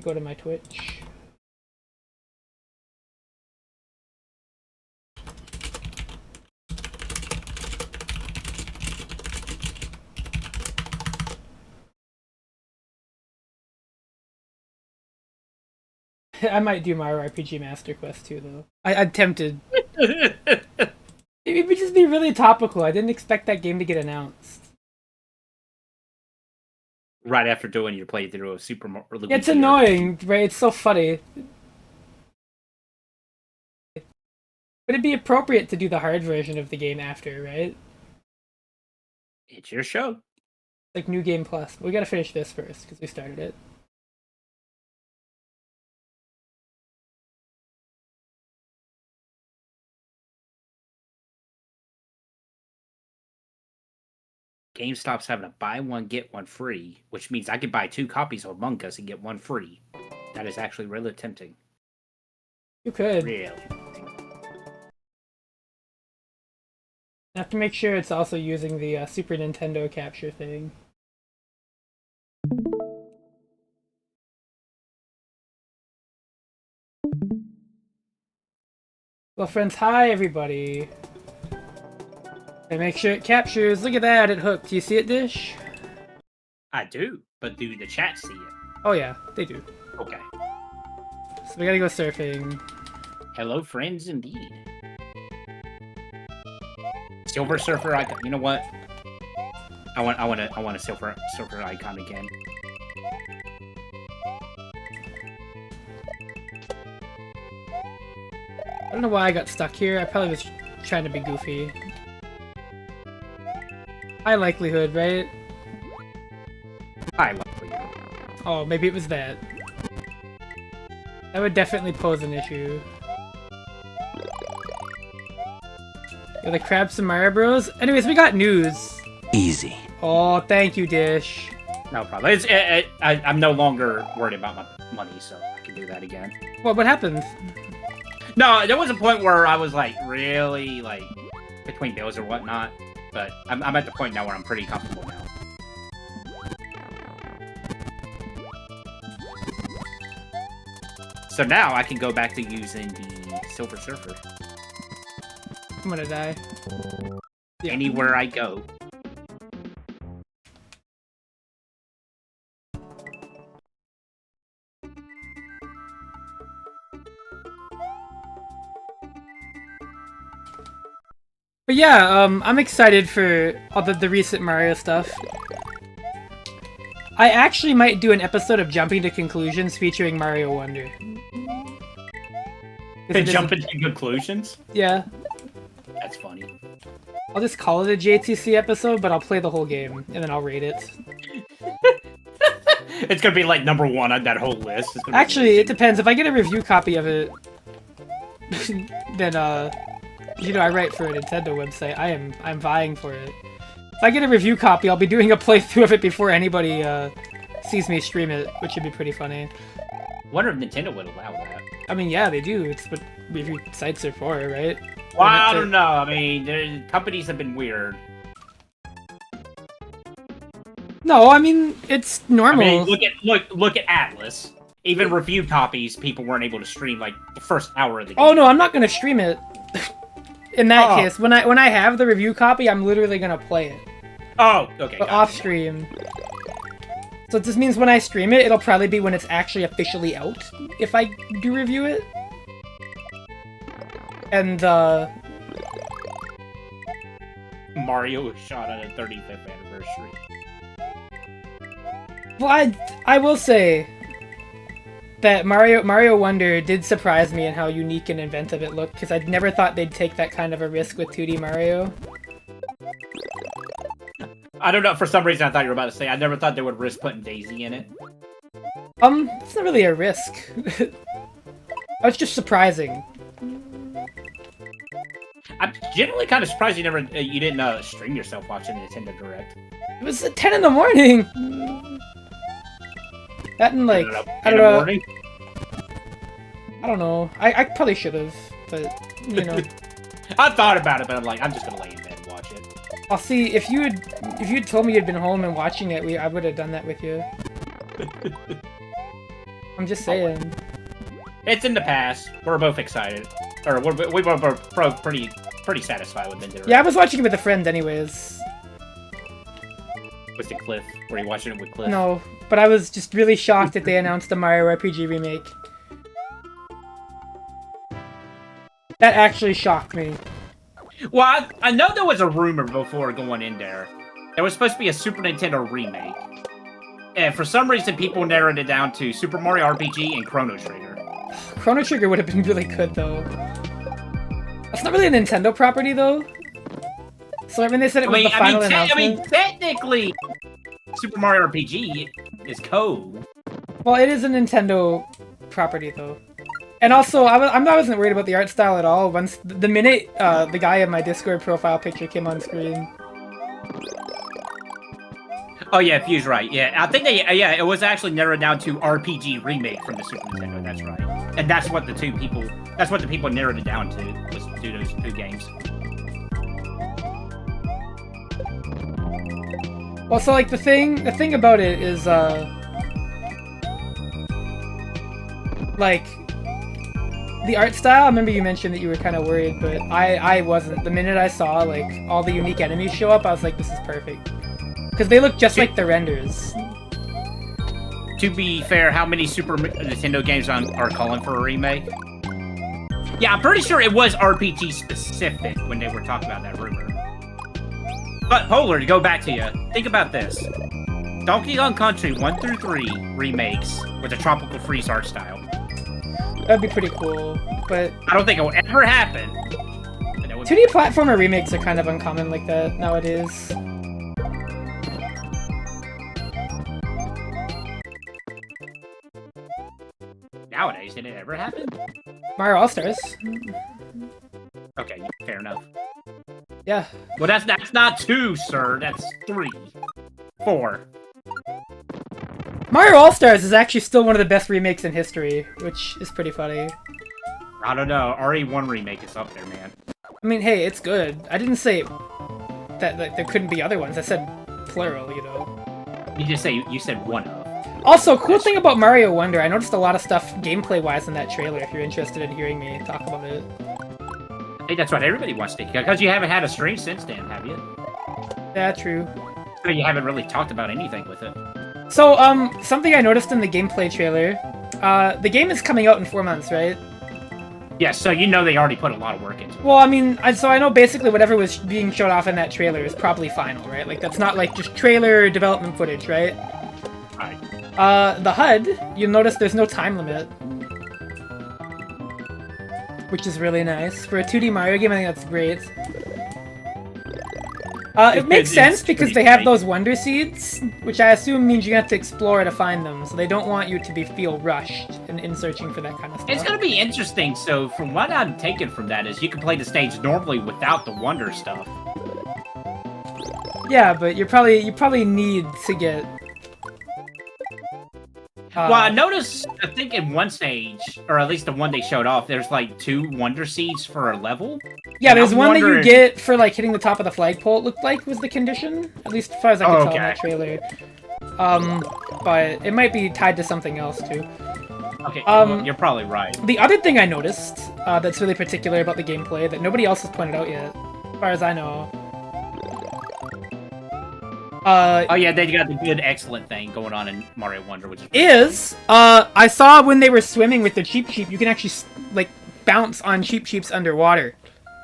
Go to my Twitch. I might do Mario RPG Master Quest too, though. I'm tempted. It would just be really topical. I didn't expect that game to get announced. Right after doing your playthrough of Super Mario. It's annoying, right? It's so funny. Would it be appropriate to do the hard version of the game after, right? It's your show. Like New Game Plus. We gotta finish this first, because we started it. GameStop's having a buy one, get one free, which means I could buy 2 copies of Among Us and get one free. That is actually really tempting. You could. Really. I have to make sure it's also using the Super Nintendo capture thing. Well, friends, hi everybody. And make sure it captures. Look at that, it hooked. Do you see it, Dish? I do, but do the chat see it? Oh yeah, they do. Okay. So we gotta go surfing. Hello, friends, indeed. Silver Surfer icon. You know what? I want a silver surfer icon again. I don't know why I got stuck here. I probably was trying to be goofy. High likelihood, right? High likelihood. Oh, maybe it was that. That would definitely pose an issue. You're the Crabs and Mario Bros? Anyways, we got news. Easy. Oh, thank you, Dish. No problem. I'm no longer worried about my money, so I can do that again. What happened? No, there was a point where I was like really like between bills or whatnot, but I'm at the point now where I'm pretty comfortable now. So now I can go back to using the Silver Surfer. I'm gonna die. Yeah. Anywhere I go. But yeah, I'm excited for all the recent Mario stuff. I actually might do an episode of Jumping to Conclusions featuring Mario Wonder. And jump into conclusions? Yeah. That's funny. I'll just call it a JTC episode, but I'll play the whole game, and then I'll rate it. It's gonna be like #1 on that whole list. Actually, it depends. If I get a review copy of it, then, you know, I write for a Nintendo website. I'm vying for it. If I get a review copy, I'll be doing a playthrough of it before anybody, sees me stream it, which would be pretty funny. Wonder if Nintendo would allow that. I mean, yeah, they do. It's what review sites are for, right? Well, I don't know. I mean, companies have been weird. No, I mean, it's normal. I mean, look at Atlas. Even review copies, people weren't able to stream like the first hour of the game. Oh no, I'm not gonna stream it. In that case, when I have the review copy, I'm literally gonna play it. Oh, okay. But off stream. So this means when I stream it, it'll probably be when it's actually officially out, if I do review it. And, Mario was shot on a 35th anniversary. Well, I will say that Mario Wonder did surprise me in how unique and inventive it looked, because I'd never thought they'd take that kind of a risk with 2D Mario. I don't know, for some reason I thought you were about to say, I never thought they would risk putting Daisy in it. It's not really a risk. It's just surprising. I'm generally kind of surprised you didn't stream yourself watching the Nintendo Direct. It was at 10 in the morning! That and like, I don't know. I don't know. I probably should have, but, you know. I thought about it, but I'm like, I'm just gonna lay in bed and watch it. I'll see, if you'd told me you'd been home and watching it, I would have done that with you. I'm just saying. It's in the past. We're both excited. Or we were both pretty satisfied with it. Yeah, I was watching it with a friend anyways. Was it Cliff? Were you watching it with Cliff? No, but I was just really shocked that they announced the Mario RPG remake. That actually shocked me. Well, I know there was a rumor before going in there. There was supposed to be a Super Nintendo remake. And for some reason, people narrowed it down to Super Mario RPG and Chrono Trigger. Chrono Trigger would have been really good, though. That's not really a Nintendo property, though. So, I mean, they said it was the final announcement. Technically, Super Mario RPG is code. Well, it is a Nintendo property, though. And also, I wasn't worried about the art style at all. Once the minute the guy in my Discord profile picture came on screen. Oh yeah, Fuse right. Yeah, I think it was actually narrowed down to RPG remake from the Super Nintendo. That's right, and that's what the people narrowed it down to, was to do those two games. Well, so like the thing about it is like the art style. I remember you mentioned that you were kind of worried, but I wasn't. The minute I saw like all the unique enemies show up, I was like, this is perfect. Because they look just like the renders. To be fair, how many Super Nintendo games are calling for a remake? Yeah, I'm pretty sure it was RPG specific when they were talking about that rumor. But Polar, to go back to you, think about this. Donkey Kong Country 1 through 3 remakes with a tropical freeze art style. That'd be pretty cool, but I don't think it will ever happen. 2D platformer remakes are kind of uncommon like that nowadays. Nowadays, did it ever happen? Mario All-Stars. Okay, fair enough. Yeah. Well, that's not 2, sir. That's 3. 4. Mario All-Stars is actually still one of the best remakes in history, which is pretty funny. I don't know. RE1 remake is up there, man. I mean, hey, it's good. I didn't say that like, there couldn't be other ones. I said plural, you know. You said one of. Also, cool thing about Mario Wonder, I noticed a lot of stuff gameplay-wise in that trailer, if you're interested in hearing me talk about it. I think that's what everybody wants to hear, because you haven't had a stream since then, have you? Yeah, true. So you haven't really talked about anything with it. So, something I noticed in the gameplay trailer, the game is coming out in 4 months, right? Yeah, so you know they already put a lot of work into it. Well, I mean, so I know basically whatever was being showed off in that trailer is probably final, right? Like, that's not like just trailer development footage, right? Right. The HUD, you'll notice there's no time limit. Which is really nice. For a 2D Mario game, I think that's great. It makes sense because they have those Wonder Seeds, which I assume means you have to explore to find them, so they don't want you to feel rushed in searching for that kind of stuff. It's gonna be interesting, so from what I'm taking from that is you can play the stage normally without the Wonder stuff. Yeah, but you probably need to get... well, I noticed, I think in one stage, or at least the one they showed off, there's like 2 Wonder Seeds for a level. Yeah, there's one that you get for like hitting the top of the flagpole, it looked like was the condition. At least as far as I could tell in that trailer. But it might be tied to something else too. Okay, well, you're probably right. The other thing I noticed that's really particular about the gameplay that nobody else has pointed out yet, as far as I know. Oh yeah, they got the good, excellent thing going on in Mario Wonder, which is I saw when they were swimming with the Cheep Cheep, you can actually like bounce on Cheep Cheeps underwater,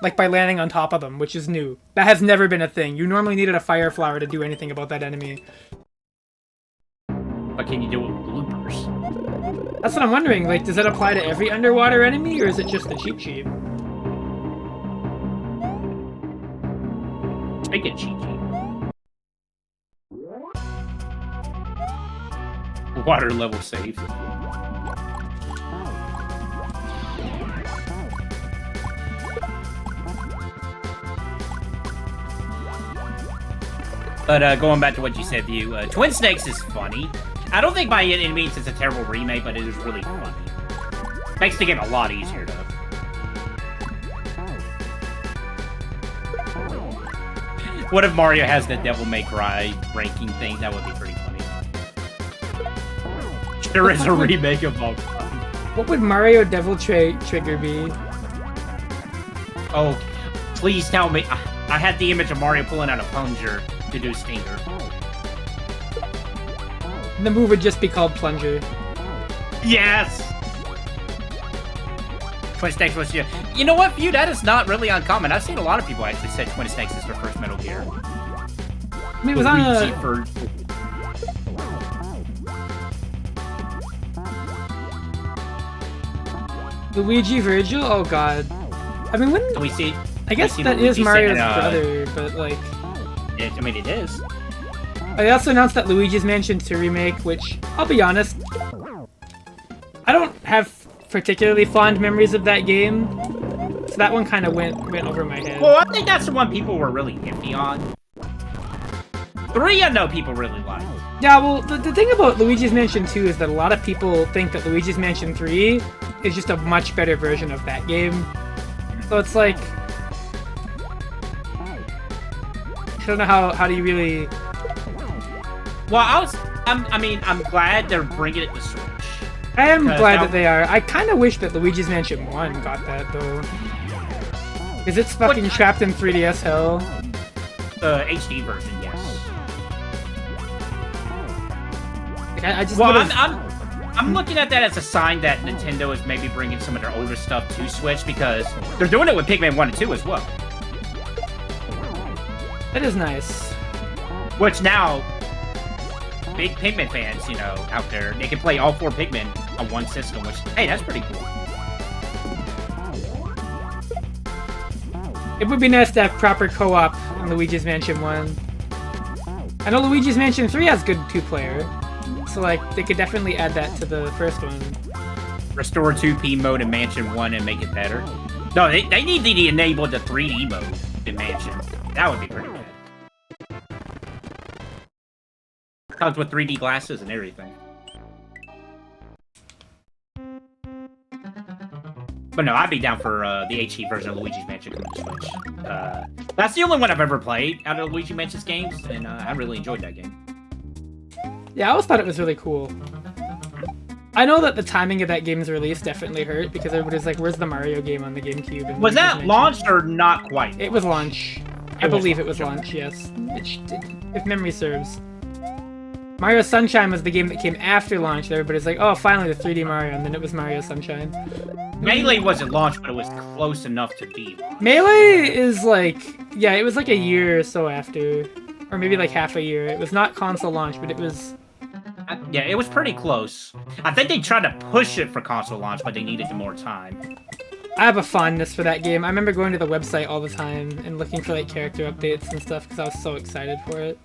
like by landing on top of them, which is new. That has never been a thing. You normally needed a fire flower to do anything about that enemy. What can you do with bloopers? That's what I'm wondering. Like, does that apply to every underwater enemy, or is it just the Cheep Cheep? Speaking of Cheep Cheep. Water level save. But going back to what you said, View, Twin Snakes is funny. I don't think by any means it's a terrible remake, but it is really funny. Makes the game a lot easier, though. What if Mario has the Devil May Cry ranking thing? That would be pretty funny. There is a remake of Bug Time. What would Mario Devil Trigger be? Oh, please tell me. I had the image of Mario pulling out a plunger to do Stinger. The move would just be called Plunger. Yes! Twin Snakes was you. You know what, Few? That is not really uncommon. I've seen a lot of people actually say Twin Snakes is their first Metal Gear. I mean, it was on a... Luigi Virgil? Oh god. I mean, when... We see... I guess that is Mario's brother, but like... I mean, it is. They also announced that Luigi's Mansion 2 remake, which, I'll be honest, I don't have particularly fond memories of that game, so that one kind of went over my head. Well, I think that's the one people were really iffy on. 3, I know people really like. Yeah, well, the thing about Luigi's Mansion 2 is that a lot of people think that Luigi's Mansion 3 is just a much better version of that game. So it's like... I don't know how do you really... Well, I'm glad they're bringing it to Switch. I am glad that they are. I kind of wish that Luigi's Mansion 1 got that, though. Is it fucking trapped in 3DS hell? HD version, yes. Like, I just well, I'm looking at that as a sign that Nintendo is maybe bringing some of their older stuff to Switch, because they're doing it with Pikmin 1 and 2 as well. That is nice. Which now... big Pikmin fans, you know, out there, they can play all 4 Pikmin on one system, which, hey, that's pretty cool. It would be nice to have proper co-op in Luigi's Mansion 1. I know Luigi's Mansion 3 has good 2-player, so, like, they could definitely add that to the first one. Restore 2P mode in Mansion 1 and make it better. No, they need to enable the 3D mode in Mansion. That would be pretty good. Comes with 3D glasses and everything. But no, I'd be down for the HD version of Luigi's Mansion coming to Switch. That's the only one I've ever played out of Luigi Mansion's games, and I really enjoyed that game. Yeah, I always thought it was really cool. I know that the timing of that game's release definitely hurt, because everybody's like, where's the Mario game on the GameCube? And was that launched or not quite? It was launch. I believe it was launch, yes. If memory serves. Mario Sunshine was the game that came after launch, and everybody's like, oh, finally the 3D Mario, and then it was Mario Sunshine. Melee wasn't launched, but it was close enough to be launched. Melee is like, yeah, it was like a year or so after, or maybe like half a year. It was not console launch, but it was... Yeah, it was pretty close. I think they tried to push it for console launch, but they needed more time. I have a fondness for that game. I remember going to the website all the time and looking for like character updates and stuff because I was so excited for it.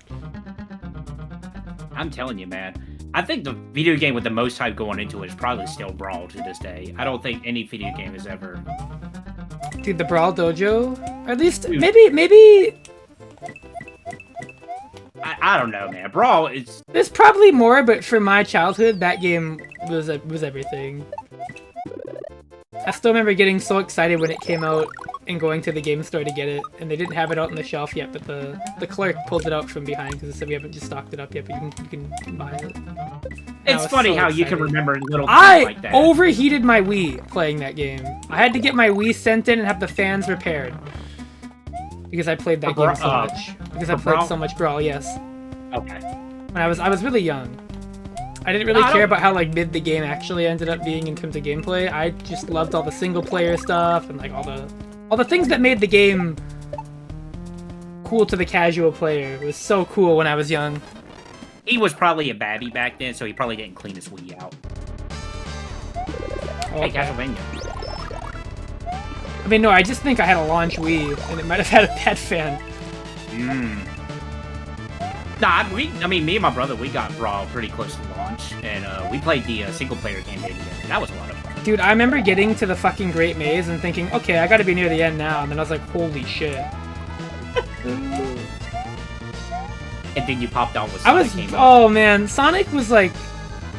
I'm telling you, man. I think the video game with the most hype going into it is probably still Brawl to this day. I don't think any video game has ever... Dude, the Brawl Dojo? Or at least, Dude. maybe... I don't know, man. Brawl is... There's probably more, but for my childhood, that game was everything. I still remember getting so excited when it came out and going to the game store to get it, and they didn't have it out on the shelf yet, but the clerk pulled it out from behind because it said we haven't just stocked it up yet, but you can buy it. It's funny how you can remember little things like that. I overheated my Wii playing that game. I had to get my Wii sent in and have the fans repaired. Because I played that game so much. Because I played so much Brawl, yes. Okay. When I was really young. I didn't really care about how like mid the game actually ended up being in terms of gameplay. I just loved all the single player stuff and like all the things that made the game cool to the casual player. It was so cool when I was young. He was probably a baddie back then, so he probably didn't clean his Wii out. Okay. Hey, Castlevania. I mean, no, I just think I had a launch Wii, and it might have had a bad fan. Nah, I mean, me and my brother, we got Brawl pretty close to launch, and we played the single-player campaign together. That was a lot of fun. Dude, I remember getting to the fucking Great Maze and thinking, okay, I gotta be near the end now, and then I was like, holy shit. And then you popped out with Sonic. Oh man, Sonic was like,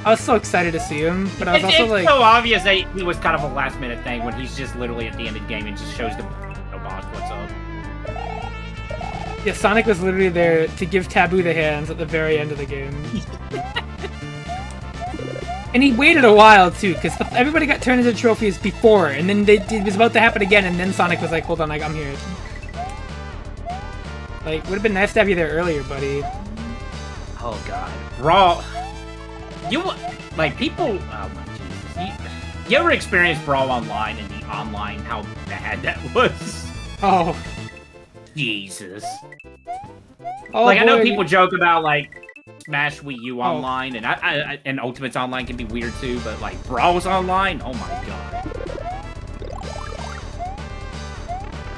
I was so excited to see him, but I was also like... It's so obvious that he was kind of a last-minute thing when he's just literally at the end of the game and just shows the boss what's up. Yeah, Sonic was literally there to give Taboo the hands at the very end of the game. And he waited a while too, because everybody got turned into trophies before, and then it was about to happen again, and then Sonic was like, "Hold on, like I'm here." Like, would have been nice to have you there earlier, buddy. Oh god, Brawl. Like people. Oh my Jesus. You ever experienced Brawl Online and the online how bad that was? Oh. Jesus. Oh, like boy. I know people joke about like Smash Wii U Online, and Ultimate's Online can be weird too, but like Brawl's Online, oh my god.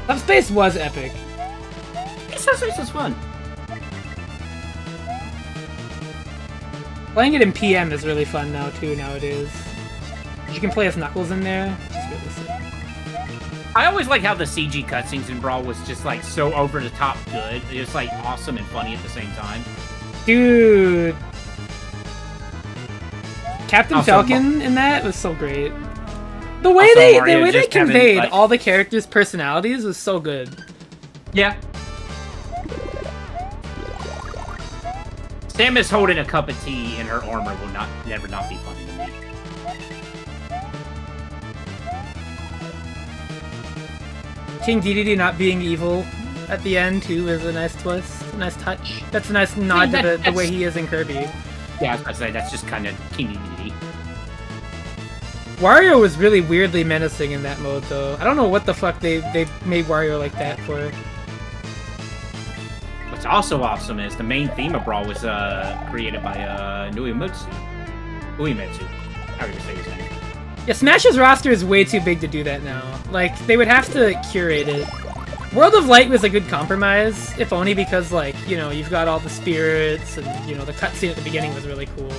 Subspace was epic. Subspace was fun. Playing it in PM is really fun now too nowadays. You can play as Knuckles in there. It's really sick. I always like how the CG cutscenes in Brawl was just like so over the top good. It was like awesome and funny at the same time. Dude. Captain Also, Falcon in that was so great. The way Also, they Mario just conveyed having, like, all the characters' personalities was so good. Yeah. Samus holding a cup of tea in her armor will never not be funny to me. King Dedede not being evil at the end too is a nice twist, a nice touch. That's a nice nod to the way he is in Kirby. Yeah, I was about to say, that's just kind of King Dedede. Wario was really weirdly menacing in that mode though. I don't know what the fuck they made Wario like that for. What's also awesome is the main theme of Brawl was created by Uemitsu. How do you say his name? Yeah, Smash's roster is way too big to do that now. Like, they would have to curate it. World of Light was a good compromise, if only because, like, you know, you've got all the spirits, and, you know, the cutscene at the beginning was really cool.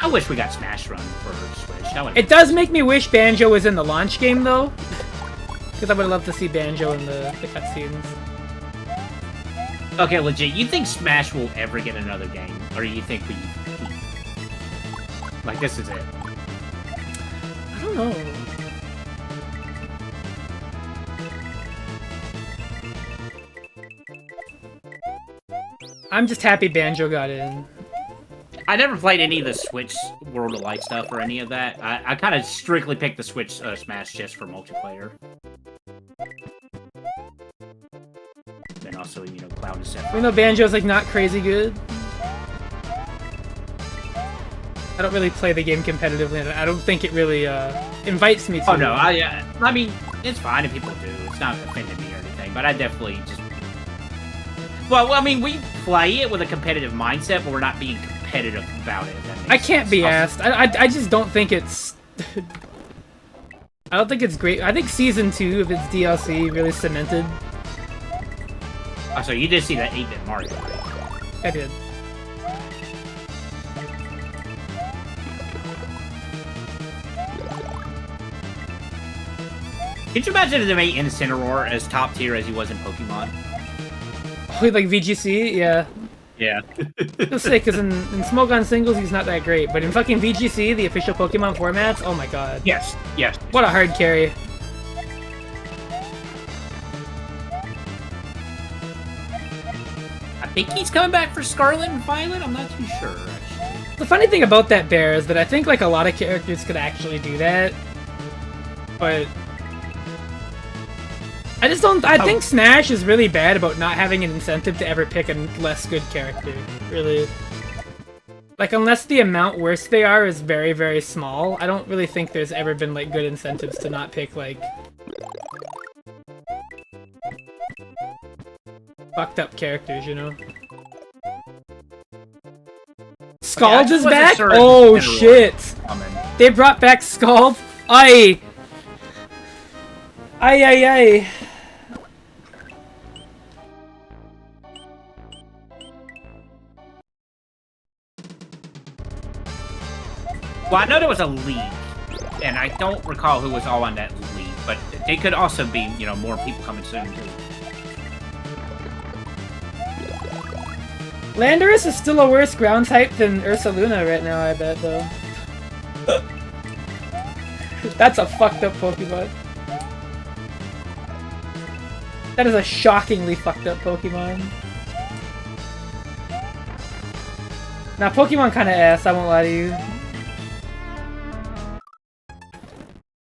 I wish we got Smash Run for Switch. That It does make me wish Banjo was in the launch game, though. Because I would love to see Banjo in the cutscenes. Okay, legit, you think Smash will ever get another game? Or you think we... Like, this is it? I don't know. I'm just happy Banjo got in. I never played any of the Switch World of Light stuff or any of that. I kind of strictly picked the Switch Smash just for multiplayer. Then also, you know, Cloud and Sephiroth. Even though Banjo's, like, not crazy good. I don't really play the game competitively, and I don't think it really invites me to. Oh no, I mean, it's fine if people do. It's not offending me or anything, but I definitely just... Well, I mean, we play it with a competitive mindset, but we're not being competitive about it, if that makes sense. I can't be asked. I just don't think it's... I don't think it's great. I think Season 2 of its DLC really cemented. Oh, so you did see that 8-bit Mario, right? I did. Could you imagine if they made Incineroar as top tier as he was in Pokemon? Oh, like VGC? Yeah. Yeah. Just say, because in Smogon Singles, he's not that great, but in fucking VGC, the official Pokemon formats, oh my god. Yes, yes. What a hard carry. I think he's coming back for Scarlet and Violet? I'm not too sure, actually. The funny thing about that bear is that I think, like, a lot of characters could actually do that, but... I just don't... I think Smash is really bad about not having an incentive to ever pick a less good character. Really. Like, unless the amount worse they are is very, very small, I don't really think there's ever been, like, good incentives to not pick, like... fucked up characters, you know? Scald Okay, is back? sure Oh, shit! They brought back Scald? Aye! Aye, aye, aye. Well, I know there was a league, and I don't recall who was all on that league, but they could also be, you know, more people coming soon, too. Landorus is still a worse ground type than Ursaluna right now, I bet, though. That's a fucked up Pokemon. That is a shockingly fucked up Pokemon. Now, Pokemon kinda ass, I won't lie to you.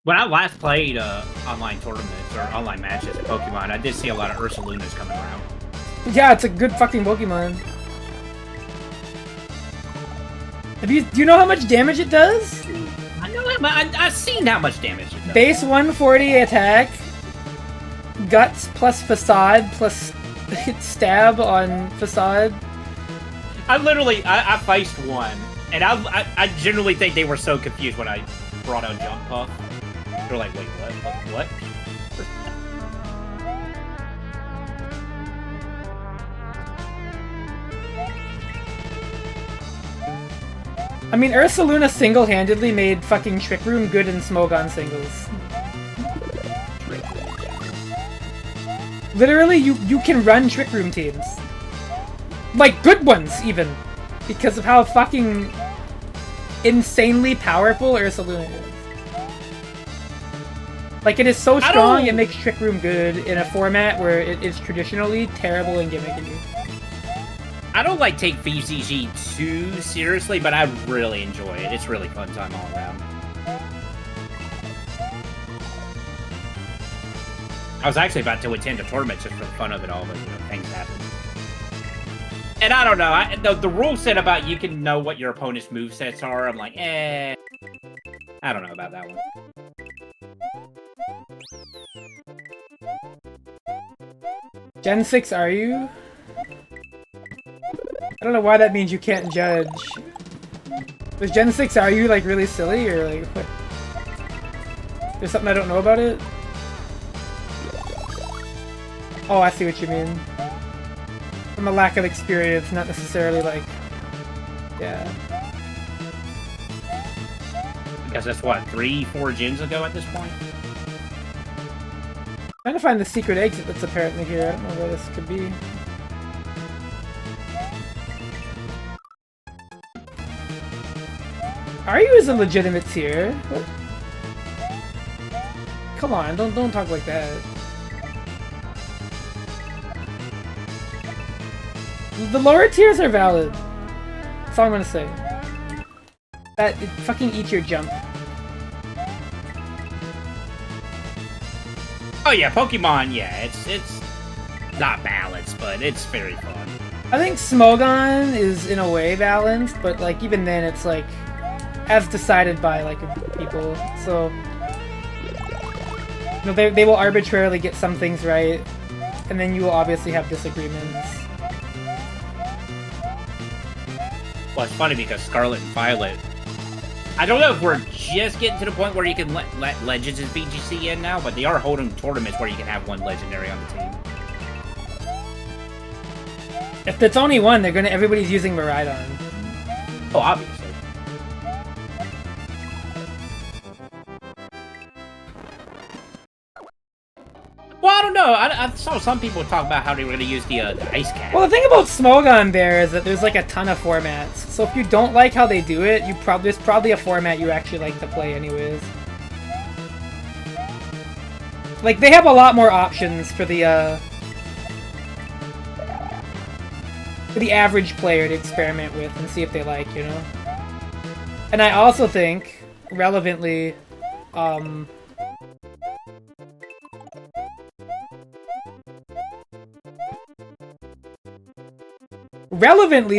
When I last played online tournaments or online matches at Pokemon, I did see a lot of Ursalunas coming around. Yeah, it's a good fucking Pokemon. Do you know how much damage it does? I know I've seen how much damage it does. Base 140 attack, guts plus facade plus stab on facade. I faced one, and I generally think they were so confused when I brought out Jump Puff. They're like, wait, what? I mean, Ursaluna single-handedly made fucking Trick Room good in Smogon singles. Literally, you can run Trick Room teams. Like, good ones, even. Because of how fucking insanely powerful Ursaluna is. Like, it is so strong, it makes Trick Room good in a format where it is traditionally terrible and gimmicky. I don't like take VCG too seriously, but I really enjoy it. It's really fun time all around. I was actually about to attend a tournament just for the fun of it all, but things happen. And I don't know, the rule set about you can know what your opponent's movesets are, I'm like, I don't know about that one. Gen 6, are you? I don't know why that means you can't judge. Was Gen 6, are you, like, really silly, or, like, what? There's something I don't know about it? Oh, I see what you mean. From a lack of experience, not necessarily, like... Yeah. Because that's, what, 3-4 gens ago at this point? Trying to find the secret exit that's apparently here. I don't know where this could be. Aryu is a legitimate tier. What? Come on, don't talk like that. The lower tiers are valid. That's all I'm gonna say. Fucking eat your jump. Oh yeah, Pokemon, yeah, it's not balanced, but it's very fun. I think Smogon is in a way balanced, but like even then it's like as decided by like people. So you know, they will arbitrarily get some things right, and then you will obviously have disagreements. Well, it's funny because Scarlet and Violet, I don't know if we're just getting to the point where you can let Legends and VGC in now, but they are holding tournaments where you can have one Legendary on the team. If it's only one, everybody's using Miraidon. Oh, obviously. Well, I don't know. I saw some people talk about how they were going to use the Ice Cat. Well, the thing about Smogon there is that there's like a ton of formats. So if you don't like how they do it, there's probably a format you actually like to play anyways. Like, they have a lot more options for the average player to experiment with and see if they like, you know? And I also think, relevantly,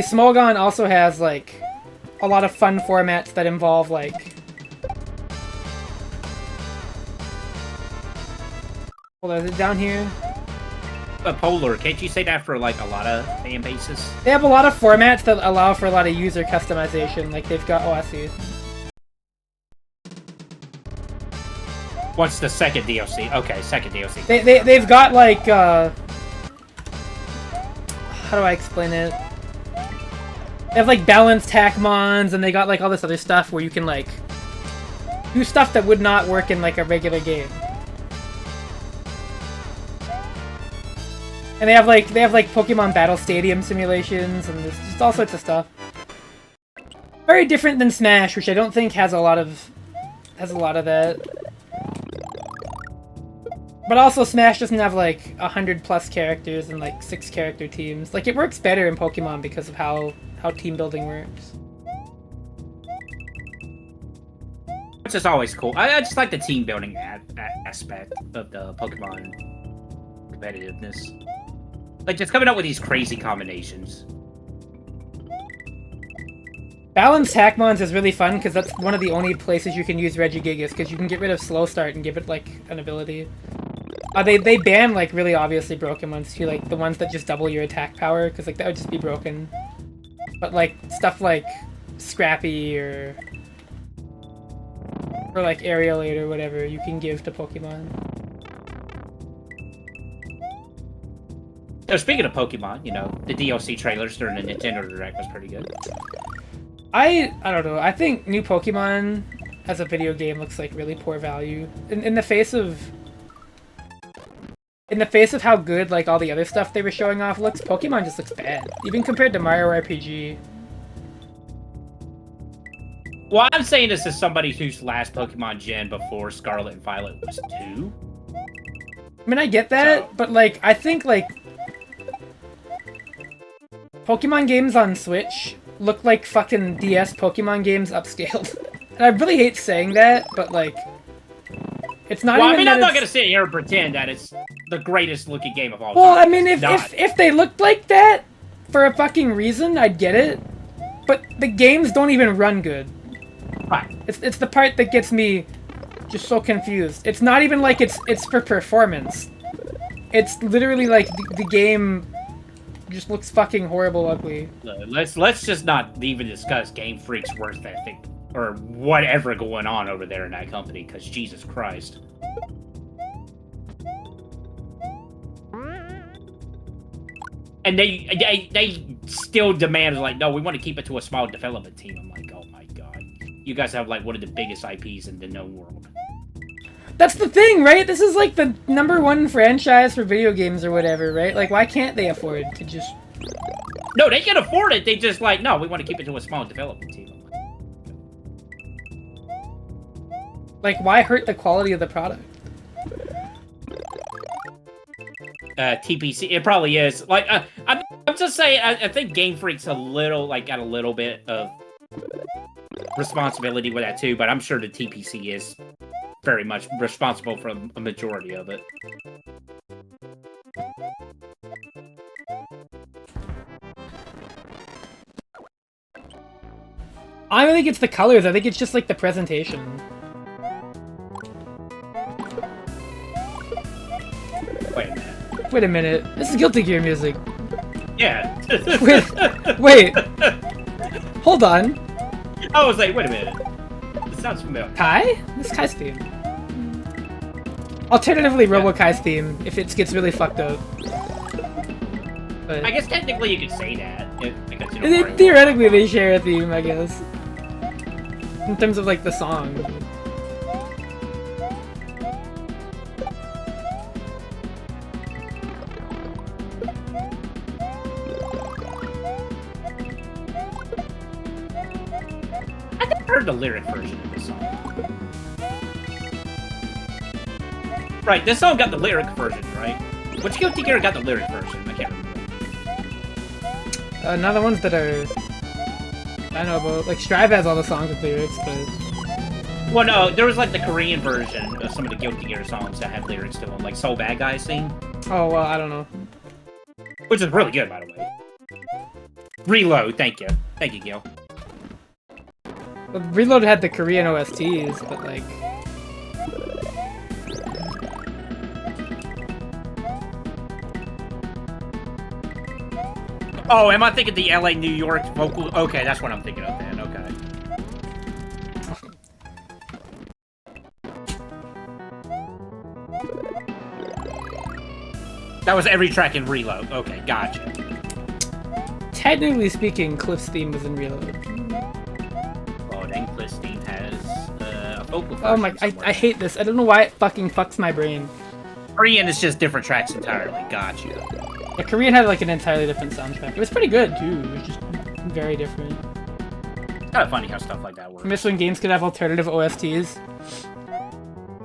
Smogon also has, like, a lot of fun formats that involve, like... Hold on, is it down here? Polar, can't you say that for, like, a lot of fan bases? They have a lot of formats that allow for a lot of user customization. Like, they've got... Oh, I see. What's the second DLC? Okay, second DLC. They've got, like, how do I explain it? They have, like, balanced Hackmons, and they got, like, all this other stuff where you can, like, do stuff that would not work in, like, a regular game. And they have like Pokemon Battle Stadium simulations, and there's just all sorts of stuff. Very different than Smash, which I don't think has a lot of that. But also Smash doesn't have like 100+ characters and like 6 character teams. Like, it works better in Pokemon because of how team building works. which is always cool. I just like the team building aspect of the Pokemon competitiveness. Like, just coming up with these crazy combinations. Balanced Hackmons is really fun because that's one of the only places you can use Regigigas, because you can get rid of Slow Start and give it, like, an ability. They ban, like, really obviously broken ones too, like the ones that just double your attack power, because, like, that would just be broken. But, like, stuff like Scrappy or like Aerialate or whatever you can give to Pokemon. So speaking of Pokemon, you know, the DLC trailers during the Nintendo Direct was pretty good. I don't know. I think new Pokemon as a video game looks like really poor value. In the face of how good like all the other stuff they were showing off looks, Pokemon just looks bad. Even compared to Mario RPG. Well, I'm saying this as somebody whose last Pokemon gen before Scarlet and Violet was 2. I mean, I get that, but like I think like Pokemon games on Switch look like fucking DS Pokemon games upscaled. And I really hate saying that, but like, it's not even. I mean, that I'm not gonna sit here and pretend that it's the greatest looking game of all time. Well, I mean, if they looked like that for a fucking reason, I'd get it. But the games don't even run good. Right. It's the part that gets me just so confused. It's not even like it's for performance. It's literally like the game just looks fucking horrible ugly. Let's just not even discuss Game Freak's worst ethic or whatever going on over there in that company, because Jesus Christ. And they still demand, like, no, we want to keep it to a small development team. I'm like, oh my god. You guys have like one of the biggest IPs in the known world. That's the thing, right? This is like the #1 franchise for video games or whatever, right? Like, why can't they afford to just... No, they can afford it. They just like, no, we want to keep it to a small development team. Like, why hurt the quality of the product? TPC, it probably is. Like, I'm just saying, I think Game Freak's a little, like, got a little bit of responsibility with that too, but I'm sure the TPC is very much responsible for a majority of it. I don't think it's the colors, I think it's just like the presentation. Wait a minute. Wait a minute. This is Guilty Gear music. Yeah. Wait. Hold on. I was like, wait a minute. This sounds familiar. Kai? This is Kai's theme. Alternatively, Robo-Kai's theme, if it gets really fucked up. But I guess technically you could say that. Because, you know, theoretically, they share a theme, I guess. In terms of, like, the song. I think I heard the lyric version of this song. Right, this song got the lyric version, right? Which Guilty Gear got the lyric version? I can't remember. Not the ones that are... I don't know about... Like, Strive has all the songs with lyrics, but... Well, no, there was, like, the Korean version of some of the Guilty Gear songs that had lyrics to them, like Soul Bad Guys theme. Oh, well, I don't know. Which is really good, by the way. Reload, thank you. Thank you, Gil. Well, Reload had the Korean OSTs, but, like... Oh, am I thinking the LA, New York vocal? Okay, that's what I'm thinking of then, okay. That was every track in Reload. Okay, gotcha. Technically speaking, Cliff's theme was in Reload. Oh, then Cliff's theme has a vocal version. Oh my, I hate this. I don't know why it fucking fucks my brain. Korean is just different tracks entirely. Gotcha. The Korean had like an entirely different soundtrack. It was pretty good too. It was just very different. It's kind of funny how stuff like that works. I miss when games could have alternative OSTs.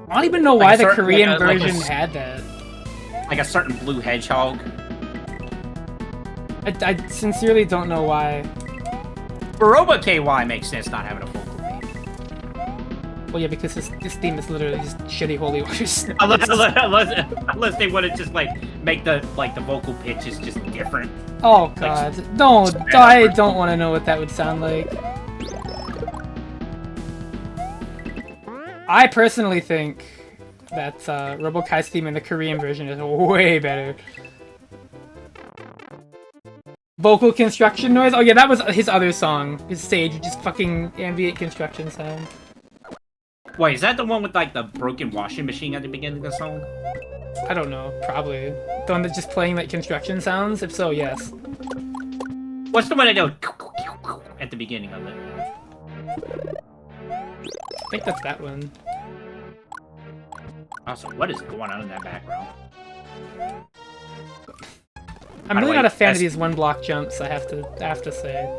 I don't even know why the Korean version had that. Like a certain blue hedgehog. I sincerely don't know why. For Robo KY makes sense not having a vocal theme. Well, yeah, because this theme is literally just shitty Holy Wars. unless they want to just like make the vocal pitches just different. Oh god, I don't want to know what that would sound like. I personally think that Robokai's theme in the Korean version is way better. Vocal construction noise? Oh yeah, that was his other song. His stage, just fucking ambient construction sound. Wait, is that the one with like the broken washing machine at the beginning of the song? I don't know, probably. The one that's just playing like construction sounds? If so, yes. What's the one that goes at the beginning of it? I think that's that one. Also, what is going on in that background? I'm really not a fan of these one block jumps, I have to say.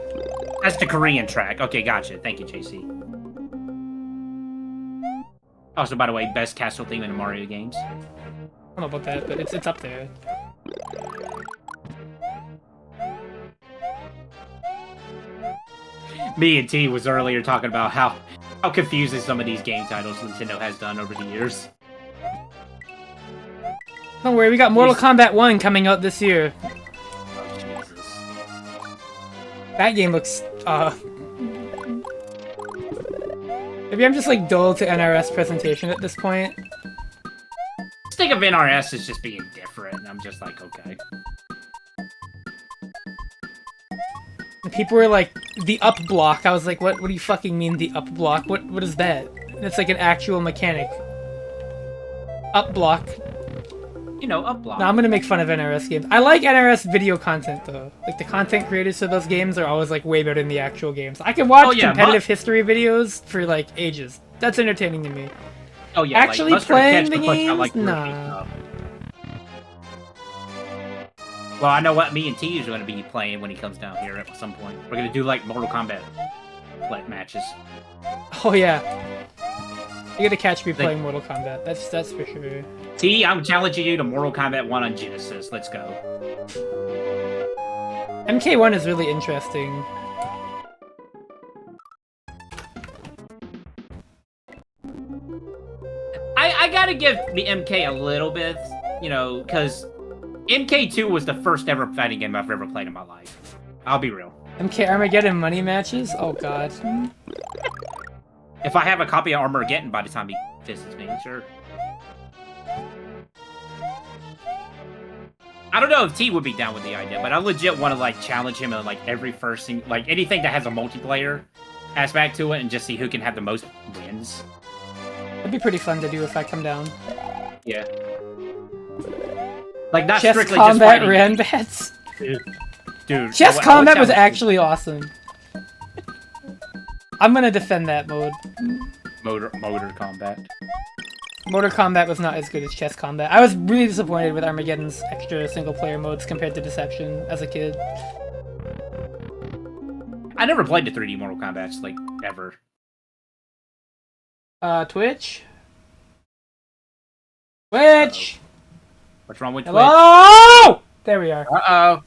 That's the Korean track. Okay, gotcha. Thank you, JC. Also, by the way, best castle theme in the Mario games. I don't know about that, but it's up there. Me and T was earlier talking about how confusing some of these game titles Nintendo has done over the years. Don't worry, we got Mortal Kombat 1 coming out this year. Oh, Jesus. That game looks, maybe I'm just, like, dull to NRS presentation at this point. Just think of NRS as just being different, and I'm just like, okay. And people were like, the up block. I was like, what do you fucking mean, the up block? What is that? It's like an actual mechanic. Up block. You know, up block. No, I'm gonna make fun of NRS games. I like NRS video content, though. Like, the content creators for those games are always, like, way better than the actual games. I can watch competitive history videos for, like, ages. That's entertaining to me. Oh, yeah, actually like, playing the games? Nah. Well, I know what me and T is going to be playing when he comes down here at some point. We're going to do, like, Mortal Kombat matches. Oh, yeah. You gotta catch me playing Mortal Kombat. That's for sure. T, I'm challenging you to Mortal Kombat 1 on Genesis. Let's go. MK1 is really interesting. I gotta give the MK a little bit, you know, because MK2 was the first ever fighting game I've ever played in my life. I'll be real. MK Armageddon money matches? Oh god. If I have a copy of Armageddon by the time he visits me, sure. I don't know if T would be down with the idea, but I legit want to like challenge him in like every first thing, like anything that has a multiplayer aspect to it, and just see who can have the most wins. That'd be pretty fun to do if I come down. Yeah. Like not Chess strictly combat just ran bats. Dude. Chess combat was actually awesome. I'm gonna defend that mode. Motor combat. Motor combat was not as good as chess combat. I was really disappointed with Armageddon's extra single-player modes compared to Deception as a kid. I never played the 3D Mortal Kombats, like, ever. Twitch? Twitch! What's wrong with Hello? Twitch? There we are. Uh-oh.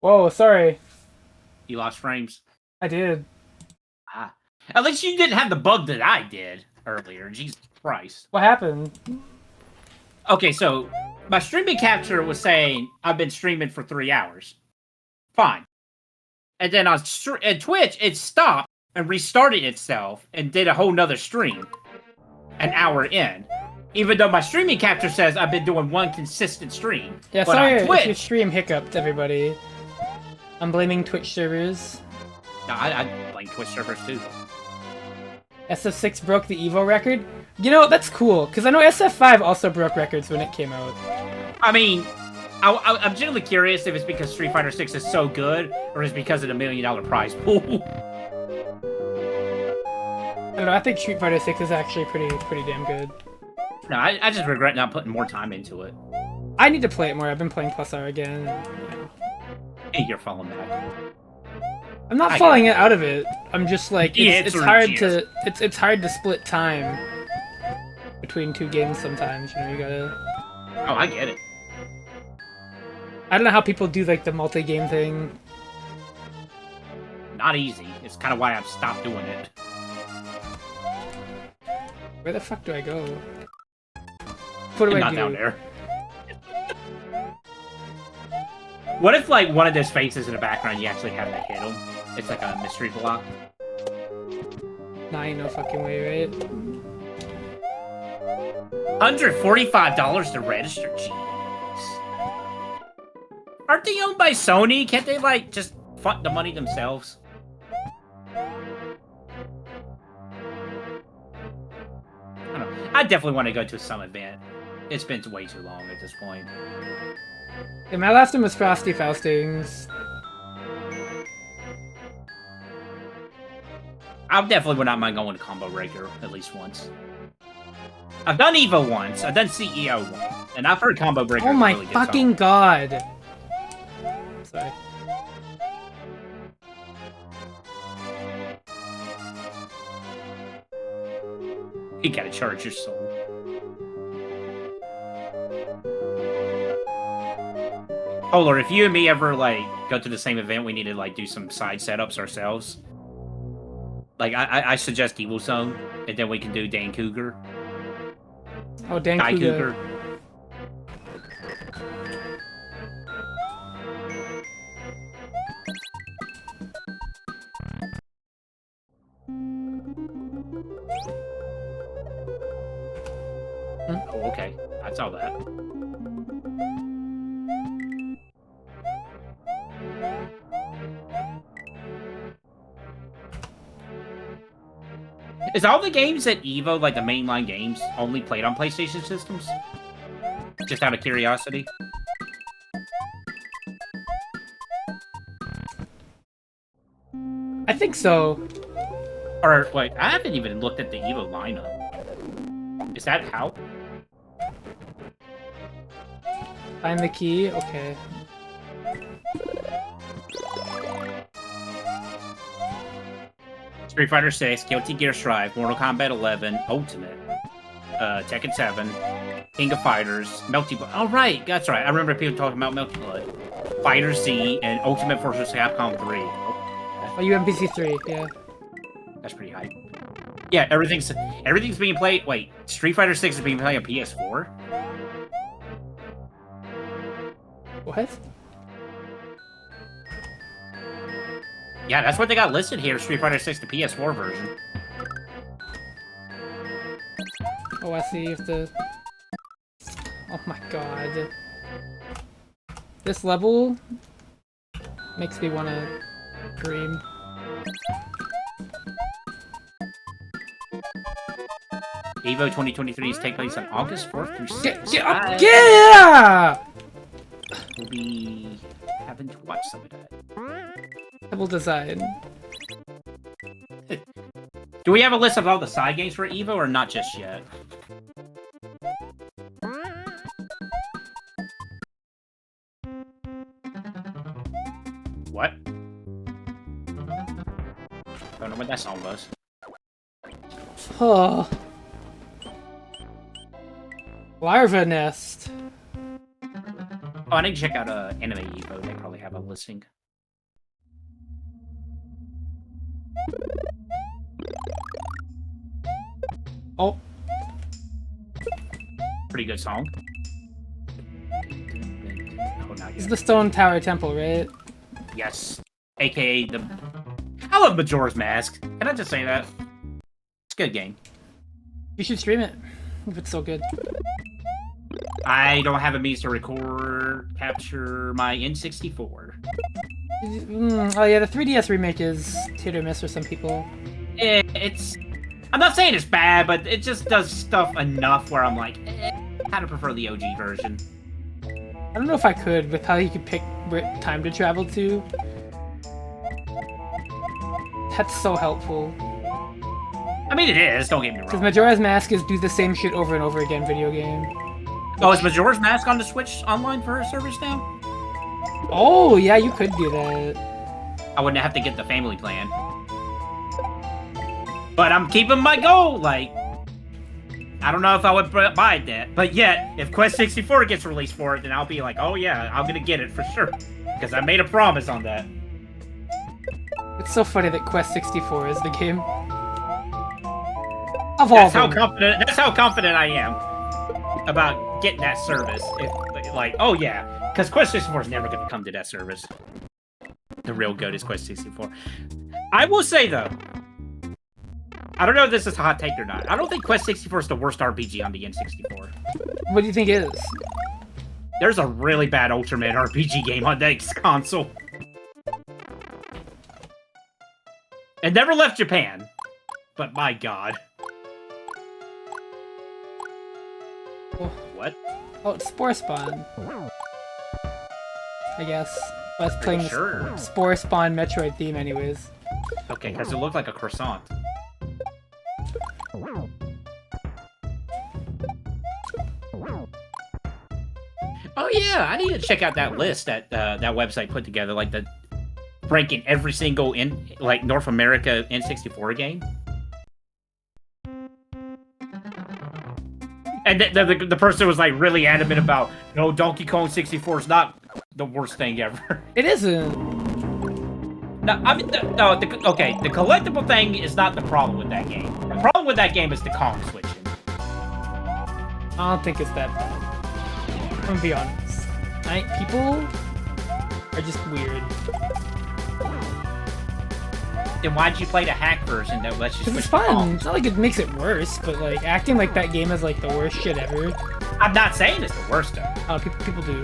Whoa, sorry. You lost frames. I did. Ah. At least you didn't have the bug that I did earlier. Jesus Christ. What happened? Okay, so my streaming capture was saying I've been streaming for 3 hours. Fine. And then on Twitch, it stopped and restarted itself and did a whole nother stream an hour in. Even though my streaming capture says I've been doing one consistent stream. Yeah, sorry if your stream hiccuped, everybody. I'm blaming Twitch servers. No, I blame Twitch servers too. SF6 broke the Evo record? You know, that's cool, because I know SF5 also broke records when it came out. I mean, I'm genuinely curious if it's because Street Fighter 6 is so good, or is it because of the $1 million prize pool. I don't know, I think Street Fighter 6 is actually pretty damn good. No, I just regret not putting more time into it. I need to play it more. I've been playing Plus R again. Hey, you're falling back. I'm not falling out of it. I'm just like it's hard to split time between two games sometimes. You know, you gotta. Oh, I get it. I don't know how people do like the multi-game thing. Not easy. It's kind of why I've stopped doing it. Where the fuck do I go? What do I Not do? down there. What if, like, one of those faces in the background, you actually have to hit them? It's like a mystery block. Nah, ain't no fucking way, right? $145 to register? Jeez. Aren't they owned by Sony? Can't they, like, just fuck the money themselves? I don't know. I definitely want to go to some event. It's been way too long at this point. Yeah, my last one was Frosty Faustings. I definitely would not mind going to Combo Breaker at least once. I've done EVO once. I've done CEO once. And I've heard Combo Breaker. Oh my really good fucking song. god! Sorry. You gotta charge your soul. Oh Lord, if you and me ever, like, go to the same event, we need to, like, do some side setups ourselves. Like, I suggest Evil Zone, and then we can do Dan Cougar. Oh, Dan Guy Cougar. Cougar. Oh, okay. I saw that. Is all the games at EVO, like the mainline games, only played on PlayStation systems? Just out of curiosity. I think so. Or, wait, I haven't even looked at the EVO lineup. Is that how? Find the key? Okay. Street Fighter 6, Guilty Gear Strive, Mortal Kombat 11, Ultimate, Tekken 7, King of Fighters, Melty Blood. Oh, right, that's right. I remember people talking about Melty Blood. Fighter Z, and Ultimate Force Capcom 3. Oh, UMPC 3, yeah. That's pretty hype. Yeah, everything's being played. Wait, Street Fighter 6 is being played on PS4? What? Yeah, that's what they got listed here, Street Fighter 6, the PS4 version. Oh, I see if the... Oh my god. This level makes me wanna scream. EVO 2023 is taking place on August 4th through 6th. Yeah! We'll be having to watch some of that. Level design. Do we have a list of all the side games for EVO, or not just yet? What? Don't know what that song was. Oh. Larva Nest. Oh, I need to check out Anime EVO. They probably have a listing. Oh. Pretty good song. Oh, not It's yet. the Stone Tower Temple, right? Yes. AKA the... I love Majora's Mask. Can I just say that? It's a good game. You should stream it, if it's so good. I don't have a means to capture my N64. Oh yeah, the 3DS remake is hit or miss for some people. It's... I'm not saying it's bad, but it just does stuff enough where I'm like, I kind of prefer the OG version. I don't know if I could, with how you could pick time to travel to. That's so helpful. I mean, it is, don't get me Because wrong. Majora's Mask is do the same shit over and over again video game. Oh, is Majora's Mask on the Switch online for her service now? Oh, yeah, you could do that. I wouldn't have to get the family plan. But I'm keeping my goal, like... I don't know if I would buy that, but yet, if Quest 64 gets released for it, then I'll be like, oh yeah, I'm gonna get it for sure. Because I made a promise on that. It's so funny that Quest 64 is the game. Of all That's of how them. confident. That's how confident I am about getting that service. If like, oh yeah, because Quest 64 is never going to come to that service. The real good is Quest 64. I will say though, I don't know if this is a hot take or not. I don't think Quest 64 is the worst RPG on the N64. What do you think it is? There's a really bad Ultraman RPG game on that console. It never left Japan, but my god. Oh. What? Oh, it's Spore Spawn. I guess. I was playing the Spore Spawn Metroid theme anyways. Okay, because it looked like a croissant. Oh yeah, I need to check out that list that that website put together, like the ranking every single North America N64 game. And the person was like really adamant about, no, Donkey Kong 64 is not the worst thing ever. It isn't. No, I mean, okay, the collectible thing is not the problem with that game. The problem with that game is the Kong switching. I don't think it's that bad. I'm gonna be honest. People are just weird. Then why'd you play the hack version that lets you switch? It's fun. It's not like it makes it worse, but like acting like that game is like the worst shit ever. I'm not saying it's the worst though. Oh, people do.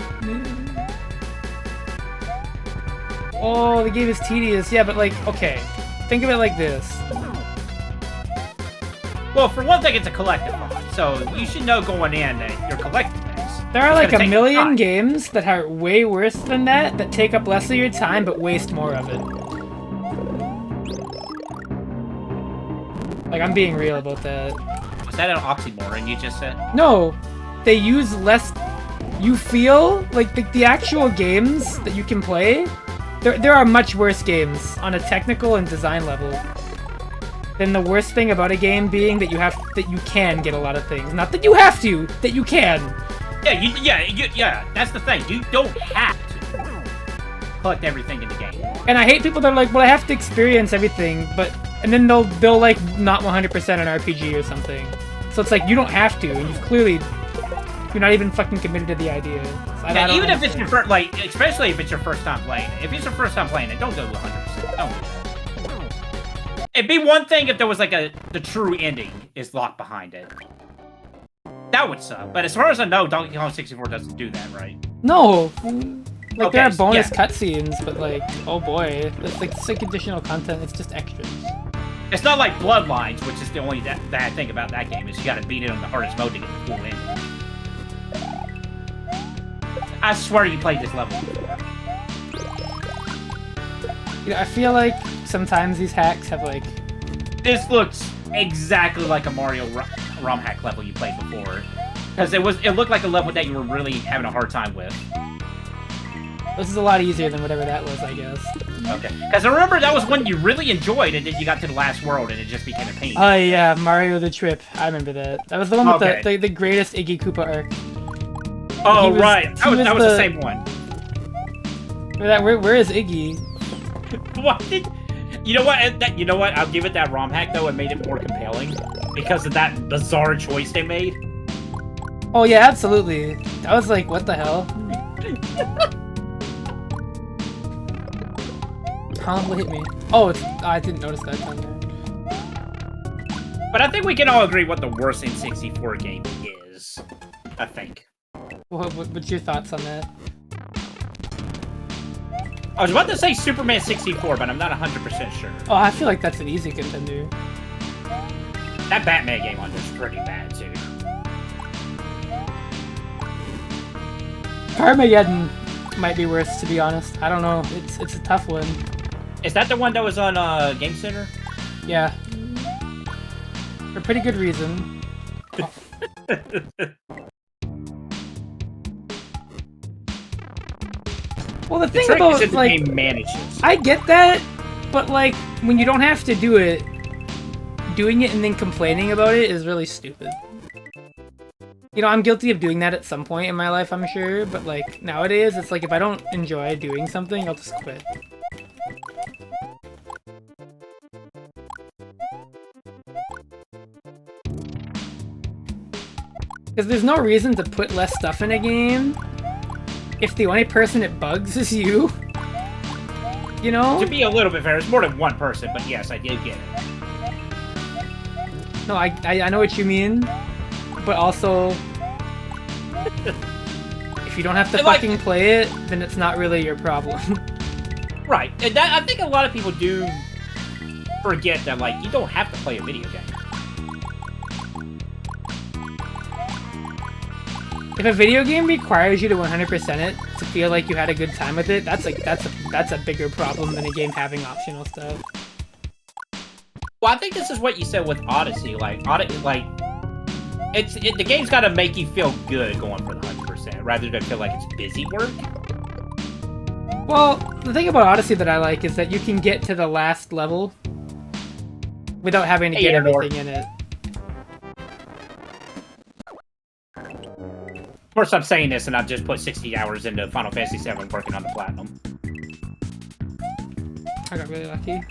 Oh, the game is tedious. Yeah, but like, okay, think of it like this. Well, for one thing, it's a collectible, so you should know going in that you're collecting things. There are like a million games that are way worse than that take up less of your time but waste more of it. Like, I'm being real about that. Was that an oxymoron you just said? No, they use less. You feel like the actual games that you can play. There are much worse games on a technical and design level than the worst thing about a game being that you can get a lot of things. Not that you have to, that you can. Yeah, that's the thing. You don't have to collect everything in the game. And I hate people that are like, well, I have to experience everything, and then they'll like not 100% an RPG or something. So it's like you don't have to, and you're not even fucking committed to the idea. So yeah, even if it's your first, especially if it's your first time playing it. If it's your first time playing it, don't go 100%. Don't do that. It'd be one thing if there was like the true ending is locked behind it. That would suck. But as far as I know, Donkey Kong 64 doesn't do that, right? No. Like, there are bonus yeah. cutscenes, but like, oh boy, it's like additional content. It's just extras. It's not like Bloodlines, which is the only bad thing about that game, is you gotta beat it on the hardest mode to get the full ending. I swear you played this level before. You know, I feel like sometimes these hacks have like... This looks exactly like a Mario ROM hack level you played before. Because it looked like a level that you were really having a hard time with. This is a lot easier than whatever that was, I guess. Okay. Because I remember that was one you really enjoyed, and then you got to the last world, and it just became a pain. Oh yeah, Mario the Trip. I remember that. That was the one with the greatest Iggy Koopa arc. Oh, right. That was the same one. Where is Iggy? What did... You know what? You know what? I'll give it that ROM hack, though. It made it more compelling. Because of that bizarre choice they made. Oh yeah, absolutely. I was like, what the hell? Huh? What hit me? Oh, I didn't notice that down there. But I think we can all agree what the worst N64 game is. I think. What's your thoughts on that? I was about to say Superman 64, but I'm not 100% sure. Oh, I feel like that's an easy contender. That Batman game on there's pretty bad, too. Armageddon might be worse, to be honest. I don't know. It's a tough one. Is that the one that was on Game Center? Yeah. For pretty good reason. Oh. Well, the thing about the like, game manages. I get that, but like when you don't have to do it, doing it and then complaining about it is really stupid. You know, I'm guilty of doing that at some point in my life, I'm sure, but like nowadays, it's like if I don't enjoy doing something, I'll just quit. Because there's no reason to put less stuff in a game if the only person it bugs is you. You know? To be a little bit fair, it's more than one person, but yes, I did get it. No, I know what you mean, but also, if you don't have to fucking play it, then it's not really your problem. Right, and that, I think a lot of people do forget that, like, you don't have to play a video game. If a video game requires you to 100% it to feel like you had a good time with it, that's a bigger problem than a game having optional stuff. Well, I think this is what you said with Odyssey. Like, the game's got to make you feel good going for the 100%, rather than feel like it's busy work. Well, the thing about Odyssey that I like is that you can get to the last level without having to get everything in it. Of course, I'm saying this, and I've just put 60 hours into Final Fantasy VII working on the Platinum. I got really lucky.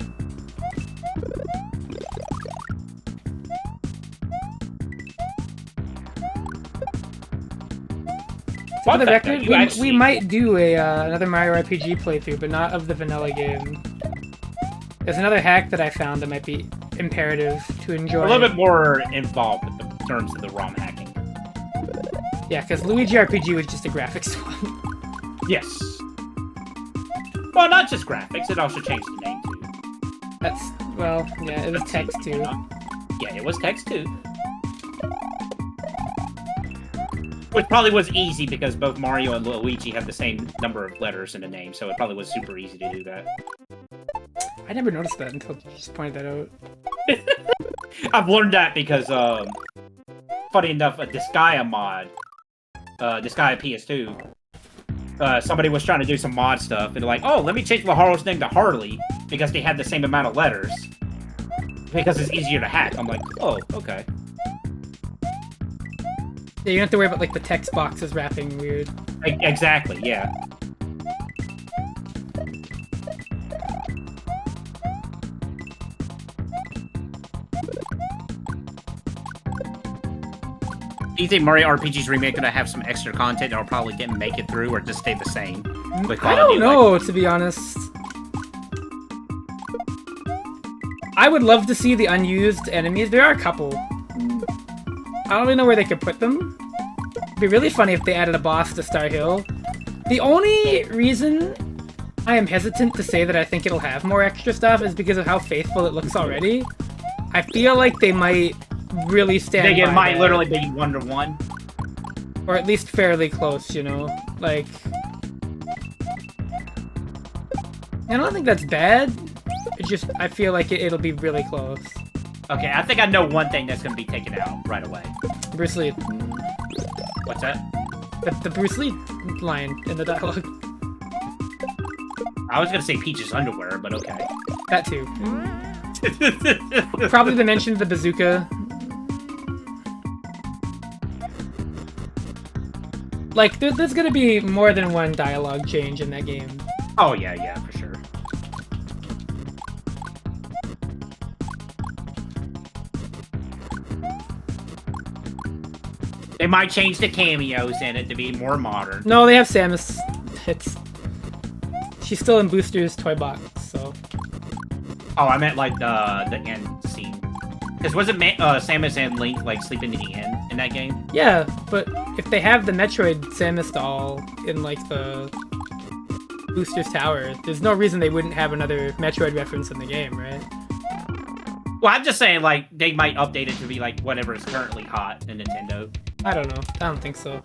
For the record, we might do another Mario RPG playthrough, but not of the vanilla game. There's another hack that I found that might be imperative to enjoy. A little bit more involved in terms of the ROM hacking. Yeah, because Luigi RPG was just a graphics one. Yes. Well, not just graphics, it also changed the name too. That's, well, yeah, it was text too. Yeah, it was text too. Which probably was easy because both Mario and Luigi have the same number of letters in the name, so it probably was super easy to do that. I never noticed that until you just pointed that out. I've learned that because, funny enough, a Disgaea mod, Disgaea PS2, somebody was trying to do some mod stuff, and they're like, oh, let me change Laharo's name to Harley, because they had the same amount of letters, because it's easier to hack. I'm like, oh, okay. Yeah, you don't have to worry about, like, the text boxes wrapping weird. Exactly, yeah. Do you think Mario RPG's remake gonna have some extra content that'll probably didn't make it through, or just stay the same? I don't know, to be honest. I would love to see the unused enemies. There are a couple. I don't really know where they could put them. It'd be really funny if they added a boss to Star Hill. The only reason I am hesitant to say that I think it'll have more extra stuff is because of how faithful it looks already. I feel like they might really stand by it might that. literally be 1-to-1. Or at least fairly close, you know? Like... I don't think that's bad. It's just, I feel like it'll be really close. Okay, I think I know one thing that's gonna be taken out right away. Bruce Lee. What's that? The Bruce Lee line in the dialogue. I was gonna say Peach's underwear, but okay. That too. Probably the mention of the bazooka. Like, there's gonna be more than one dialogue change in that game. Oh, yeah, for sure. They might change the cameos in it to be more modern. No, they have Samus. She's still in Booster's toy box, so... Oh, I meant, like, the end scene. Because wasn't Samus and Link, like, sleeping in the inn in that game? Yeah, but if they have the Metroid Samus doll in, like, the Booster's Tower, there's no reason they wouldn't have another Metroid reference in the game, right? Well, I'm just saying, like, they might update it to be, like, whatever is currently hot in Nintendo. I don't know. I don't think so.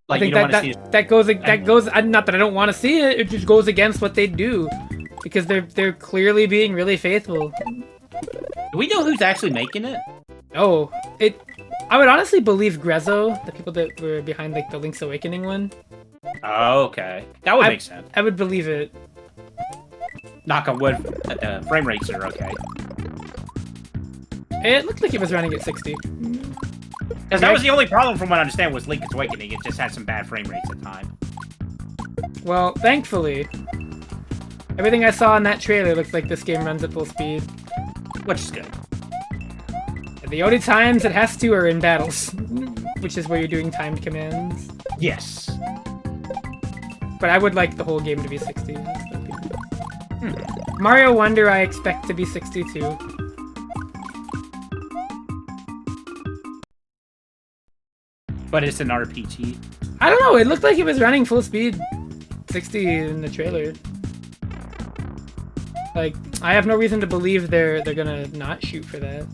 Like, I think that goes, not that I don't want to see it, it just goes against what they do. Because they're clearly being really faithful. Do we know who's actually making it? Oh, I would honestly believe Grezzo, the people that were behind, like, the Link's Awakening one. Oh, okay. That would make sense. I would believe it. Knock on wood, that the frame rates are okay. It looked like it was running at 60. Because that was the only problem from what I understand was Link's Awakening. It just had some bad frame rates at the time. Well, thankfully, everything I saw in that trailer looks like this game runs at full speed. Which is good. The only times it has to are in battles, which is where you're doing timed commands. Yes. But I would like the whole game to be 60. Mario Wonder I expect to be 62. But it's an RPG. I don't know, it looked like it was running full speed 60 in the trailer. Like, I have no reason to believe they're gonna not shoot for that.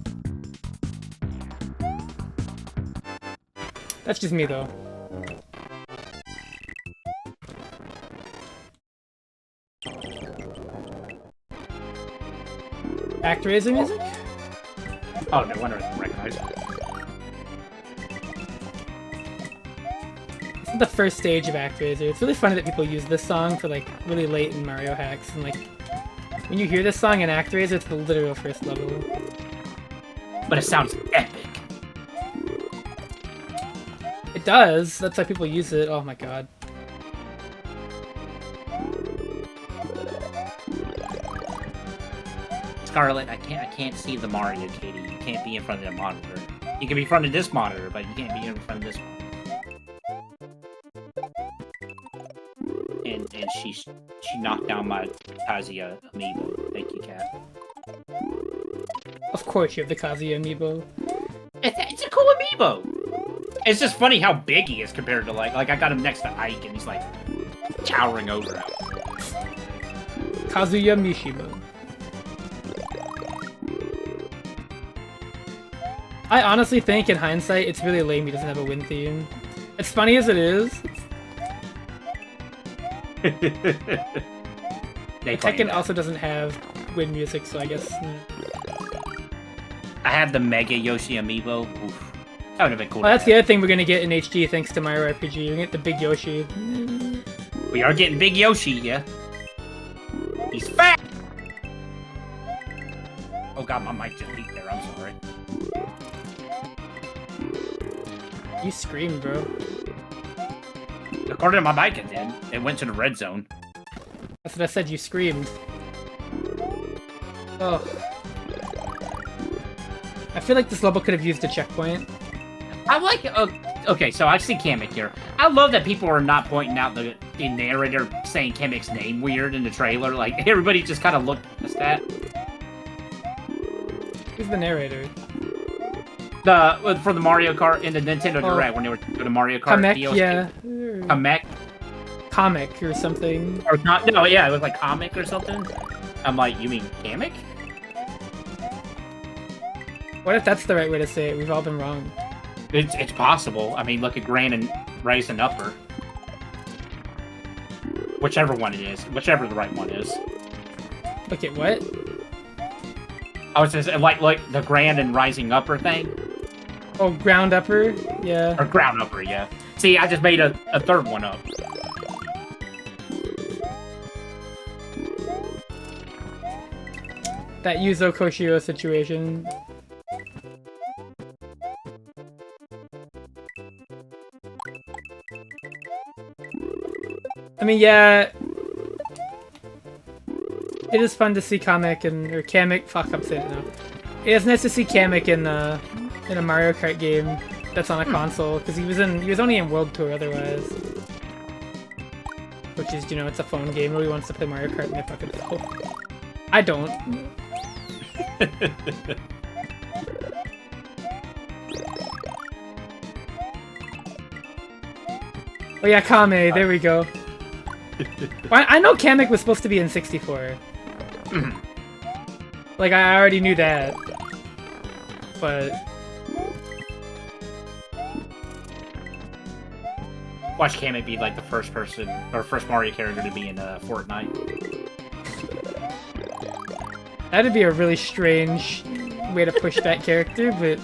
That's just me though. ActRaiser music? Oh, no wonder I didn't recognize it. This is the first stage of ActRaiser. It's really funny that people use this song for like really late in Mario hacks, and like when you hear this song in ActRaiser, it's the literal first level. But it sounds epic. It does. That's why people use it. Oh my god. Scarlet, I can't see the Mario, Katie. You can't be in front of the monitor. You can be in front of this monitor, but you can't be in front of this one. And she knocked down my Kazuya amiibo. Thank you, Cat. Of course you have the Kazuya amiibo. It's a cool amiibo. It's just funny how big he is compared to like I got him next to Ike and he's like towering over him. Kazuya Mishima. I honestly think, in hindsight, it's really lame he doesn't have a win theme. As funny as it is, Tekken also doesn't have win music, so I guess... I have the Mega Yoshi amiibo. Oof. That would have been cool. Well, that's the other thing we're gonna get in HD thanks to Mario RPG. We're gonna get the Big Yoshi. We are getting Big Yoshi, yeah. He's fat! Oh god, my mic just leaked there, I'm sorry. You screamed, bro. According to my mic, it did. It went to the red zone. That's what I said, you screamed. Oh. I feel like this level could have used a checkpoint. I like... okay, so I see Kamek here. I love that people are not pointing out the narrator saying Kamek's name weird in the trailer. Like, everybody just kind of looked past that. Who's the narrator? For the Mario Kart in the Nintendo Direct when they were doing the Mario Kart Kamek, DLC. yeah. Kamek? Comic or something. Or not? No, yeah, it was like comic or something. I'm like, you mean Kamek? What if that's the right way to say it? We've all been wrong. It's possible. I mean, look at Grand and Rice and Upper. Whichever one it is. Whichever the right one is. Look at what? I was just like the Grand and Rising Upper thing. Oh, ground upper? Yeah. Or ground upper, yeah. See, I just made a third one up. That Yuzo Koshiro situation. I mean, yeah. It is fun to see Kamek, fuck, I'm saying it now. It is nice to see Kamek in a Mario Kart game that's on a console, because he was only in World Tour otherwise. Which is, you know, it's a phone game. Nobody wants to play Mario Kart in their fucking phone. I don't. Oh yeah, Kame, there we go. Well, I know Kamek was supposed to be in 64. Like, I already knew that. But... Watch Kamek be like the first person, or first Mario character to be in Fortnite. That'd be a really strange way to push that character, but...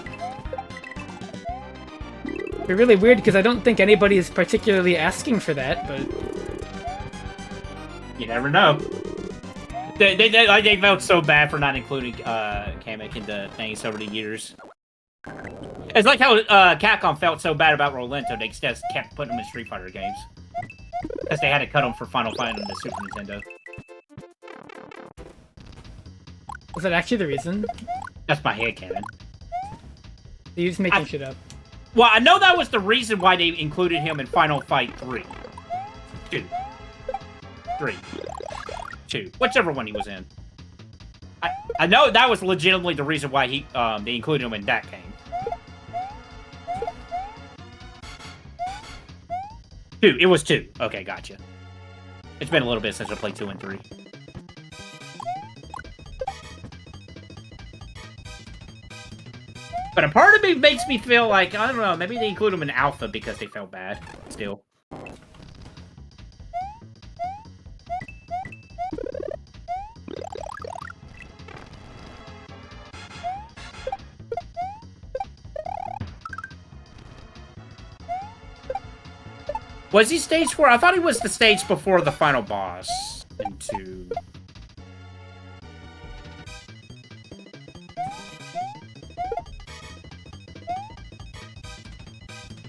It'd be really weird because I don't think anybody is particularly asking for that, but... You never know. They felt so bad for not including Kamek in the things over the years. It's like how Capcom felt so bad about Rolento, they just kept putting them in Street Fighter games. Because they had to cut them for Final Fight on the Super Nintendo. Was that actually the reason? That's my headcanon. You're just making shit up. Well, I know that was the reason why they included him in Final Fight 3. 2. 3. 2. Whichever one he was in. I know that was legitimately the reason why they included him in that game. 2. It was 2. Okay, gotcha. It's been a little bit since I played 2 and 3. But a part of me makes me feel like, I don't know, maybe they include him in Alpha because they felt bad. Still. Was he stage 4? I thought he was the stage before the final boss. Into...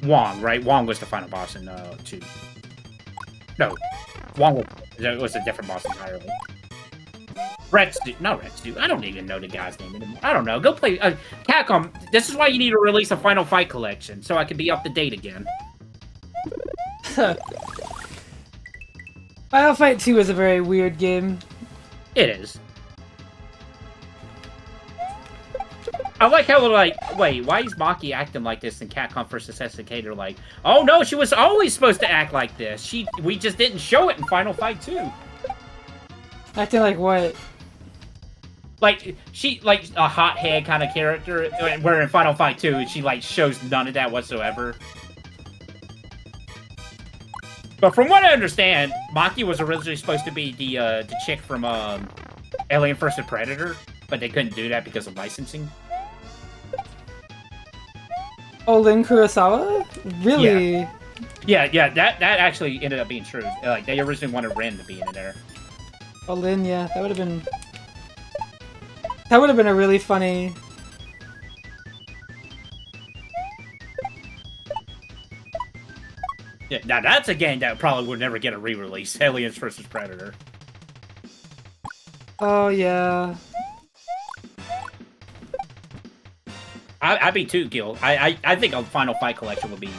Wong, right? Wong was the final boss in 2. No. Wong was a different boss entirely. Retsu. No, Retsu. I don't even know the guy's name anymore. I don't know. Go play... Capcom, this is why you need to release a Final Fight collection, so I can be up to date again. Final Fight 2 is a very weird game. It is. I like how, like, wait, why is Maki acting like this in Capcom vs. SNK? They're like, oh no, she was always supposed to act like this. We just didn't show it in Final Fight 2. Acting like what? Like, she, like, a hothead kind of character, where in Final Fight 2, she, like, shows none of that whatsoever. But from what I understand, Maki was originally supposed to be the chick from, Alien vs. Predator, but they couldn't do that because of licensing. Oh, Lin Kurosawa? Really? Yeah, that actually ended up being true. Like, they originally wanted Ren to be in there. Oh, Lin, yeah, that would have been... That would have been a really funny... Yeah, now that's a game that probably would never get a re-release. Aliens vs. Predator. Oh, yeah. I'd be too, Gil. I think a Final Fight collection would be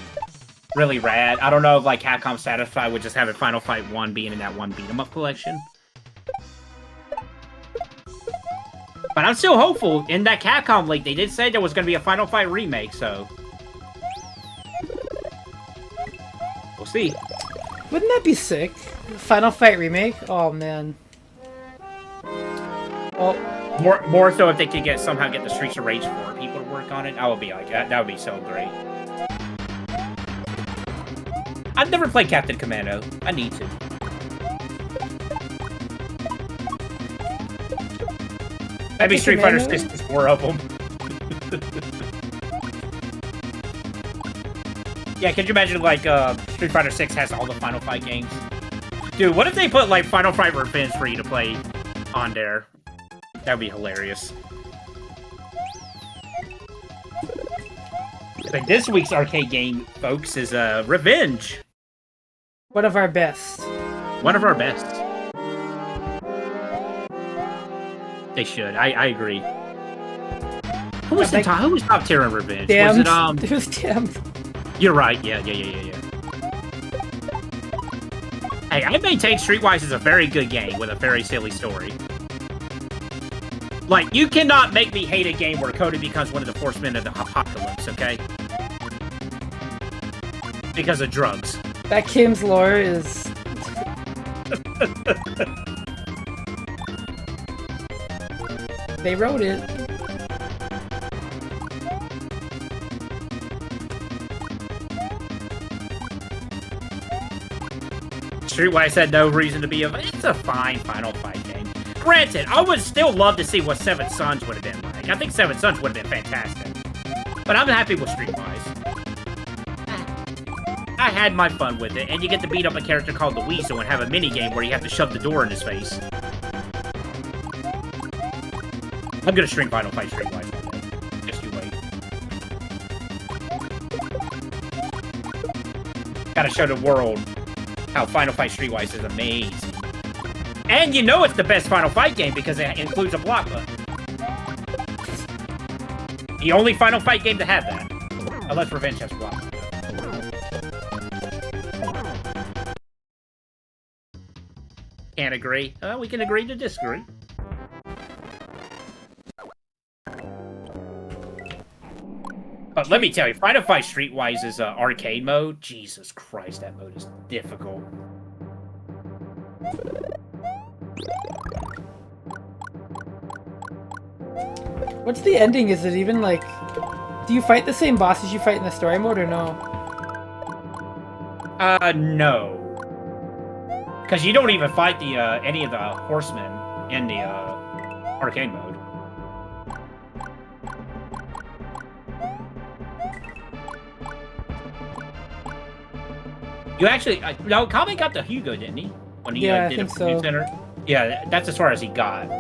really rad. I don't know if, like, Capcom's satisfied with just having Final Fight 1 being in that one beat-em-up collection. But I'm still hopeful. In that Capcom leak, they did say there was going to be a Final Fight remake, so... We'll see. Wouldn't that be sick? Final Fight remake? Oh, man. Well... More so if they could somehow get the Streets of Rage 4 people to work on it. I would be like, that would be so great. I've never played Captain Commando. I need to. Maybe Street Fighter 6 is 4 of them. Yeah, could you imagine, like, Street Fighter 6 has all the Final Fight games? Dude, what if they put, like, Final Fight Revenge for you to play on there? That would be hilarious. But this week's arcade game, folks, is Revenge. One of our best. One of our best. They should. I agree. Who was top tier in Revenge? Damned. Was It was Damned. You're right. Yeah. Hey, I maintain Streetwise is a very good game with a very silly story. Like, you cannot make me hate a game where Cody becomes one of the horsemen of the apocalypse, okay? Because of drugs. That game's lore is... They wrote it. Streetwise had no reason to be it's a fine Final Fight game. Granted, I would still love to see what Seven Sons would have been like. I think Seven Sons would have been fantastic. But I'm happy with Streetwise. I had my fun with it, and you get to beat up a character called the Weasel and have a mini-game where you have to shove the door in his face. I'm gonna stream Final Fight Streetwise one day. Just you wait. Gotta show the world how Final Fight Streetwise is amazing. And you know it's the best Final Fight game because it includes a block button. The only Final Fight game to have that. Unless Revenge has one. Can't agree. We can agree to disagree. But let me tell you, Final Fight Streetwise's arcade mode, Jesus Christ, that mode is difficult. What's the ending? Is it even like... Do you fight the same bosses you fight in the story mode or no? No. Because you don't even fight the any of the horsemen in the arcade mode. You actually... no, Kami got the Hugo, didn't he? When he Yeah, I did think a so. center. Yeah, that's as far as he got.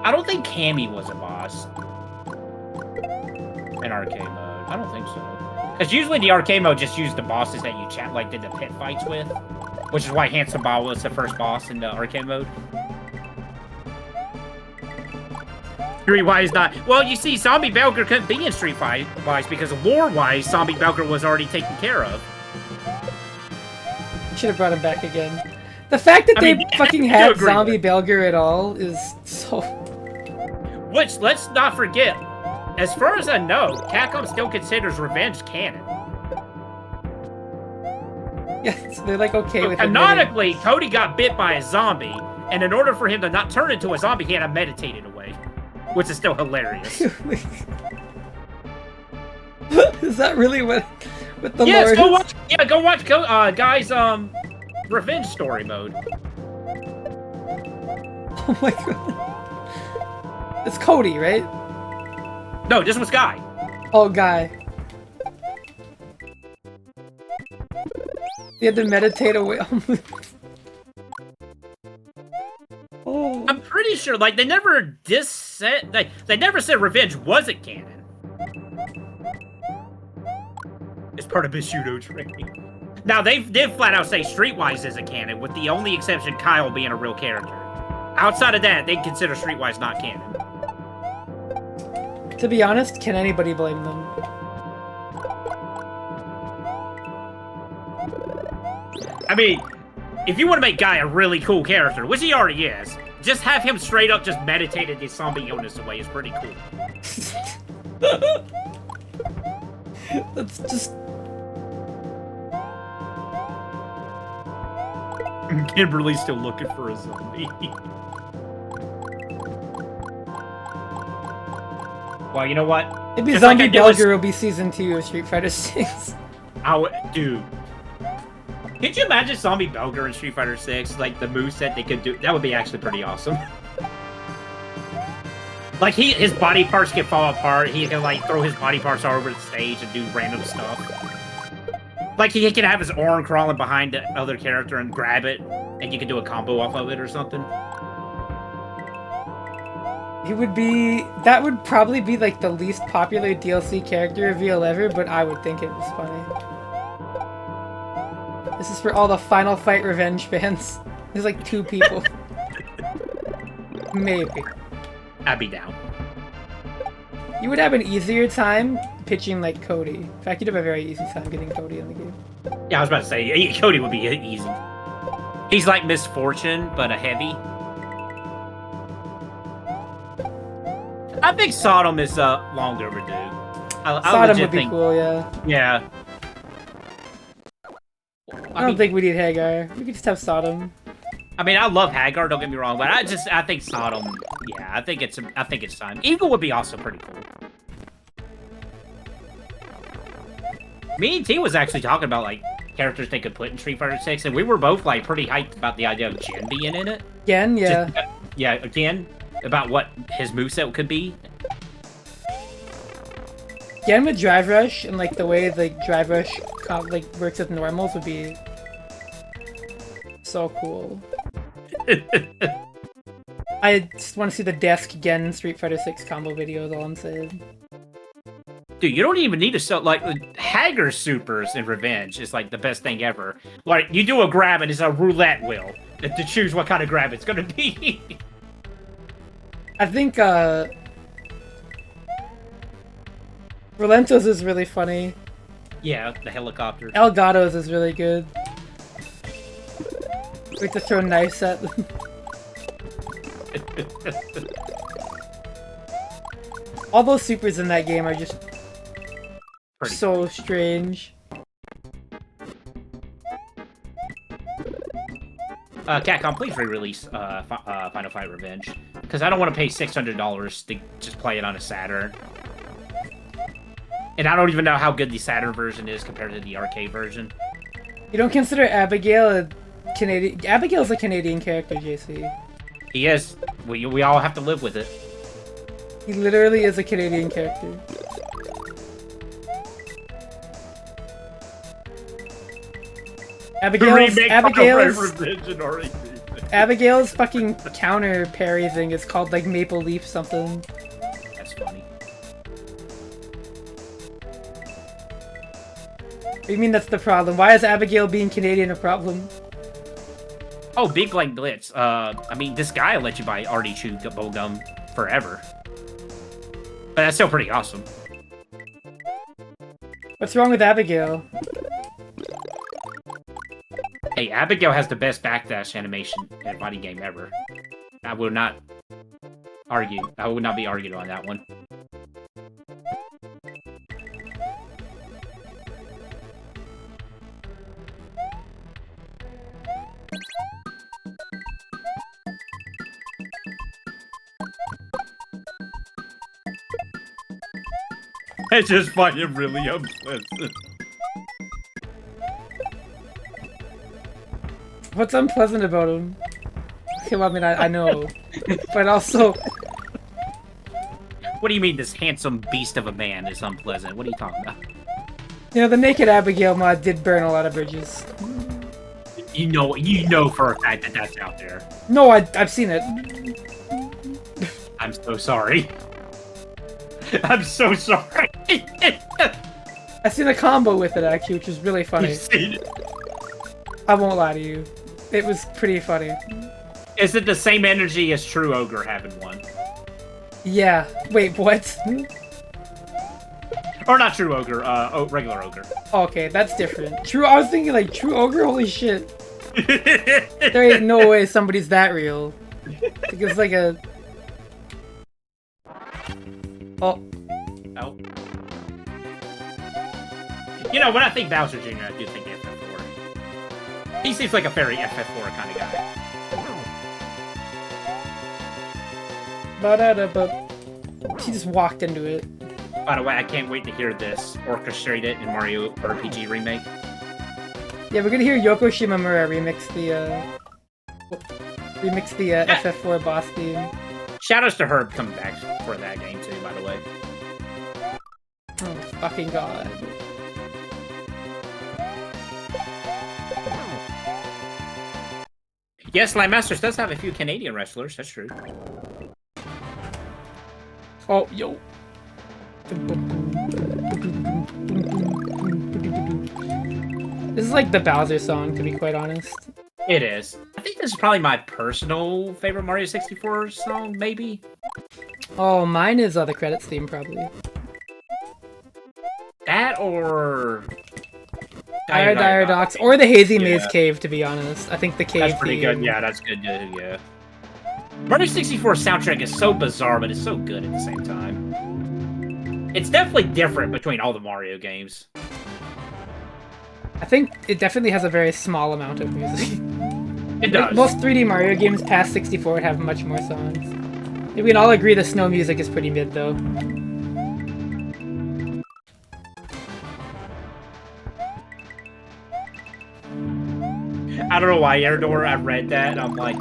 I don't think Cammy was a boss in arcade mode. I don't think so. Because usually the arcade mode just used the bosses that you did the pit fights with, which is why Handsome was the first boss in the arcade mode. Streetwise not. Well, you see, Zombie Belger couldn't be in Streetwise because lore-wise, Zombie Belger was already taken care of. Should have brought him back again. The fact that they fucking had Zombie Belger at all is so... Which, let's not forget, as far as I know, Capcom still considers Revenge canon. Yes, they're like okay with it. Canonically, Cody got bit by a zombie, and in order for him to not turn into a zombie, he had to meditate it away. Which is still hilarious. Is that really what the yes, lore is? Go watch Guy's Revenge story mode. Oh my god. It's Cody, right? No, this was Guy. Oh, Guy. He had to meditate away. Oh. I'm pretty sure, like, they never said they never said Revenge wasn't canon. It's part of Bishudo training. Now, they did flat out say Streetwise isn't canon, with the only exception Kyle being a real character. Outside of that, they consider Streetwise not canon. To be honest, can anybody blame them? I mean, if you want to make Guy a really cool character, which he already is, just have him straight up just meditated his zombie illness away is pretty cool. That's just... Kimberly's still looking for a zombie. Well, you know what? Maybe Zombie Belger will be season 2 of Street Fighter 6. Dude. Could you imagine Zombie Belger in Street Fighter 6? Like, the moveset they could do? That would be actually pretty awesome. Like, his body parts can fall apart. He can, like, throw his body parts all over the stage and do random stuff. Like, he can have his arm crawling behind the other character and grab it, and you can do a combo off of it or something. He would be... That would probably be, like, the least popular DLC character reveal ever, but I would think it was funny. This is for all the Final Fight Revenge fans. There's like 2 people. Maybe. I'd be down. You would have an easier time pitching like Cody. In fact, you'd have a very easy time getting Cody in the game. Yeah, I was about to say, Cody would be easy. He's like Misfortune, but a heavy. I think Sodom is long overdue. Sodom would be cool, yeah. Yeah. I don't think we need Hagar. We could just have Sodom. I mean, I love Hagar, don't get me wrong, but I think Sodom, yeah, I think it's time. Eagle would be also pretty cool. Me and T was actually talking about, like, characters they could put in Street Fighter 6, and we were both, like, pretty hyped about the idea of Jin being in it. Gen, yeah. Again, about what his moveset could be. Gen with Drive Rush, and, like, the way, like, Drive Rush, like, works with normals would be so cool. I just want to see the Desk Gen Street Fighter 6 combo videos, all I'm saying. Dude, you don't even need to sell, like, Hagar Supers in Revenge is, like, the best thing ever. Like, you do a grab and it's a roulette wheel to choose what kind of grab it's gonna be. I think Relentos is really funny. Yeah, the helicopter. Elgato's is really good. We have to throw knives at them. All those supers in that game are just so strange. Capcom, please re-release Final Fight Revenge, because I don't want to pay $600 to just play it on a Saturn. And I don't even know how good the Saturn version is compared to the arcade version. You don't consider Abigail a Canadian? Abigail's a Canadian character, JC. He is. We all have to live with it. He literally is a Canadian character. Abigail's fucking counter parry thing is called like Maple Leaf something. That's funny. What do you mean that's the problem? Why is Abigail being Canadian a problem? Oh, Big Blank Blitz. I mean, this guy let you buy Artie Chew bubblegum forever. But that's still pretty awesome. What's wrong with Abigail? Hey, Abigail has the best backdash animation in a fighting game ever. I will not argue. I would not be arguing on that one. I just find it really unpleasant. What's unpleasant about him? Okay, well, I mean, I know. But also... What do you mean this handsome beast of a man is unpleasant? What are you talking about? You know, the Naked Abigail mod did burn a lot of bridges. You know for a fact that that's out there. No, I've seen it. I'm so sorry. I'm so sorry. I seen a combo with it, actually, which was really funny. You've seen it? I won't lie to you. It was pretty funny. Is it the same energy as True Ogre having one? Yeah. Wait, what? Or not True Ogre, regular Ogre. Okay, that's different. I was thinking like True Ogre, holy shit. There ain't no way somebody's that real. It's like a... Oh. Oh. You know, when I think Bowser Jr., I do think FF4. He seems like a very FF4 kind of guy. He just walked into it. By the way, I can't wait to hear this orchestrated in Mario RPG Remake. Yeah, we're gonna hear Yoko Shimomura remix the FF4 boss theme. Shoutouts to Herb coming back for that game too, by the way. Oh fucking god. Yes, Slime Masters does have a few Canadian wrestlers, that's true. Oh, yo. This is like the Bowser song, to be quite honest. It is. I think this is probably my personal favorite Mario 64 song, maybe? Oh, mine is the credits theme, probably. That or... Dire Docks, or the Hazy Maze Cave, to be honest. I think the cave That's pretty theme. good, yeah, that's good, yeah. Mario 64 soundtrack is so bizarre, but it's so good at the same time. It's definitely different between all the Mario games. I think it definitely has a very small amount of music. It does. Most 3D Mario games past 64 would have much more songs. We can all agree the snow music is pretty mid, though. I don't know why, Erdor, I read that, and I'm like...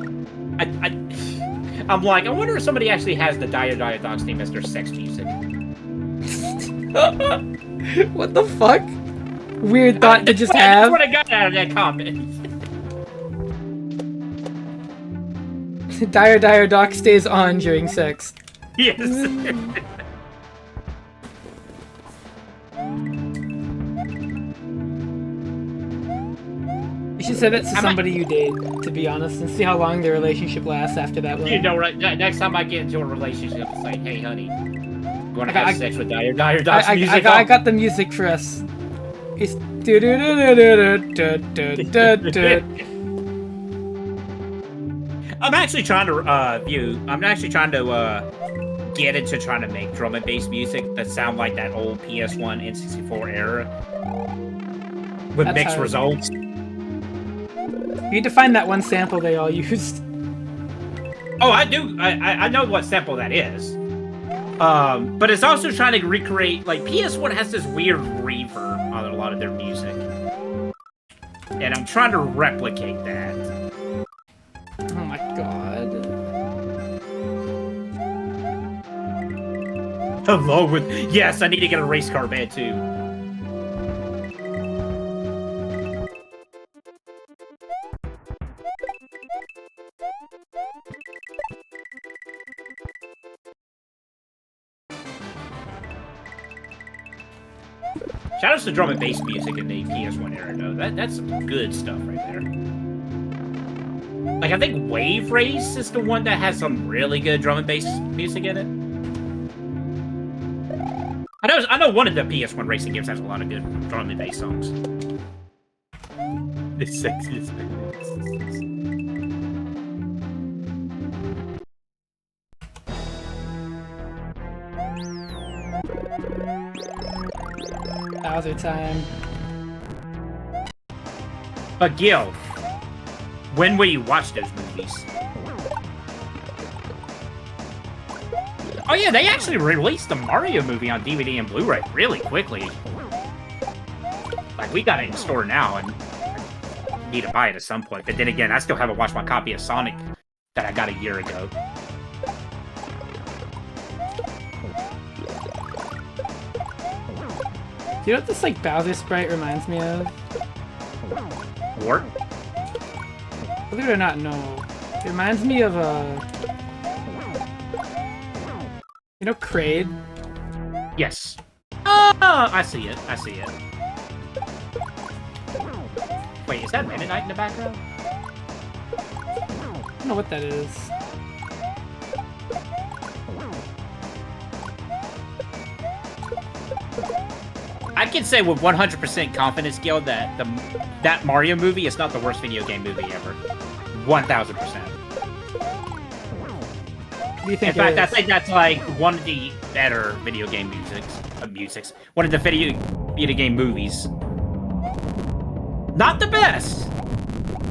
I'm like, I wonder if somebody actually has the Dire Docks theme as their sex music. What the fuck? Weird thought to just have. That's what I got out of that comment. Dire Doc stays on during sex. Yes. should say that to somebody you date, to be honest, and see how long the relationship lasts after that one. You know, right? Next time I get into a relationship, it's like, hey, honey, you want to have sex with Dire Dog's music? I got the music for us. It's I'm actually trying to get into trying to make drum and bass music that sound like that old PS1 N64 era with mixed results. You need to find that one sample they all used. Oh, I do. I know what sample that is. But it's also trying to recreate, like, PS1 has this weird reverb on a lot of their music. And I'm trying to replicate that. Oh my god. Along with... Yes, I need to get a race car band, too. Shoutouts to drum and bass music in the PS1 era, though. That's some good stuff right there. Like, I think Wave Race is the one that has some really good drum and bass music in it. I know one of the PS1 racing games has a lot of good drum and bass songs. The sexiest thing. Bowser time. But Gil, when will you watch those movies? Oh yeah, they actually released the Mario movie on DVD and Blu-ray really quickly. Like, we got it in store now, and I need to buy it at some point. But then again, I still haven't watched my copy of Sonic that I got a year ago. You know what this, like, Bowser sprite reminds me of? Wart? Believe it or not, no. It reminds me of, you know Kraid? Yes. Oh, I see it. I see it. Wait, is that Mennonite in the background? I don't know what that is. I can say with 100% confidence, Gil, that that Mario movie is not the worst video game movie ever. 1,000%. Do you think in fact, I think that's like one of the better video game musics. One of the video game movies. Not the best.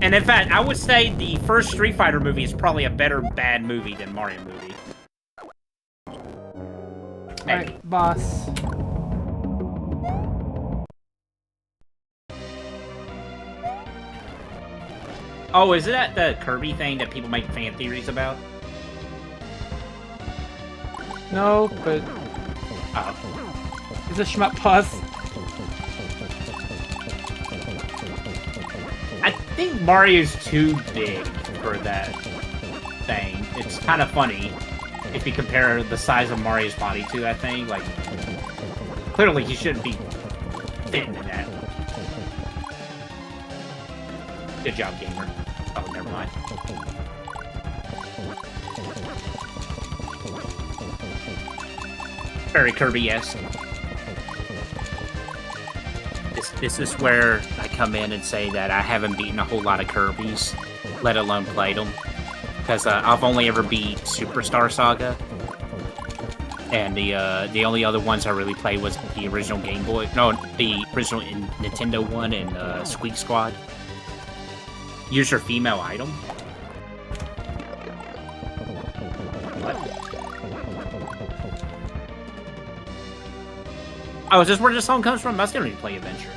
And in fact, I would say the first Street Fighter movie is probably a better bad movie than Mario movie. Alright, boss. Oh, is that the Kirby thing that people make fan theories about? No, but... It's a shmup boss. I think Mario's too big for that thing. It's kind of funny if you compare the size of Mario's body to that thing. Like, clearly he shouldn't be fitting in that. Good job, gamer. Oh, never mind. Very Kirby-esque. This is where I come in and say that I haven't beaten a whole lot of Kirby's, let alone played them. Because I've only ever beat Superstar Saga. And the only other ones I really played was the original Game Boy. No, the original Nintendo one and Squeak Squad. Use your female item. What? Oh, is this where the song comes from? I was gonna play Adventure.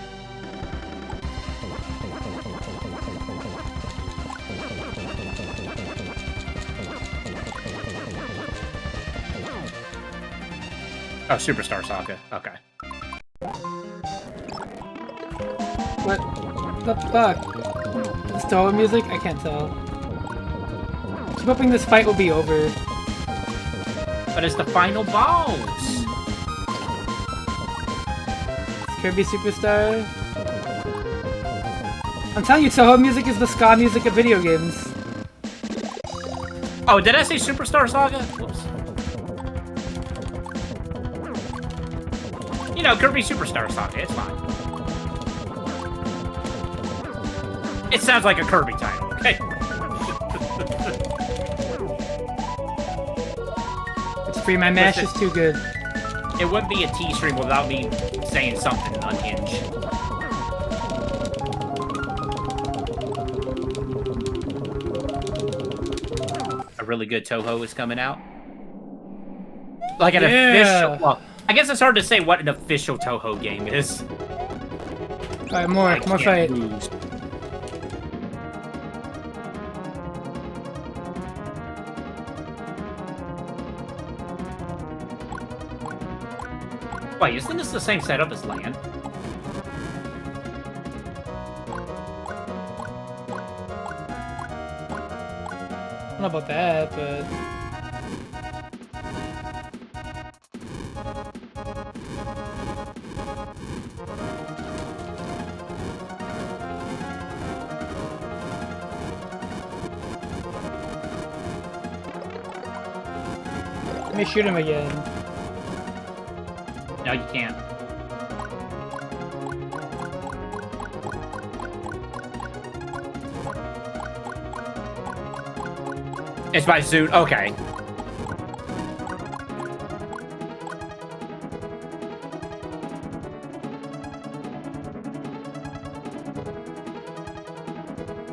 Oh, Superstar Saga. Okay. What the fuck? The Stoa music? I can't tell. Keep hoping this fight will be over. But it's the final boss! It's Kirby Superstar? I'm telling you, Toho music is the ska music of video games. Oh, did I say Superstar Saga? Whoops. You know, Kirby Superstar Saga, it's fine. It sounds like a Kirby title, okay? It's free, my mash is too good. It wouldn't be a T-stream without me saying something unhinged. A really good Toho is coming out. Like an official... Well, I guess it's hard to say what an official Toho game is. Alright, more fight. Lose. Wait, isn't this the same setup as Land? I don't know about that, but... Let me shoot him again. No, you can't. It's by suit. Okay.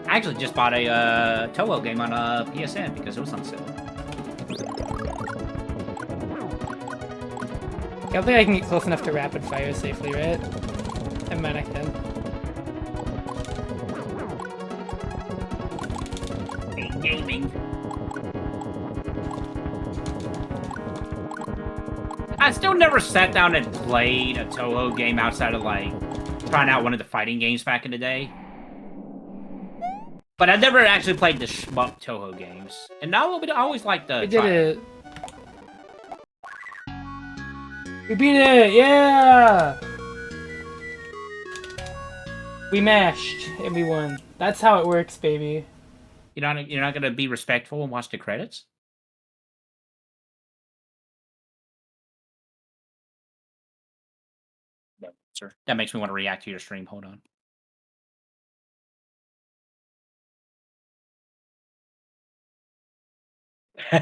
I actually just bought a Toho game on PSN because it was on sale. I don't think I can get close enough to rapid fire safely, right? I might I can. Gaming. I still never sat down and played a Toho game outside of, like, trying out one of the fighting games back in the day. But I never actually played the shmup Toho games. And now I always like the... We did it! We beat it! Yeah! We mashed, and we won. That's how it works, baby. You're not gonna be respectful and watch the credits? No, sir. That makes me want to react to your stream. Hold on.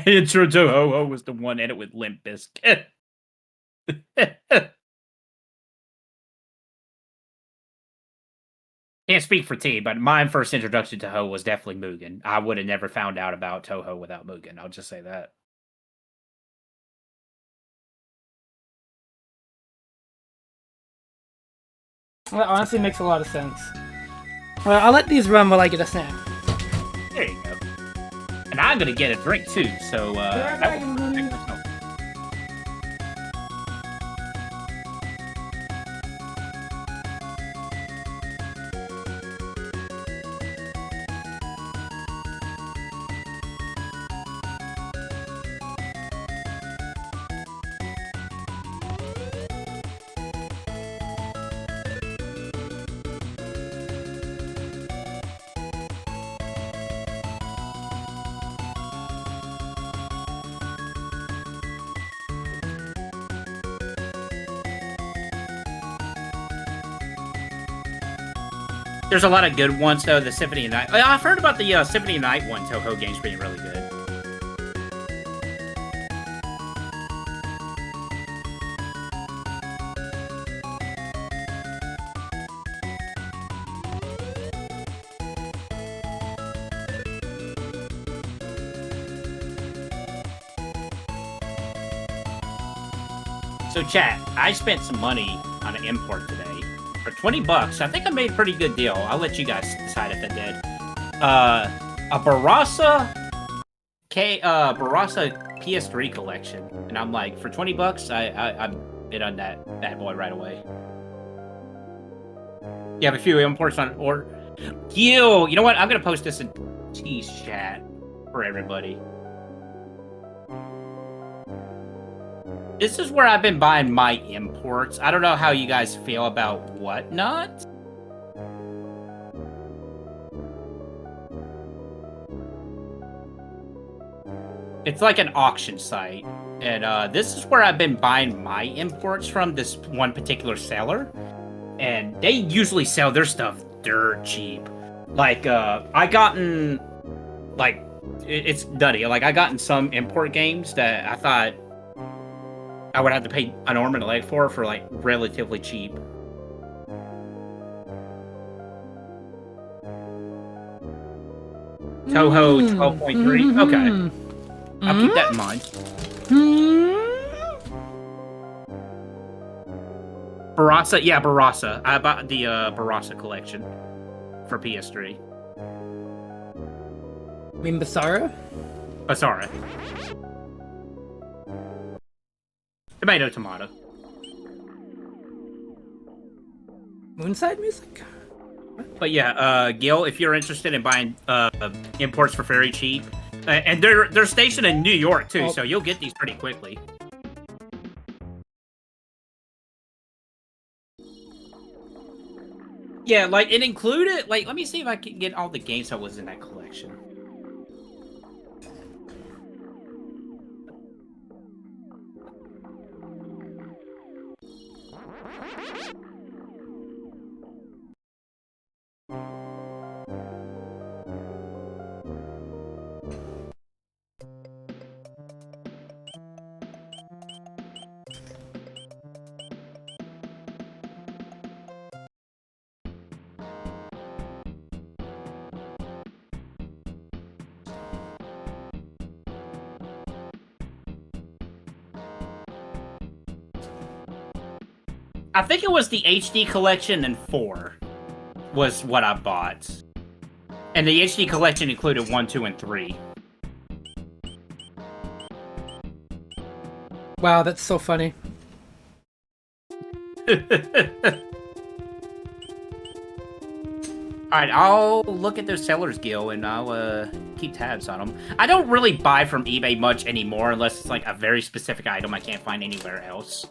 Intro to Ho-Ho was the one edit with Limp Bizkit. Can't speak for T, but my first introduction to Ho was definitely Mugen. I would have never found out about Toho without Mugen. I'll just say that. Well, that honestly makes a lot of sense. Well, I'll let these run while I get a snack. There you go. And I'm gonna get a drink too, so there's a lot of good ones though. The Symphony of Night. I've heard about the Symphony of Night one. Toho games being really good. So chat, I spent some money on an import today. For 20 bucks, I think I made a pretty good deal. I'll let you guys decide if I did. A Barasa PS3 collection. And I'm like, for 20 bucks, I bid on that bad boy right away. You have a few imports on order. You know what? I'm gonna post this in T's chat for everybody. This is where I've been buying my imports. I don't know how you guys feel about Whatnot. It's like an auction site. And this is where I've been buying my imports from, this one particular seller. And they usually sell their stuff dirt cheap. Like, I gotten, like, it's nutty. Like, I gotten some import games that I thought I would have to pay an arm and a leg for like, relatively cheap. Toho 12.3. Okay. I'll keep that in mind. Barasa, yeah, Barasa. I bought the Barasa collection for PS3. You mean Basara? Basara. Tomato, tomato. Moonside music? But yeah, Gil, if you're interested in buying imports for very cheap, and they're stationed in New York too, so you'll get these pretty quickly. Yeah, like it included. Like, let me see if I can get all the games that was in that collection. I think it was the HD collection and 4 was what I bought. And the HD collection included 1, 2, and 3. Wow, that's so funny. Alright, I'll look at those sellers, Gil, and I'll keep tabs on them. I don't really buy from eBay much anymore unless it's like a very specific item I can't find anywhere else.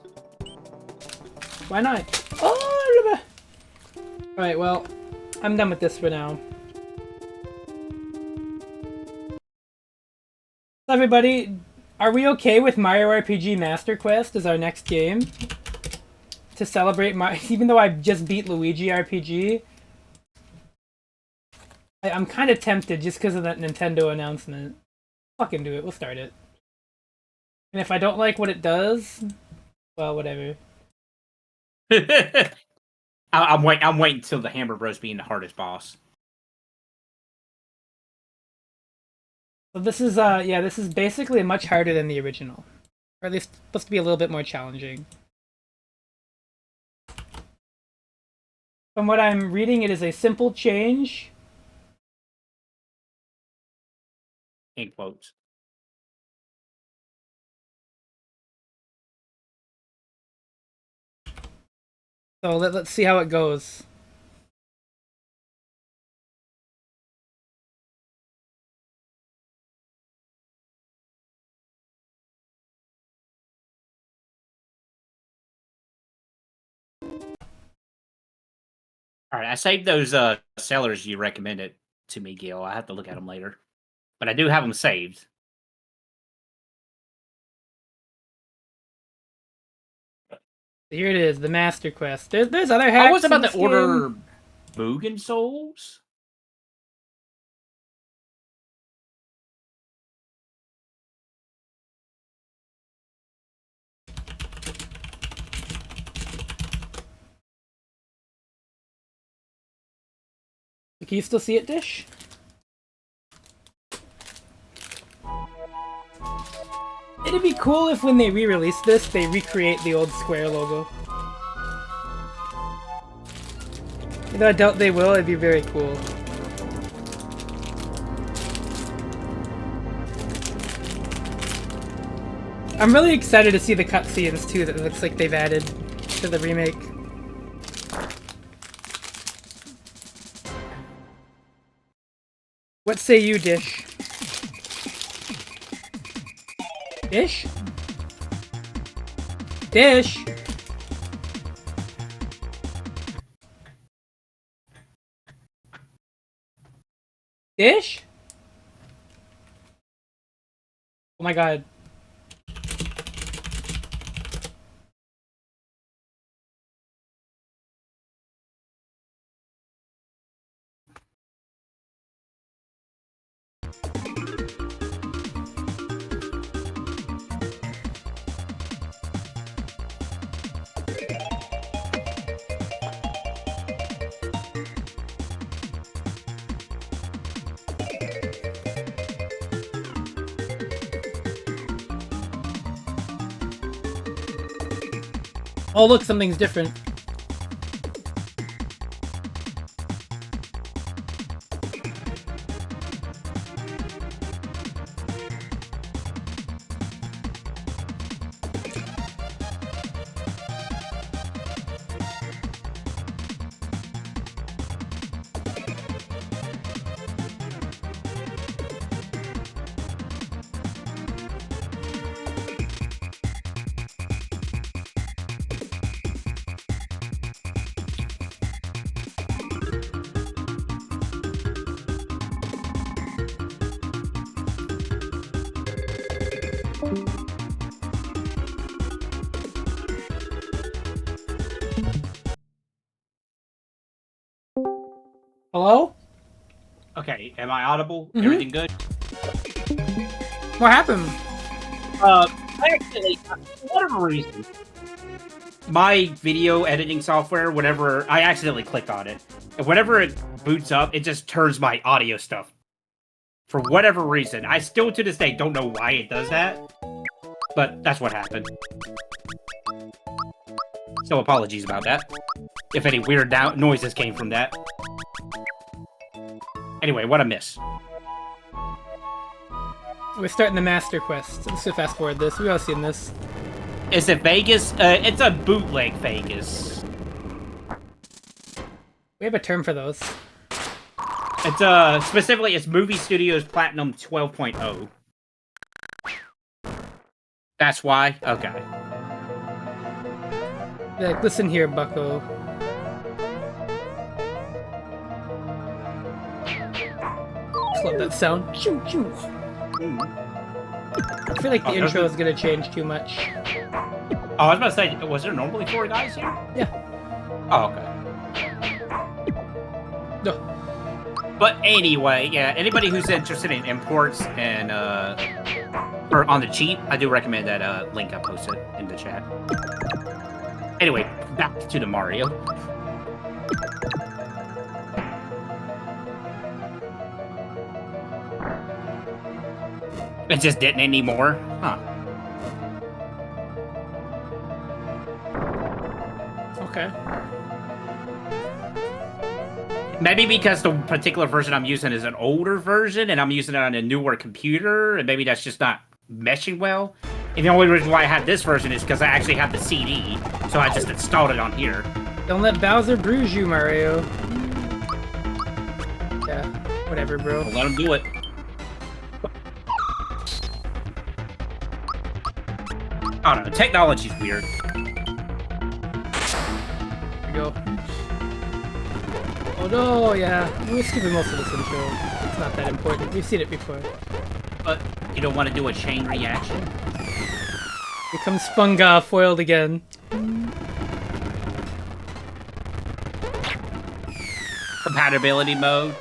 Why not? Oh, alright, well, I'm done with this for now. So everybody, are we okay with Mario RPG Master Quest as our next game? To celebrate my, even though I just beat Luigi RPG, I'm kind of tempted just because of that Nintendo announcement. Fucking do it, we'll start it. And if I don't like what it does, well, whatever. I'm waiting until the Hammer Bros being the hardest boss. So this is yeah, this is basically much harder than the original. Or at least supposed to be a little bit more challenging. From what I'm reading, it is a simple change. In quotes. So let's see how it goes. Alright, I saved those sellers you recommended to me, Gil. I have to look at them later. But I do have them saved. Here it is, the Master Quest. There's other hacks. I was about in this to order game. Mugen Souls. Can you still see it, Dish? It'd be cool if when they re-release this, they recreate the old Square logo. Though I doubt they will, it'd be very cool. I'm really excited to see the cutscenes too that it looks like they've added to the remake. What say you, Dish? Dish? Dish? Dish? Oh my god. Oh look, something's different. Hello? Okay, am I audible? Everything good? What happened? I actually, for whatever reason, my video editing software, whenever I accidentally clicked on it, and whenever it boots up, it just turns my audio stuff. For whatever reason. I still, to this day, don't know why it does that, but that's what happened. So apologies about that. If any weird noises came from that. Anyway, what a miss. We're starting the Master Quest. Let's just fast forward this. We've all seen this. Is it Vegas? It's a bootleg Vegas. We have a term for those. It's specifically it's Movie Studios Platinum 12.0. That's why? Okay. Like, listen here, bucko. Just love that sound. Choo choo. I feel like the intro is gonna change too much. Oh, I was about to say, was there normally 4 guys here? Yeah. Oh, okay. No. But anyway, yeah, anybody who's interested in imports and, or on the cheap, I do recommend that, link I posted in the chat. Anyway, back to the Mario. It just didn't anymore? Huh. Okay. Maybe because the particular version I'm using is an older version, and I'm using it on a newer computer, and maybe that's just not meshing well. And the only reason why I had this version is because I actually have the CD, so I just installed it on here. Don't let Bowser bruise you, Mario. Yeah, whatever, bro. I'll let him do it. I don't know, technology's weird. Here we go. Oh no, yeah. We're skipping most of this intro. It's not that important. We've seen it before. But you don't want to do a chain reaction? Here comes Funga foiled again. Compatibility mode.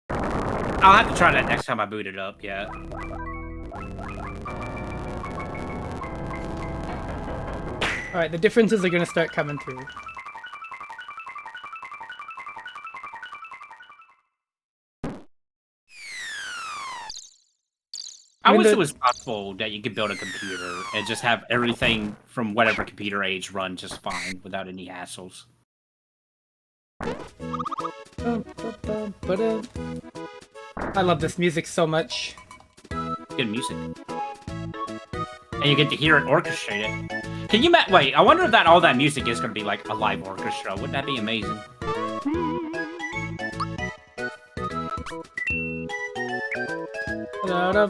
I'll have to try that next time I boot it up, yeah. Alright, the differences are gonna start coming through. I wish it was possible that you could build a computer and just have everything from whatever computer age run just fine without any hassles. I love this music so much. Good music. And you get to hear it orchestrated. Can you wait, I wonder if all that music is going to be like a live orchestra. Wouldn't that be amazing? The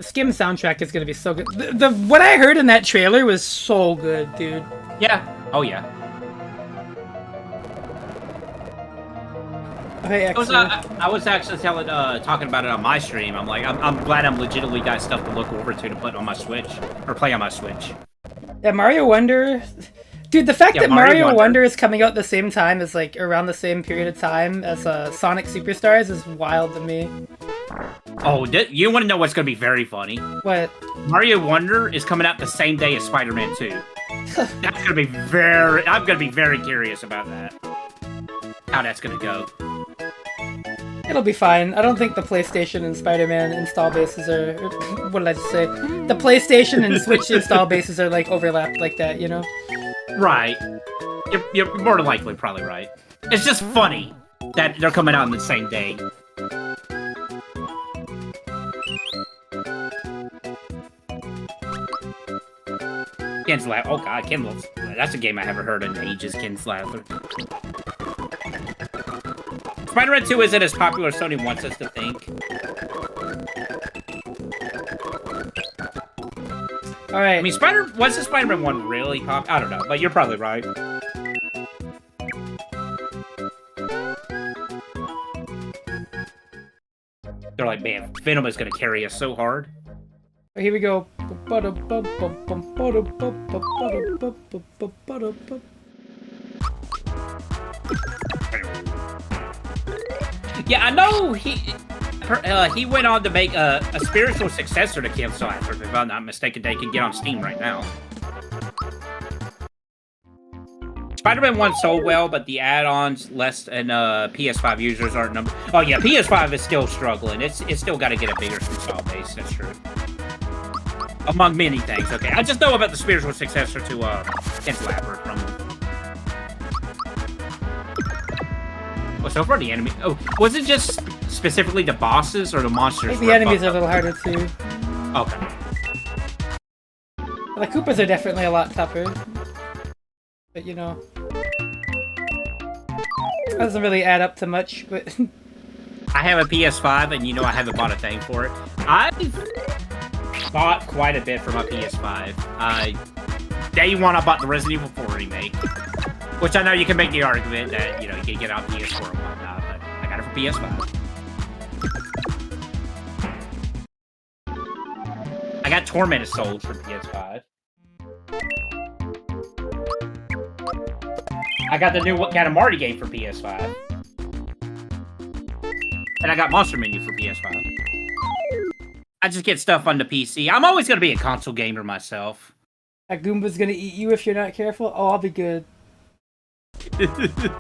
Skim soundtrack is gonna be so good. What I heard in that trailer was so good, dude. Yeah. Oh yeah. Hey, I was actually talking about it on my stream. I'm like, I'm glad I'm legitimately got stuff to look over to put on my Switch or play on my Switch. Yeah, Mario Wonder. Dude, the fact that Mario Wonder is coming out at the same time as like around the same period of time as Sonic Superstars is wild to me. Oh, you want to know what's going to be very funny? What? Mario Wonder is coming out the same day as Spider-Man 2. That's going to be I'm going to be very curious about that. How that's going to go. It'll be fine. I don't think the PlayStation and Spider-Man install bases are... What did I just say? The PlayStation and Switch install bases are, like, overlapped like that, you know? Right. You're more than likely probably right. It's just funny that they're coming out on the same day. Ken's Lab. Oh god, Ken looks... That's a game I haven't heard in ages, Ken's Lab. Spider-Man 2 isn't as popular as Sony wants us to think. Alright. I mean, was the Spider-Man 1 really popular? I don't know, but you're probably right. They're like, man, Venom is gonna carry us so hard. Here we go. Yeah, I know he went on to make a spiritual successor to Kim Slater, if I'm not mistaken. They can get on Steam right now. Spider-Man 1 sold well, but the add-ons less than PS5 users aren't number. Oh yeah, PS5 is still struggling. It's still got to get a bigger install base. That's true. Among many things. Okay, I just know about the spiritual successor to Ken Slapper from. Well, so far the enemy. Oh, was it just specifically the bosses or the monsters? I think the enemies are a little harder too. Okay. Well, the Koopas are definitely a lot tougher. But you know, that doesn't really add up to much. But I have a PS5, and you know I haven't bought a thing for it. I've bought quite a bit for my PS5. Day one, I bought the Resident Evil 4 remake, which I know you can make the argument that you know you can get on PS4 and whatnot, but I got it for PS5. I got Tormented Souls for PS5. I got the new Cat and Marty game for PS5. And I got Monster Menu for PS5. I just get stuff on the PC. I'm always going to be a console gamer myself. That Goomba's gonna eat you if you're not careful? Oh, I'll be good.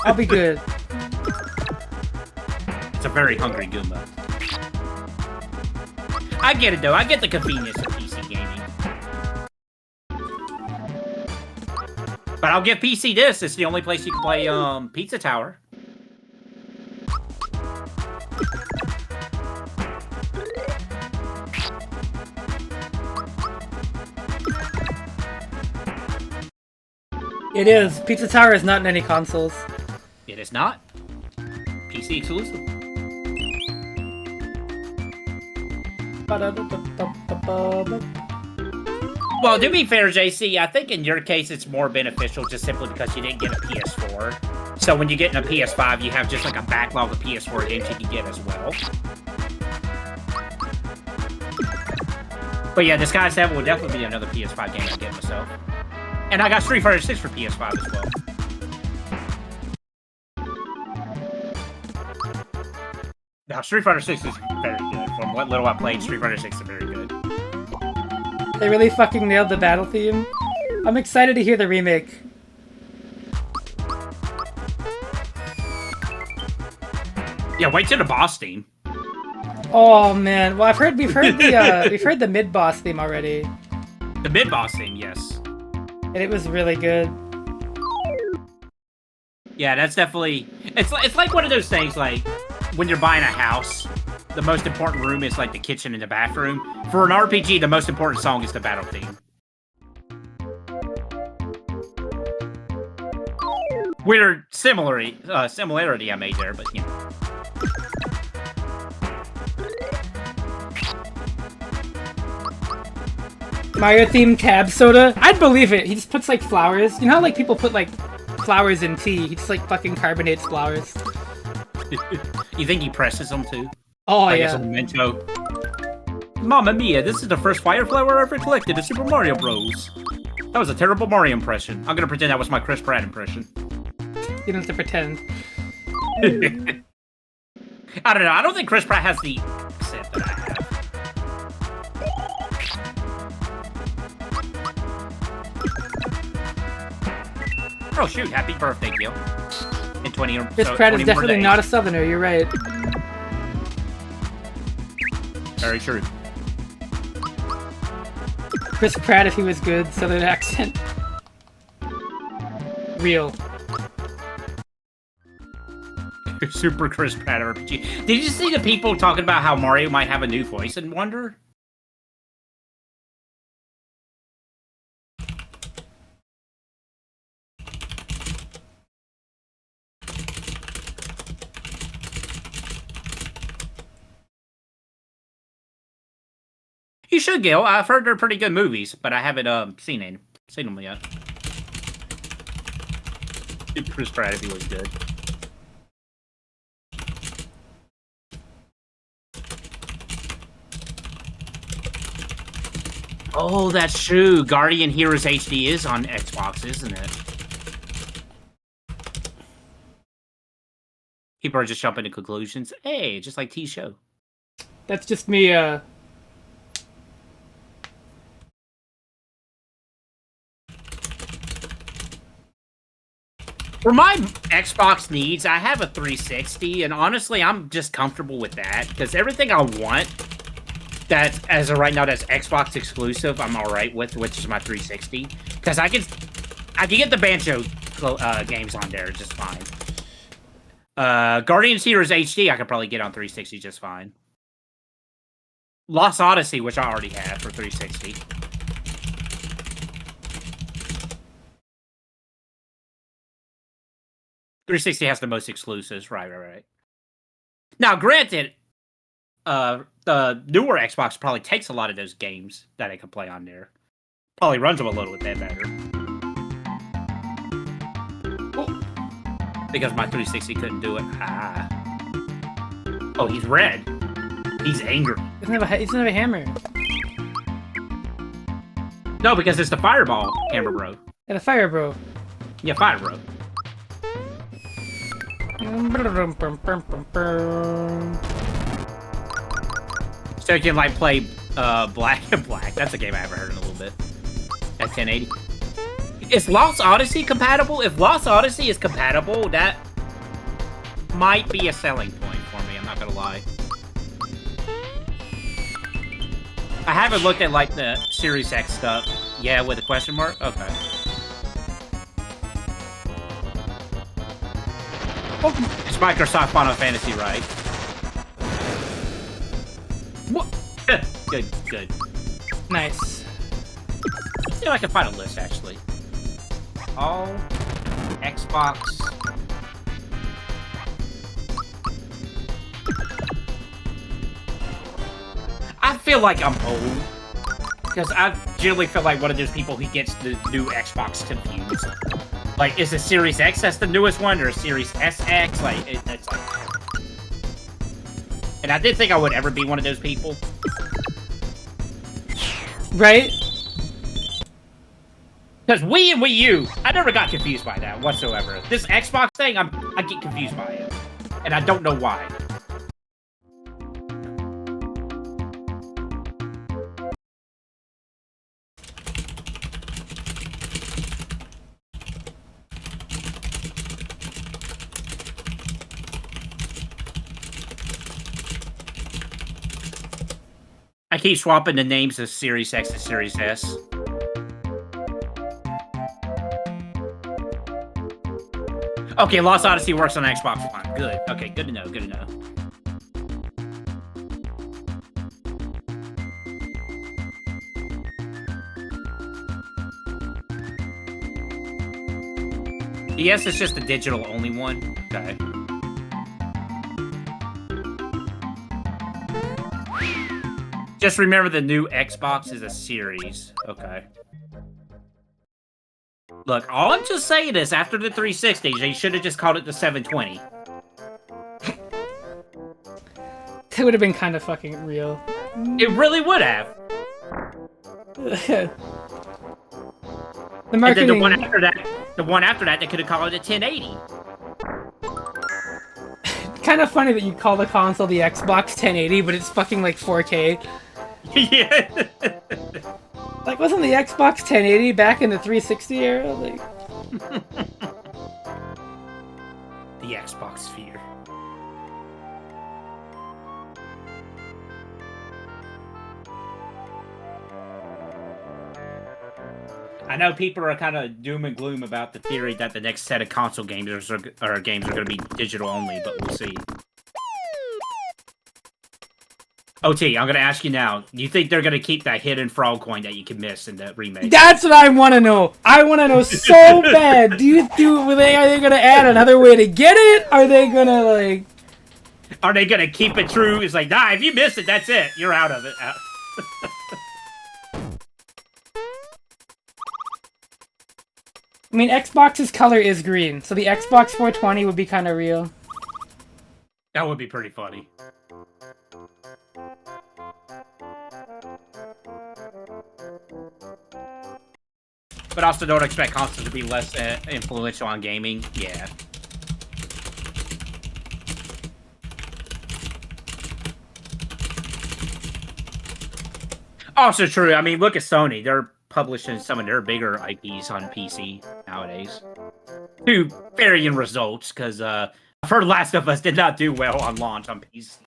I'll be good. It's a very hungry Goomba. I get it, though. I get the convenience of PC gaming. But I'll give PC this. It's the only place you can play Pizza Tower. It is. Pizza Tower is not in any consoles. It is not. PC exclusive. Well, to be fair, JC, I think in your case it's more beneficial just simply because you didn't get a PS4. So when you get in a PS5, you have just like a backlog of PS4 games you can get as well. But yeah, Disguised Devil will definitely be another PS5 game I get myself. And I got Street Fighter 6 for PS5 as well. Now, Street Fighter 6 is very good. From what little I played, Street Fighter 6 is very good. They really fucking nailed the battle theme. I'm excited to hear the remake. Yeah, wait till the boss theme. Oh man, well we've heard the mid boss theme already. The mid boss theme, yes. And it was really good. Yeah, that's definitely... It's like one of those things, like, when you're buying a house, the most important room is, like, the kitchen and the bathroom. For an RPG, the most important song is the battle theme. Weird similarity I made there, but, you know. Mario themed tab soda? I'd believe it. He just puts like flowers. You know how like people put like flowers in tea? He just like fucking carbonates flowers. You think he presses them too? Oh Like yeah. as a memento. Mamma mia, this is the first fire flower ever collected in Super Mario Bros. That was a terrible Mario impression. I'm gonna pretend that was my Chris Pratt impression. You don't have to pretend. I don't know. I don't think Chris Pratt has the accent that I have. Oh shoot! Happy birthday, Gil. In 20 or Chris so, Pratt 20 is more definitely days. not a Southerner. You're right. Very true. Chris Pratt, if he was good, Southern accent. Real. Super Chris Pratt RPG. Did you see the people talking about how Mario might have a new voice in Wonder? You should, Gil. I've heard they're pretty good movies, but I haven't seen them yet. Chris Pratt if he was good. Oh, that's true. Guardian Heroes HD is on Xbox, isn't it? People are just jumping to conclusions. Hey, just like T's show. That's just me, For my Xbox needs, I have a 360, and honestly, I'm just comfortable with that, because everything I want that, as of right now, that's Xbox exclusive, I'm alright with, which is my 360. Because I can get the Banjo games on there just fine. Guardians Heroes HD, I could probably get on 360 just fine. Lost Odyssey, which I already have for 360. .360 has the most exclusives, right. Now, granted, the newer Xbox probably takes a lot of those games that I can play on there. Probably runs them a little bit better. Oh. Because my 360 couldn't do it. Ah. Oh, he's red. He's angry. he doesn't have a hammer. No, because it's the Fireball hammer, bro. And a fire, bro. Yeah, Fire, bro. So you can, like, play Black and Black. That's a game I haven't heard in a little bit. At 1080. Is Lost Odyssey compatible? If Lost Odyssey is compatible, that might be a selling point for me. I'm not gonna lie. I haven't looked at, like, the Series X stuff. Yeah, with a question mark? Okay. Oh, it's Microsoft Final Fantasy, right? What? Good. Nice. Let's see if I can find a list, actually. All Xbox. I feel like I'm old. Because I generally feel like one of those people who gets the new Xbox confused. Like, is the Series X that's the newest one, or Series SX? Like, it's like... And I didn't think I would ever be one of those people. Right? Because Wii and Wii U, I never got confused by that whatsoever. This Xbox thing, I get confused by it. And I don't know why. I keep swapping the names of Series X and Series S. Okay, Lost Odyssey works on Xbox One. Good. Okay, good to know, good to know. Yes, it's just the digital only one. Okay. Just remember the new Xbox is a series. Okay. Look, all I'm just saying is after the 360, they should have just called it the 720. That would have been kind of fucking real. It really would have. The And then marketing. the one after that, they could have called it a 1080. Kind of funny that you call the console the Xbox 1080, but it's fucking like 4K. Yeah. Like, wasn't the Xbox 1080 back in the 360 era? Like, The Xbox Sphere. I know people are kind of doom and gloom about the theory that the next set of console games are going to be digital only, but we'll see. OT, I'm going to ask you now. Do you think they're going to keep that hidden frog coin that you can miss in the remake? that's what I want to know. I want to know so bad. Are they going to add another way to get it? Are they going to, like... Are they going to keep it true? It's like, nah, if you miss it, that's it. You're out of it. I mean, Xbox's color is green, so the Xbox 420 would be kind of real. That would be pretty funny. But also don't expect consoles to be less influential on gaming. Yeah. Also true. I mean, look at Sony. They're publishing some of their bigger IPs on PC nowadays. To varying results, because I've heard Last of Us did not do well on launch on PC.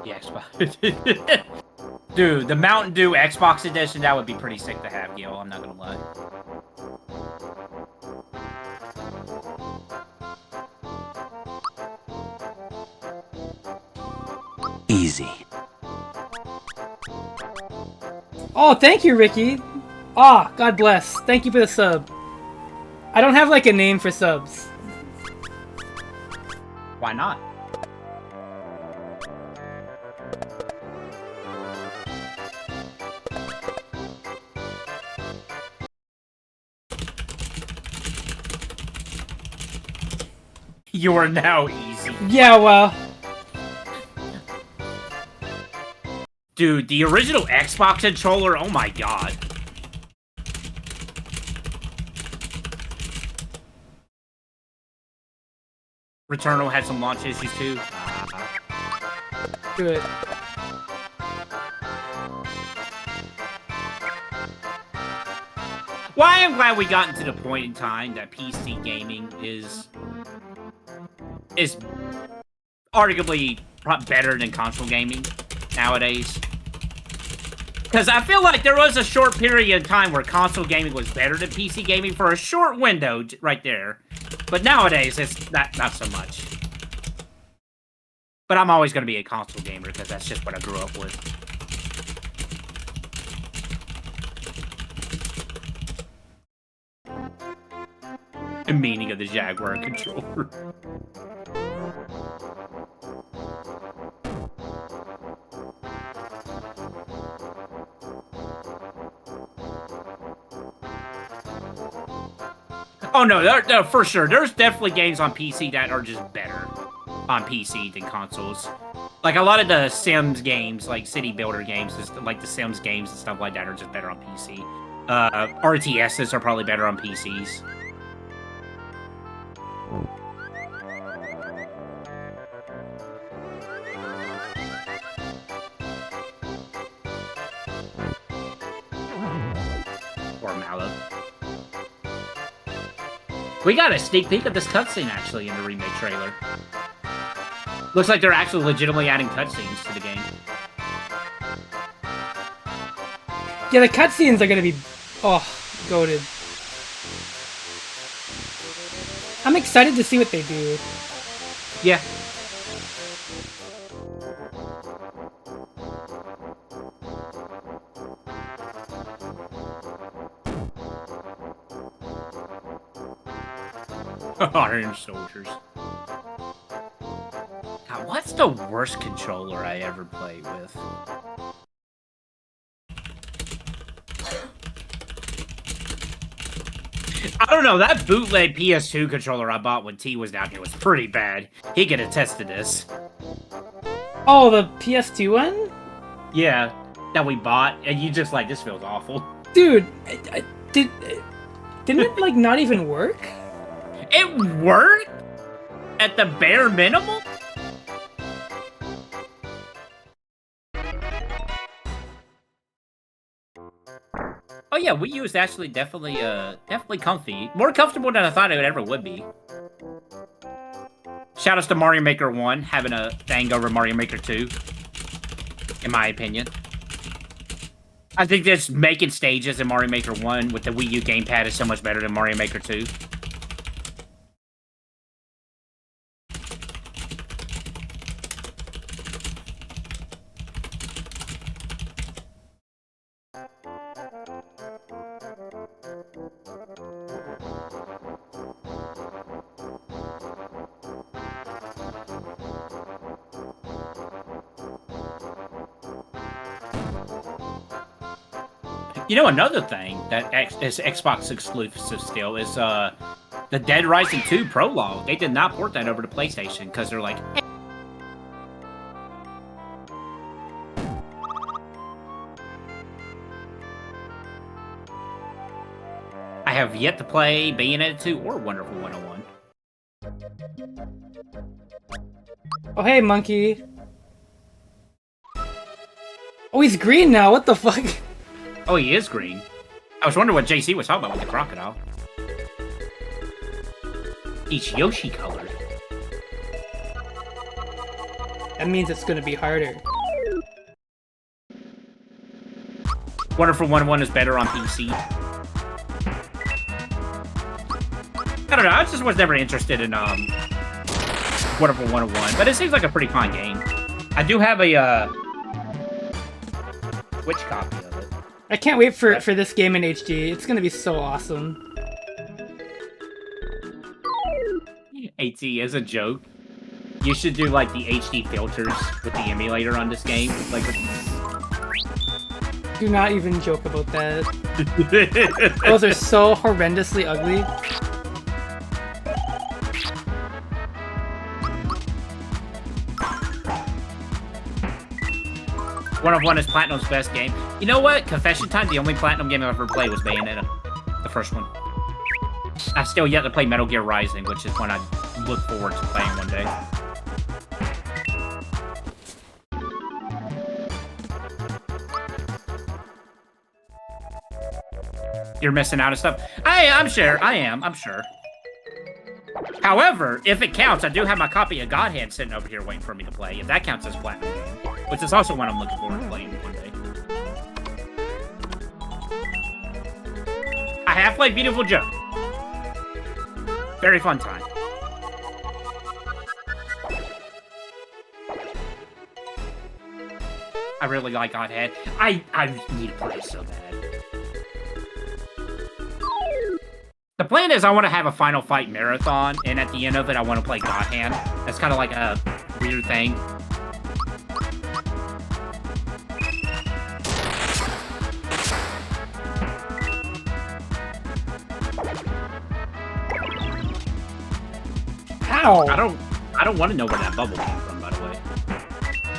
The Xbox. Dude, the Mountain Dew Xbox edition, that would be pretty sick to have, yo. I'm not gonna lie. Easy. Oh, thank you, Ricky. Ah, God bless. Thank you for the sub. I don't have, like, a name for subs. Why not? You are now easy. Yeah, well... Dude, the original Xbox controller, oh my god. Returnal had some launch issues too. Good. Well, I am glad we gotten to the point in time that PC gaming is arguably better than console gaming nowadays. Because I feel like there was a short period of time where console gaming was better than PC gaming for a short window right there. But nowadays, it's not so much. But I'm always going to be a console gamer because that's just what I grew up with. The meaning of the Jaguar controller. Oh no, for sure. There's definitely games on PC that are just better on PC than consoles. Like a lot of the Sims games, like city builder games, like the Sims games and stuff like that, are just better on PC. RTSs are probably better on PCs. Or Mallow. We got a sneak peek of this cutscene, actually, in the remake trailer. Looks like they're actually legitimately adding cutscenes to the game. Yeah, the cutscenes are gonna be... oh, goated. I'm excited to see what they do. Yeah. Iron soldiers. What's the worst controller I ever played with? I don't know, that bootleg PS2 controller I bought when T was down here was pretty bad. He could attest to this. Oh, the PS2 one? Yeah, that we bought, and you just like, this feels awful. Dude, didn't it, like, not even work? It worked? At the bare minimum? Oh yeah, Wii U is actually definitely comfy. More comfortable than I thought it ever would be. Shout outs to Mario Maker 1 having a thing over Mario Maker 2. In my opinion. I think just making stages in Mario Maker 1 with the Wii U gamepad is so much better than Mario Maker 2. You know, another thing that is Xbox exclusive still is the Dead Rising 2 prologue. They did not port that over to PlayStation because they're like, hey. I have yet to play Bayonetta 2 or Wonderful 101. Oh, hey, monkey. Oh, he's green now. What the fuck? Oh, he is green. I was wondering what JC was talking about with the crocodile. He's Yoshi colored. That means it's gonna be harder. Wonderful 101 is better on PC. I don't know, I just was never interested in Wonderful 101, but it seems like a pretty fun game. I do have a Switch copy of it. I can't wait for this game in HD. It's gonna be so awesome. AT, as a joke, you should do like the HD filters with the emulator on this game. Like, do not even joke about that. Those are so horrendously ugly. One is Platinum's best game. You know what? Confession time, the only Platinum game I ever played was Bayonetta. The first one. I still yet to play Metal Gear Rising, which is one I look forward to playing one day. You're missing out on stuff. I'm sure. I'm sure. However, if it counts, I do have my copy of God Hand sitting over here waiting for me to play. If that counts as Platinum game. Which is also one I'm looking forward to playing one day. I have played Beautiful Joe. Very fun time. I really like Godhead. I need to play it so bad. The plan is I want to have a Final Fight marathon, and at the end of it, I want to play God Hand. That's kind of like a weird thing. Ow! I don't want to know where that bubble came from, by the way.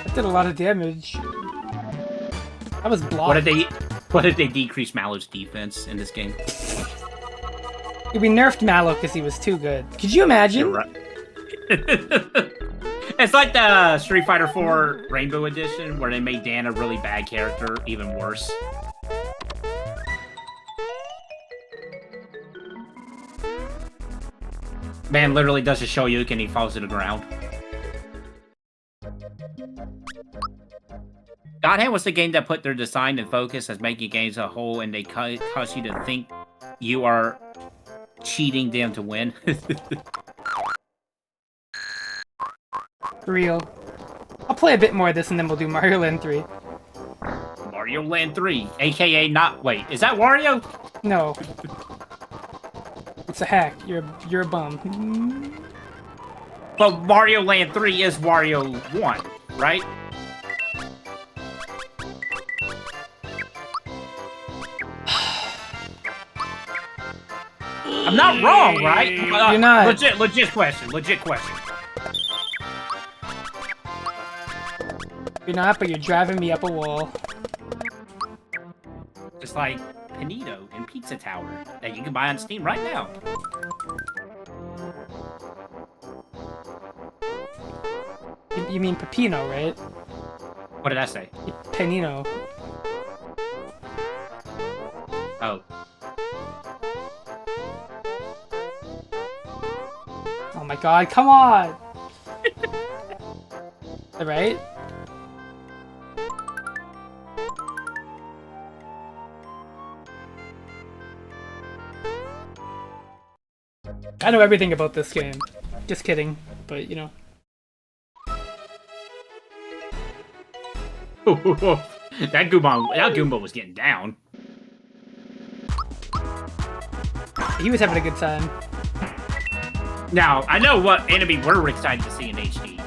That did a lot of damage. That was blocked. What did they decrease Mallow's defense in this game? We nerfed Mallow because he was too good. Could you imagine? You're right. It's like the Street Fighter 4 Rainbow Edition, where they made Dan a really bad character even worse. Man literally does a Shoryuken and he falls to the ground. Godhand was the game that put their design and focus as making games a whole, and they cause you to think you are cheating them to win. For real. I'll play a bit more of this and then we'll do Mario Land 3. Mario Land 3, aka not... Wait, is that Wario? No. It's a hack. You're a bum. But Mario Land 3 is Wario 1, right? I'm not wrong, right? You're not. Legit question. You're not, but you're driving me up a wall. Just like Panito and Pizza Tower that you can buy on Steam right now. You mean Pepino, right? What did I say? Panino. Oh. Oh my god, come on! Right? I know everything about this game. Just kidding, but you know. That Goomba was getting down. He was having a good time. Now, I know what enemy we're excited to see in HD.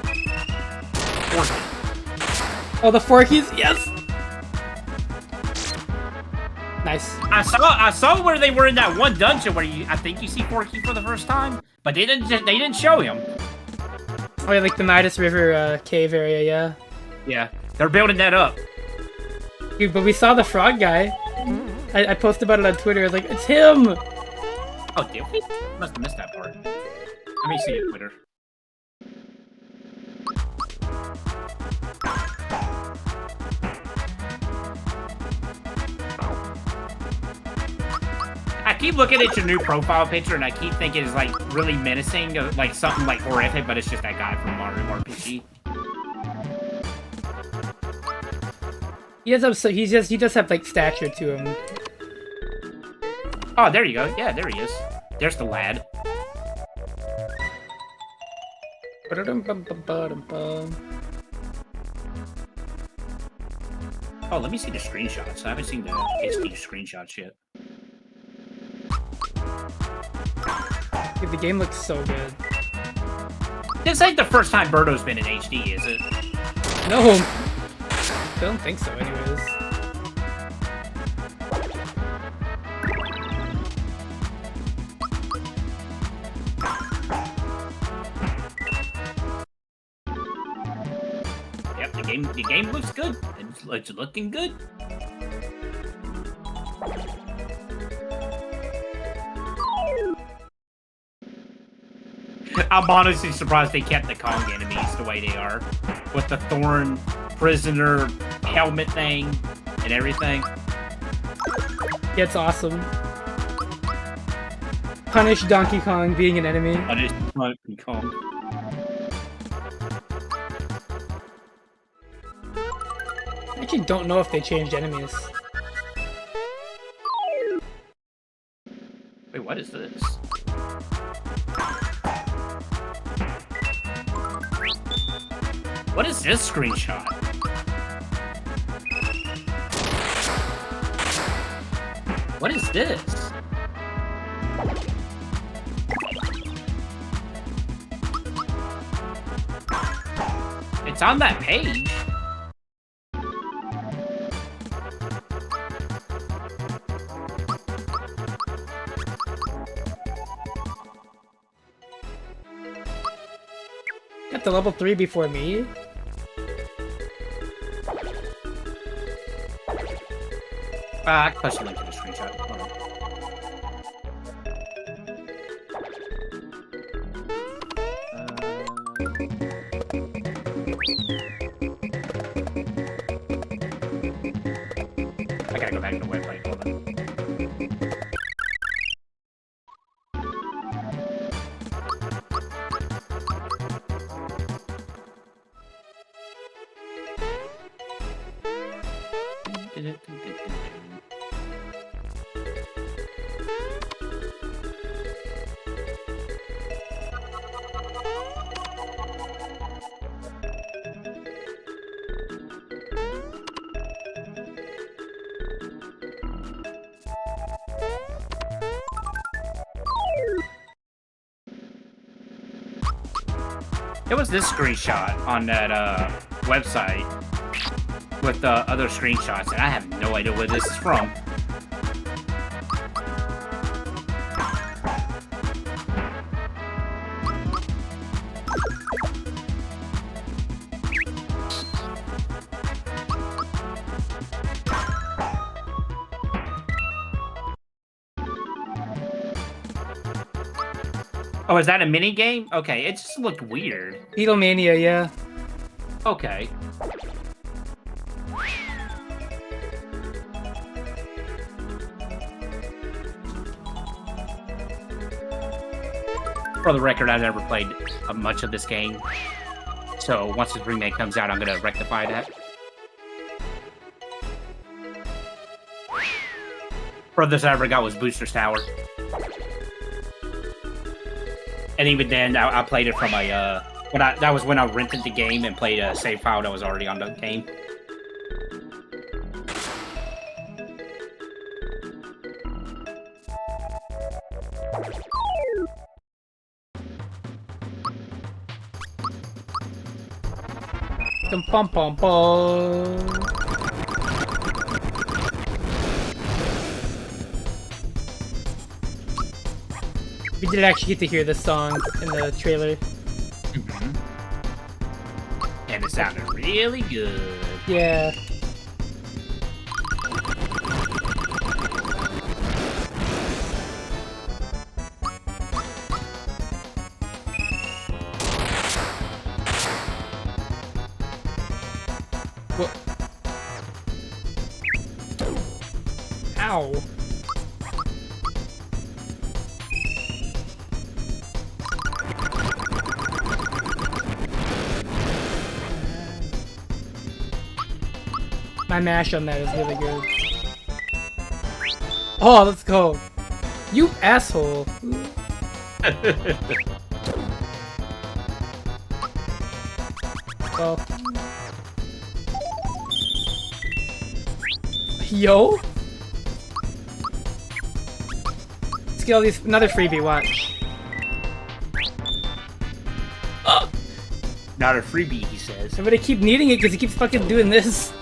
Forky. Oh, the Forkies? Yes! Nice. I saw where they were in that one dungeon where I think you see Forky for the first time, but they didn't show him. Oh yeah, like the Midas River cave area, yeah. Yeah, they're building that up. Dude, but we saw the frog guy. I posted about it on Twitter. I was like, it's him! Oh, did we? Must have missed that part. Let me see it, Twitter. I keep looking at your new profile picture and I keep thinking it's like really menacing, like something like horrific, but it's just that guy from Mario RPG. He does have like stature to him. Oh, there you go. Yeah, there he is. There's the lad. Oh, let me see the screenshots. I haven't seen the HD screenshots yet. Dude, the game looks so good. This ain't the first time Birdo's been in HD, is it? No. I don't think so, anyways. Yep, the game looks good. It's looking good. I'm honestly surprised they kept the Kong enemies the way they are. With the Thorn prisoner helmet thing and everything. Yeah, it's awesome. Punish Donkey Kong being an enemy. Punish Donkey Kong. I actually don't know if they changed enemies. Wait, what is this? What is this screenshot? What is this? It's on that page. Got to level 3 before me? I can post a link to the screenshot. Hold on. I gotta go back to the website. Hold on. It was this screenshot on that website with the other screenshots, and I have no idea where this is from. Oh, is that a mini game? Okay, it just looked weird. Beatlemania, yeah. Okay. For the record, I've never played much of this game. So once this remake comes out, I'm going to rectify that. Furthest I ever got was Booster's Tower. And even then, I played it from a, that was when I rented the game and played a save file that was already on the game. Pum pum pum. We did actually get to hear this song in the trailer. Mm-hmm. And it sounded really good. Yeah. What? Ow. My mash on that is really good. Oh, let's go. You asshole. Well. Yo? Let's get all these. Another freebie, watch. Not a freebie, he says. I'm gonna keep needing it because he keeps fucking doing this.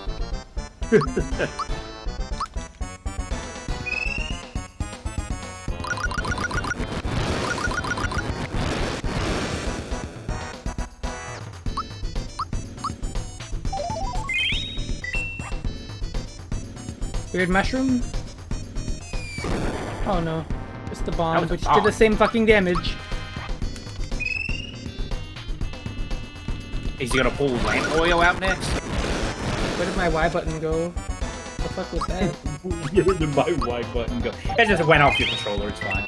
Weird mushroom? Oh no. Just the bomb, which did the same fucking damage. Is he gonna pull lamp oil out next? Where did my Y button go? What the fuck was that? Where did my Y button go? It just went off your controller, it's fine.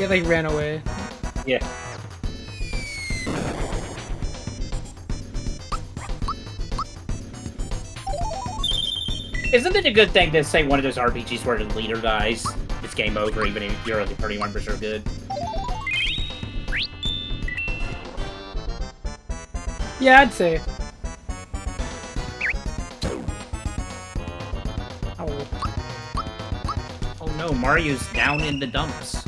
It like ran away. Yeah. Isn't it a good thing to say one of those RPGs where the leader dies, it's game over even if you're only 31% good? Yeah, I'd say. Oh. Oh no, Mario's down in the dumps.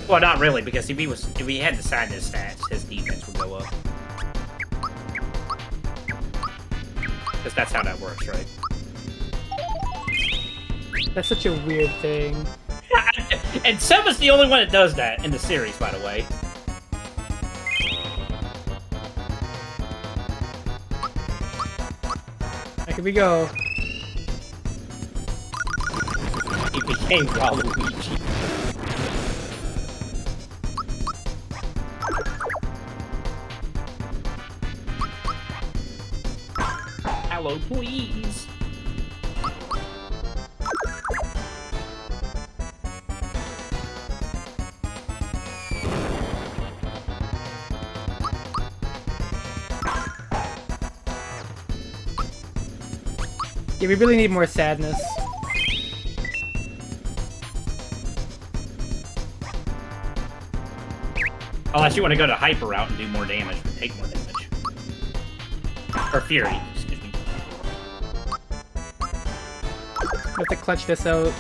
Well, not really, because if he had the sadness stats, his defense would go up. Because that's how that works, right? That's such a weird thing. And Selma's the only one that does that in the series, by the way. Here we go. He became Waluigi. Hello, please. Yeah, we really need more sadness. Unless you want to go to Hyper Route and do more damage, but take more damage. Or Fury, excuse me. We have to clutch this out.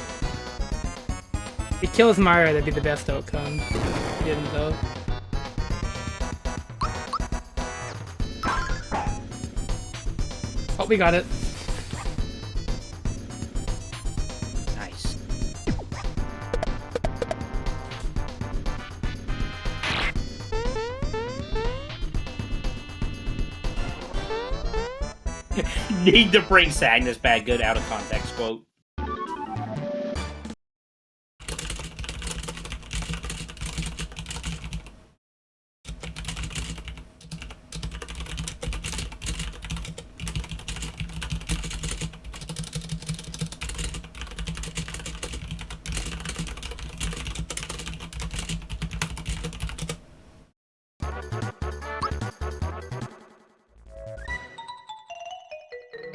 It kills Mario, that'd be the best outcome. It didn't though. Oh, we got it. Nice. Need to bring Sagnus back. Good out of context quote.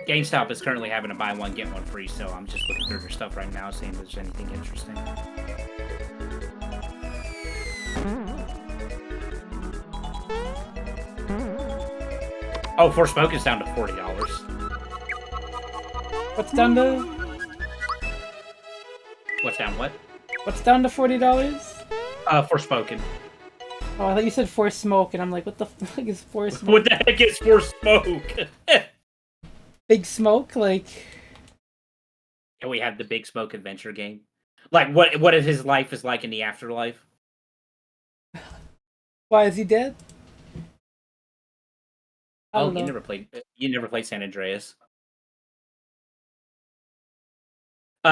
GameStop is currently having a buy one, get one free, so I'm just looking through their stuff right now, seeing if there's anything interesting. Oh, Forspoken is down to $40. What's down to? What's down what? What's down to $40? Forspoken. Oh, I thought you said for smoke, and I'm like, what the fuck is for smoke? What the heck is Forspoke? Big Smoke, like. And we have the Big Smoke adventure game. Like, what if his life is like in the afterlife? Why is he dead? I Oh, don't know. you never played San Andreas.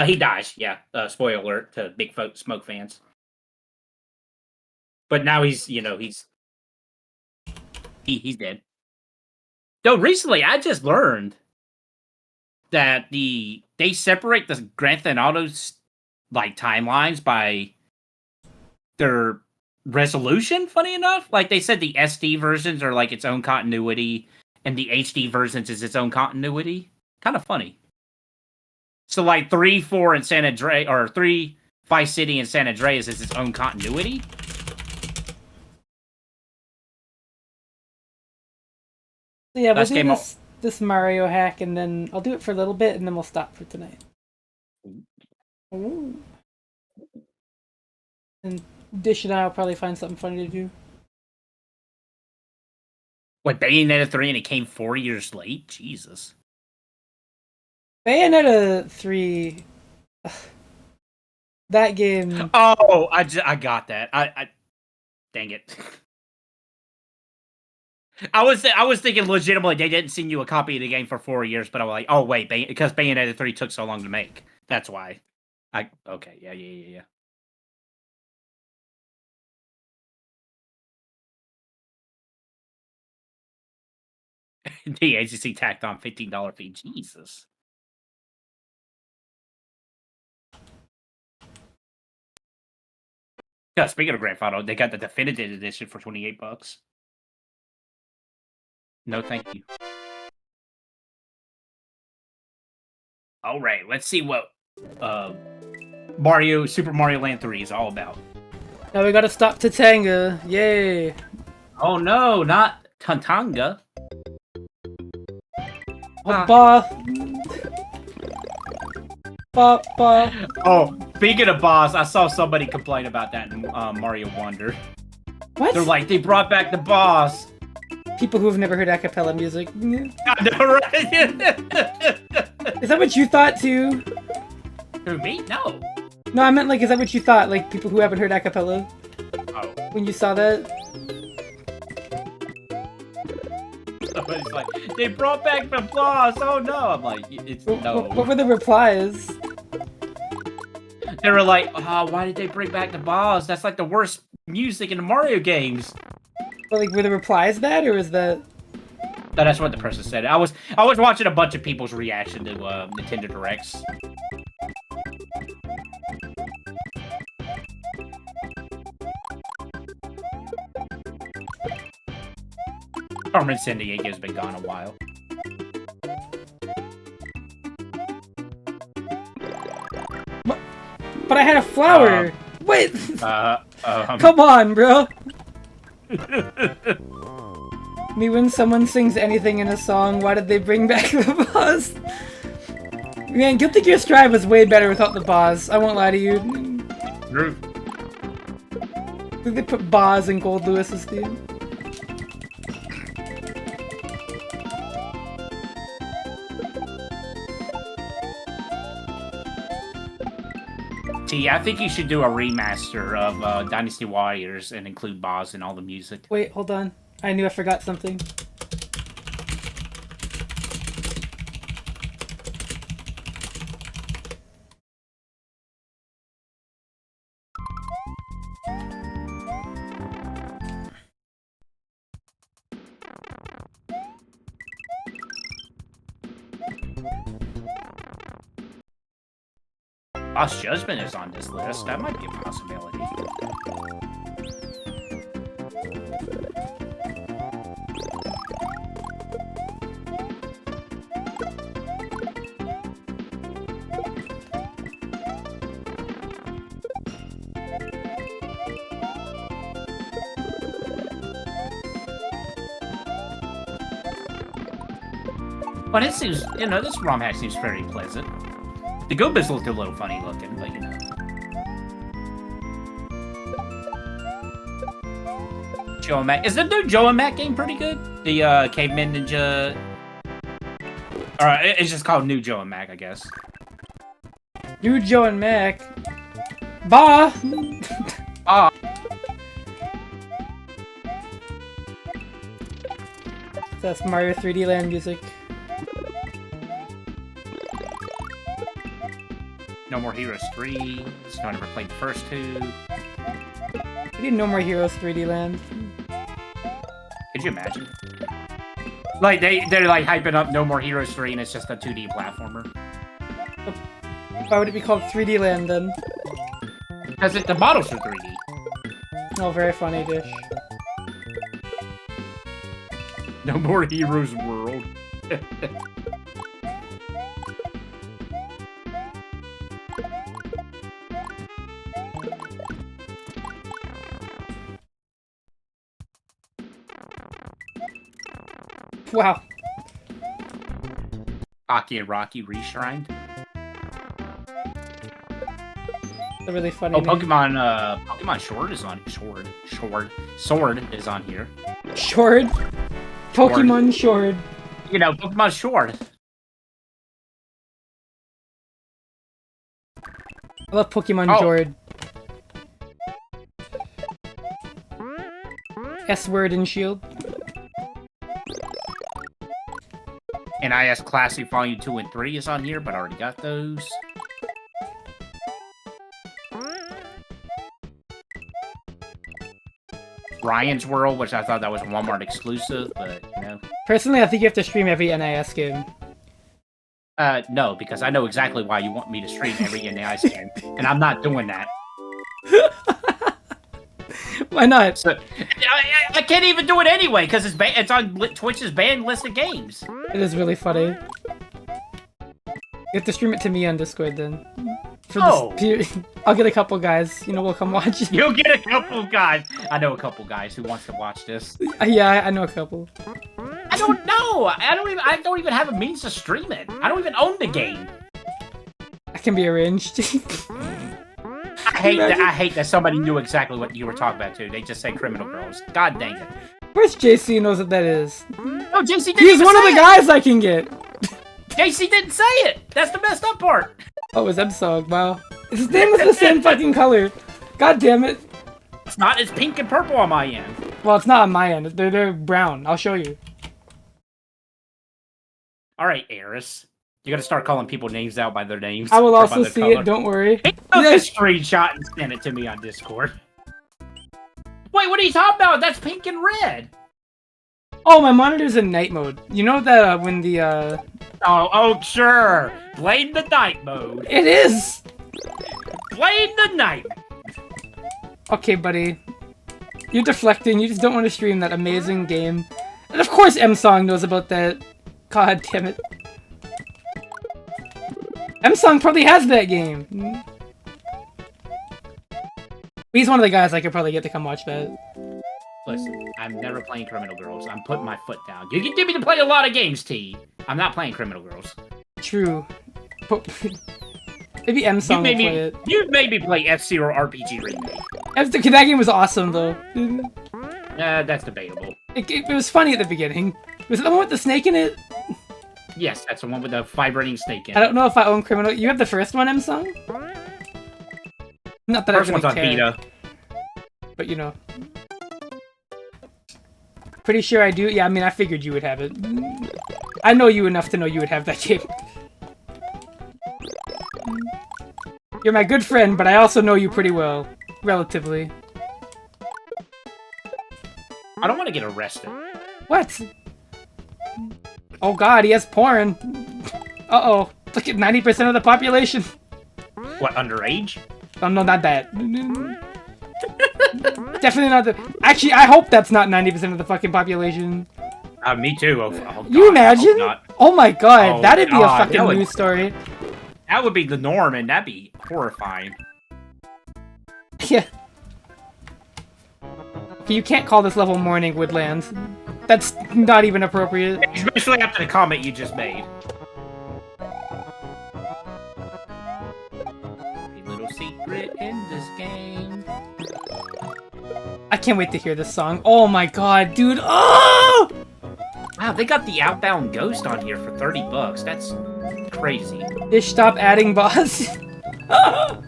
He dies. Yeah. Spoiler alert to Big Smoke fans. But now he's dead. Though recently, I just learned that they separate the Grand Theft Auto's like timelines by their resolution. Funny enough, like they said, the SD versions are like its own continuity, and the HD versions is its own continuity. Kind of funny. So like 3, 4, and San Andreas, or 3, Vice City, and San Andreas is its own continuity. So yeah, we'll do this Mario hack, and then I'll do it for a little bit, and then we'll stop for tonight. Ooh. And Dish and I will probably find something funny to do. What, Bayonetta 3 and it came 4 years late? Jesus. Bayonetta 3... that game... Oh, I got that. I dang it. I was thinking legitimately they didn't send you a copy of the game for 4 years, but I was like, oh wait, because Bayonetta 3 took so long to make. That's why. Okay, yeah. The agency tacked on $15 fee. Jesus. Yeah, speaking of Grand Theft Auto, they got the definitive edition for $28. No, thank you. All right, let's see what Super Mario Land 3 is all about. Now we gotta stop Tatanga. Yay! Oh no, not Tantanga. Oh, speaking of boss, I saw somebody complain about that in Mario Wonder. What? They're like, they brought back the boss. People who have never heard a cappella music. I know, right? Is that what you thought too? Who, me? No. No, I meant like, is that what you thought? Like, people who haven't heard a cappella? Oh. When you saw that? Somebody's like, they brought back the boss. Oh no! I'm like, it's no. What were the replies? They were like, oh, why did they bring back the boss? That's like the worst music in the Mario games. But like, were the replies that, or was that? No, that's what the person said. I was watching a bunch of people's reaction to Nintendo Directs. Carmen Sandiego's been gone a while. But I had a flower! Wait! Come Come on, bro! Me when someone sings anything in a song, why did they bring back the boss? Man, Guilty Gear Strive was way better without the boss. I won't lie to you. True. Did they put Boz in Gold Lewis's theme? T, I think you should do a remaster of Dynasty Warriors and include Boz in all the music. Wait, hold on. I knew I forgot something. Lost Judgment is on this list. That might be a possibility. But it seems, you know, this ROM hack seems very pleasant. The Goombas looked a little funny looking, but you know. Joe and Mac. Is the new Joe and Mac game pretty good? The Caveman Ninja. Alright, it's just called New Joe and Mac, I guess. New Joe and Mac. Bah! Ah. That's Mario 3D Land music. No More Heroes 3. So I never played the first two. We need No More Heroes 3D Land. Could you imagine? Like, they're like hyping up No More Heroes 3 and it's just a 2D platformer. Why would it be called 3D Land then? Because the models are 3D. Oh, very funny, Dish. No More Heroes World. Wow. Aki and Rocky reshrined. A really funny Oh, name. Pokemon Sword is on. Sword is on here. Shord? Pokemon Shord. You know, Pokemon Sword. I love Pokemon Jord. S-Word and Shield. NIS Classic Volume 2 and 3 is on here, but I already got those. Ryan's World, which I thought that was a Walmart exclusive, but, you know. Personally, I think you have to stream every NIS game. No, because I know exactly why you want me to stream every NIS game, and I'm not doing that. Why not? So, I can't even do it anyway, because it's on Twitch's banned list of games. It is really funny. You have to stream it to me on Discord then. For this I'll get a couple guys. You know, we'll come watch it. You'll get a couple guys. I know a couple guys who wants to watch this. Yeah, I know a couple. I don't know. I don't even have a means to stream it. I don't even own the game. I can be arranged. I hate that somebody knew exactly what you were talking about too. They just say Criminal Girls. God dang it. Where's JC knows what that is? No, JC didn't He's even one of say the guys I can get. JC didn't say it. That's the messed up part. Oh, it was Ebsog. Wow. His name was the same fucking color. God damn it. It's not. It's pink and purple on my end. Well, it's not on my end. They're brown. I'll show you. All right, Eris. You gotta start calling people names out by their names. I will or also by their see color. it. Don't worry. Take a screenshot and send it to me on Discord. Wait, what are you talking about? That's pink and red. Oh, my monitor's in night mode. You know that when the Oh, sure. Blame the night mode. It is. Blame the night. Okay, buddy. You're deflecting. You just don't want to stream that amazing game. And of course M-Song knows about that. God damn it. M-Song probably has that game. He's one of the guys I could probably get to come watch that. Listen, I'm never playing Criminal Girls. I'm putting my foot down. You can get me to play a lot of games, T. I'm not playing Criminal Girls. True. Maybe M Song will You play it. made me play F-Zero RPG Remake. That game was awesome, though. That's debatable. It was funny at the beginning. Was it the one with the snake in it? Yes, that's the one with the vibrating snake in it. I don't know if I own Criminal. You have the first one, M Song? Not that First I really one's on care, Vita. but you know. Pretty sure I do. Yeah, I mean, I figured you would have it. I know you enough to know you would have that game. You're my good friend, but I also know you pretty well. Relatively. I don't want to get arrested. What? Oh god, he has porn. Uh-oh. Look at 90% of the population. What, underage? Oh, no, not that. Definitely not the... Actually, I hope that's not 90% of the fucking population. Me too. Oh, God, you imagine? Oh my god, Oh, that'd be a God, fucking that would- news story. That would be the norm, and that'd be horrifying. Yeah. Okay, you can't call this level Morning Woodlands. That's not even appropriate. Especially after the comment you just made. A little secret in this game. I can't wait to hear this song. Oh my god, dude. Oh! Wow, they got the Outbound Ghost on here for $30. That's crazy. Dish, stop adding boss. I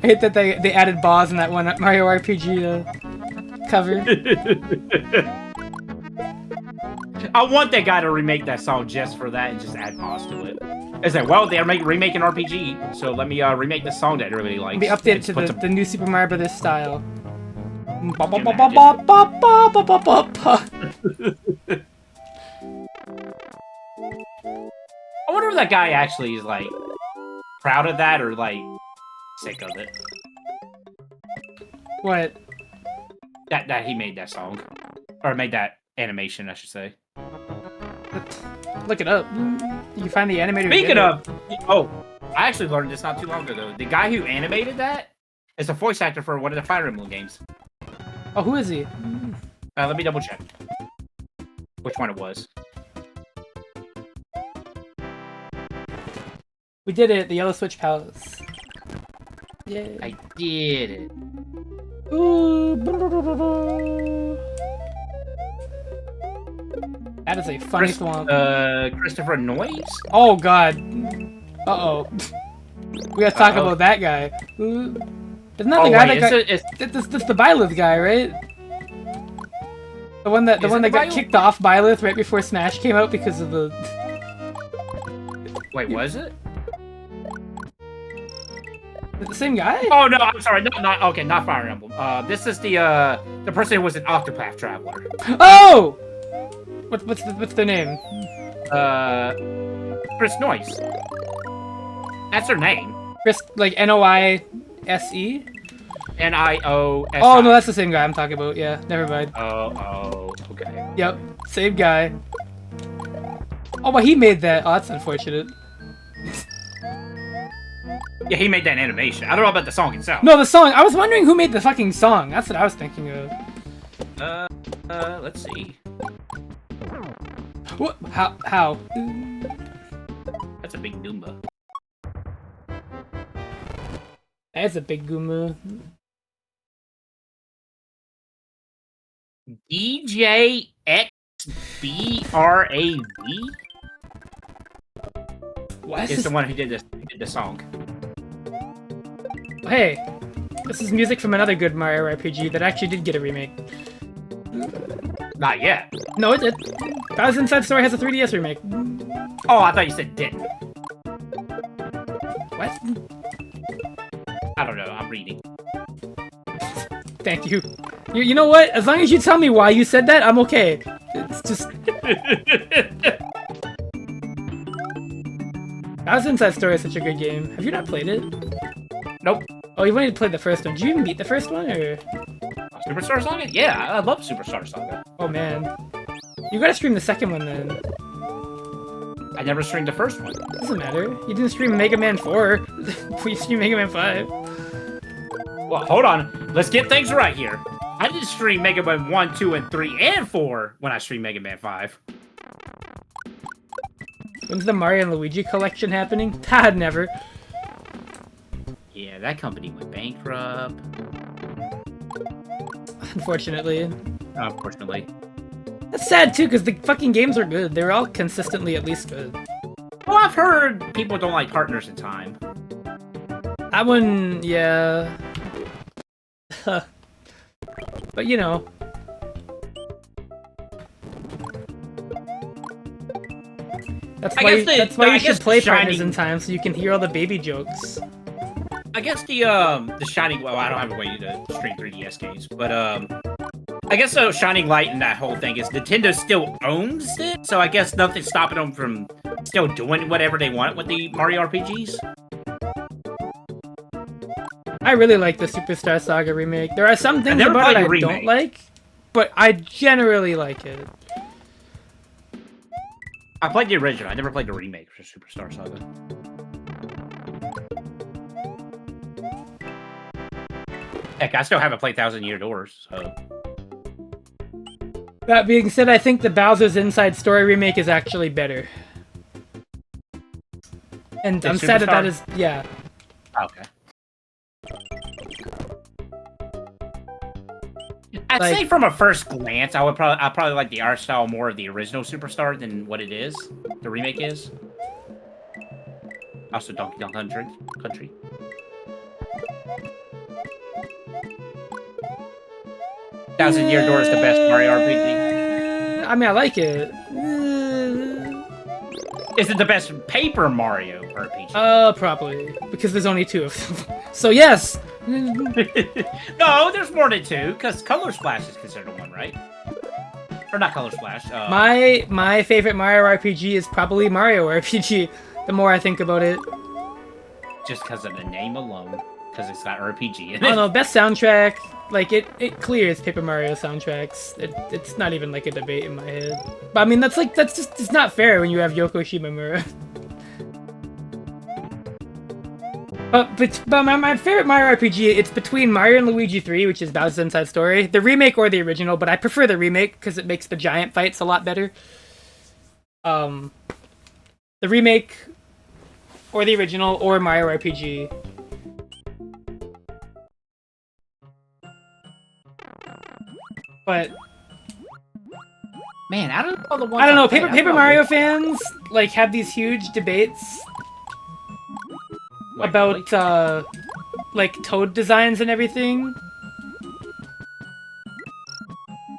hate that they added boss in that one Mario RPG cover. I want that guy to remake that song just for that and just add boss to it. Is that, well, they're remaking RPG, so let me remake the song that everybody likes. Be updated to Put the new Super Mario Brothers style. I wonder if that guy actually is, like, proud of that or, like, sick of it. What? That he made that song. Or made that animation, I should say. Look it up. You can find the animator. Speaking of... Oh, I actually learned this not too long ago. The guy who animated that is a voice actor for one of the Fire Emblem games. Oh, who is he? Let me double check. Which one it was. We did it at the Yellow Switch Palace. Yay. I did it. Ooh. That is a funny swamp. Christopher Noyes? Oh god. Uh-oh. We gotta talk about that guy. Ooh. Isn't that the guy that got... That's the Byleth guy, right? The one that got kicked off Byleth right before Smash came out because of the... Wait, was it? Is it the same guy? Oh no, I'm sorry. Not Fire Emblem. This is the person who was an Octopath Traveler. Oh! What's their name? Chris Noyes. That's her name. Chris, like Noise? Niosi. Oh no, that's the same guy I'm talking about. Yeah, never mind. Oh, okay. Yep, same guy. Oh, but he made that. Oh, that's unfortunate. Yeah, he made that animation. I don't know about the song itself. No, the song. I was wondering who made the fucking song. That's what I was thinking of. Let's see. What? How? That's a big Goomba. That's a big Goomba. DJXBRAV? What? Is the one who did the song. Hey, this is music from another good Mario RPG that actually did get a remake. Not yet. No, it did. Bowser's Inside Story has a 3DS remake. Oh, I thought you said didn't. What? I don't know. I'm reading. Thank you. You know what? As long as you tell me why you said that, I'm okay. It's just... Bowser's Inside Story is such a good game. Have you not played it? Nope. Oh, you've only played the first one. Did you even beat the first one, or...? Superstar Saga? Yeah, I love Superstar Saga. Oh, man. You gotta stream the second one, then. I never streamed the first one. Doesn't matter. You didn't stream Mega Man 4. You streamed Mega Man 5. Well, hold on. Let's get things right here. I didn't stream Mega Man 1, 2, and 3, and 4 when I streamed Mega Man 5. When's the Mario and Luigi collection happening? Never. Yeah, that company went bankrupt. Unfortunately. Unfortunately. That's sad too, because the fucking games are good. They're all consistently at least good. Well, I've heard people don't like Partners in Time. That one, yeah. But you know. That's why you should play Partners in Time, so you can hear all the baby jokes. I guess the Shining... Well, I don't have a way to stream 3DS games, but I guess the shining light in that whole thing is Nintendo still owns it, so I guess nothing's stopping them from still doing whatever they want with the Mario RPGs. I really like the Superstar Saga remake. There are some things about it I don't like, but I generally like it. I played the original. I never played the remake for Superstar Saga. Heck, I still haven't played Thousand Year Doors, so... That being said, I think the Bowser's Inside Story remake is actually better. And I'm sad that is... Yeah. Okay. I'd say from a first glance, I probably like the art style more of the original Superstar than what it is. The remake is. Also, Donkey Kong Country. Thousand Year Door is the best Mario RPG. I mean, I like it. Is it the best Paper Mario RPG? Probably. Because there's only 2 of them. So, yes! No, there's more than 2, because Color Splash is considered one, right? Or not Color Splash. My favorite Mario RPG is probably Mario RPG, the more I think about it. Just because of the name alone. Because it's got RPG in it. I don't know, best soundtrack, like, it clears Paper Mario soundtracks. It's not even, like, a debate in my head. But, I mean, that's just, it's not fair when you have Yoko Shimomura. But my favorite Mario RPG, it's between Mario and Luigi 3, which is Bowser's Inside Story, the remake or the original, but I prefer the remake because it makes the giant fights a lot better. The remake or the original or Mario RPG. But man, I don't know the ones. I don't know. Paper Mario fans like have these huge debates about like Toad designs and everything.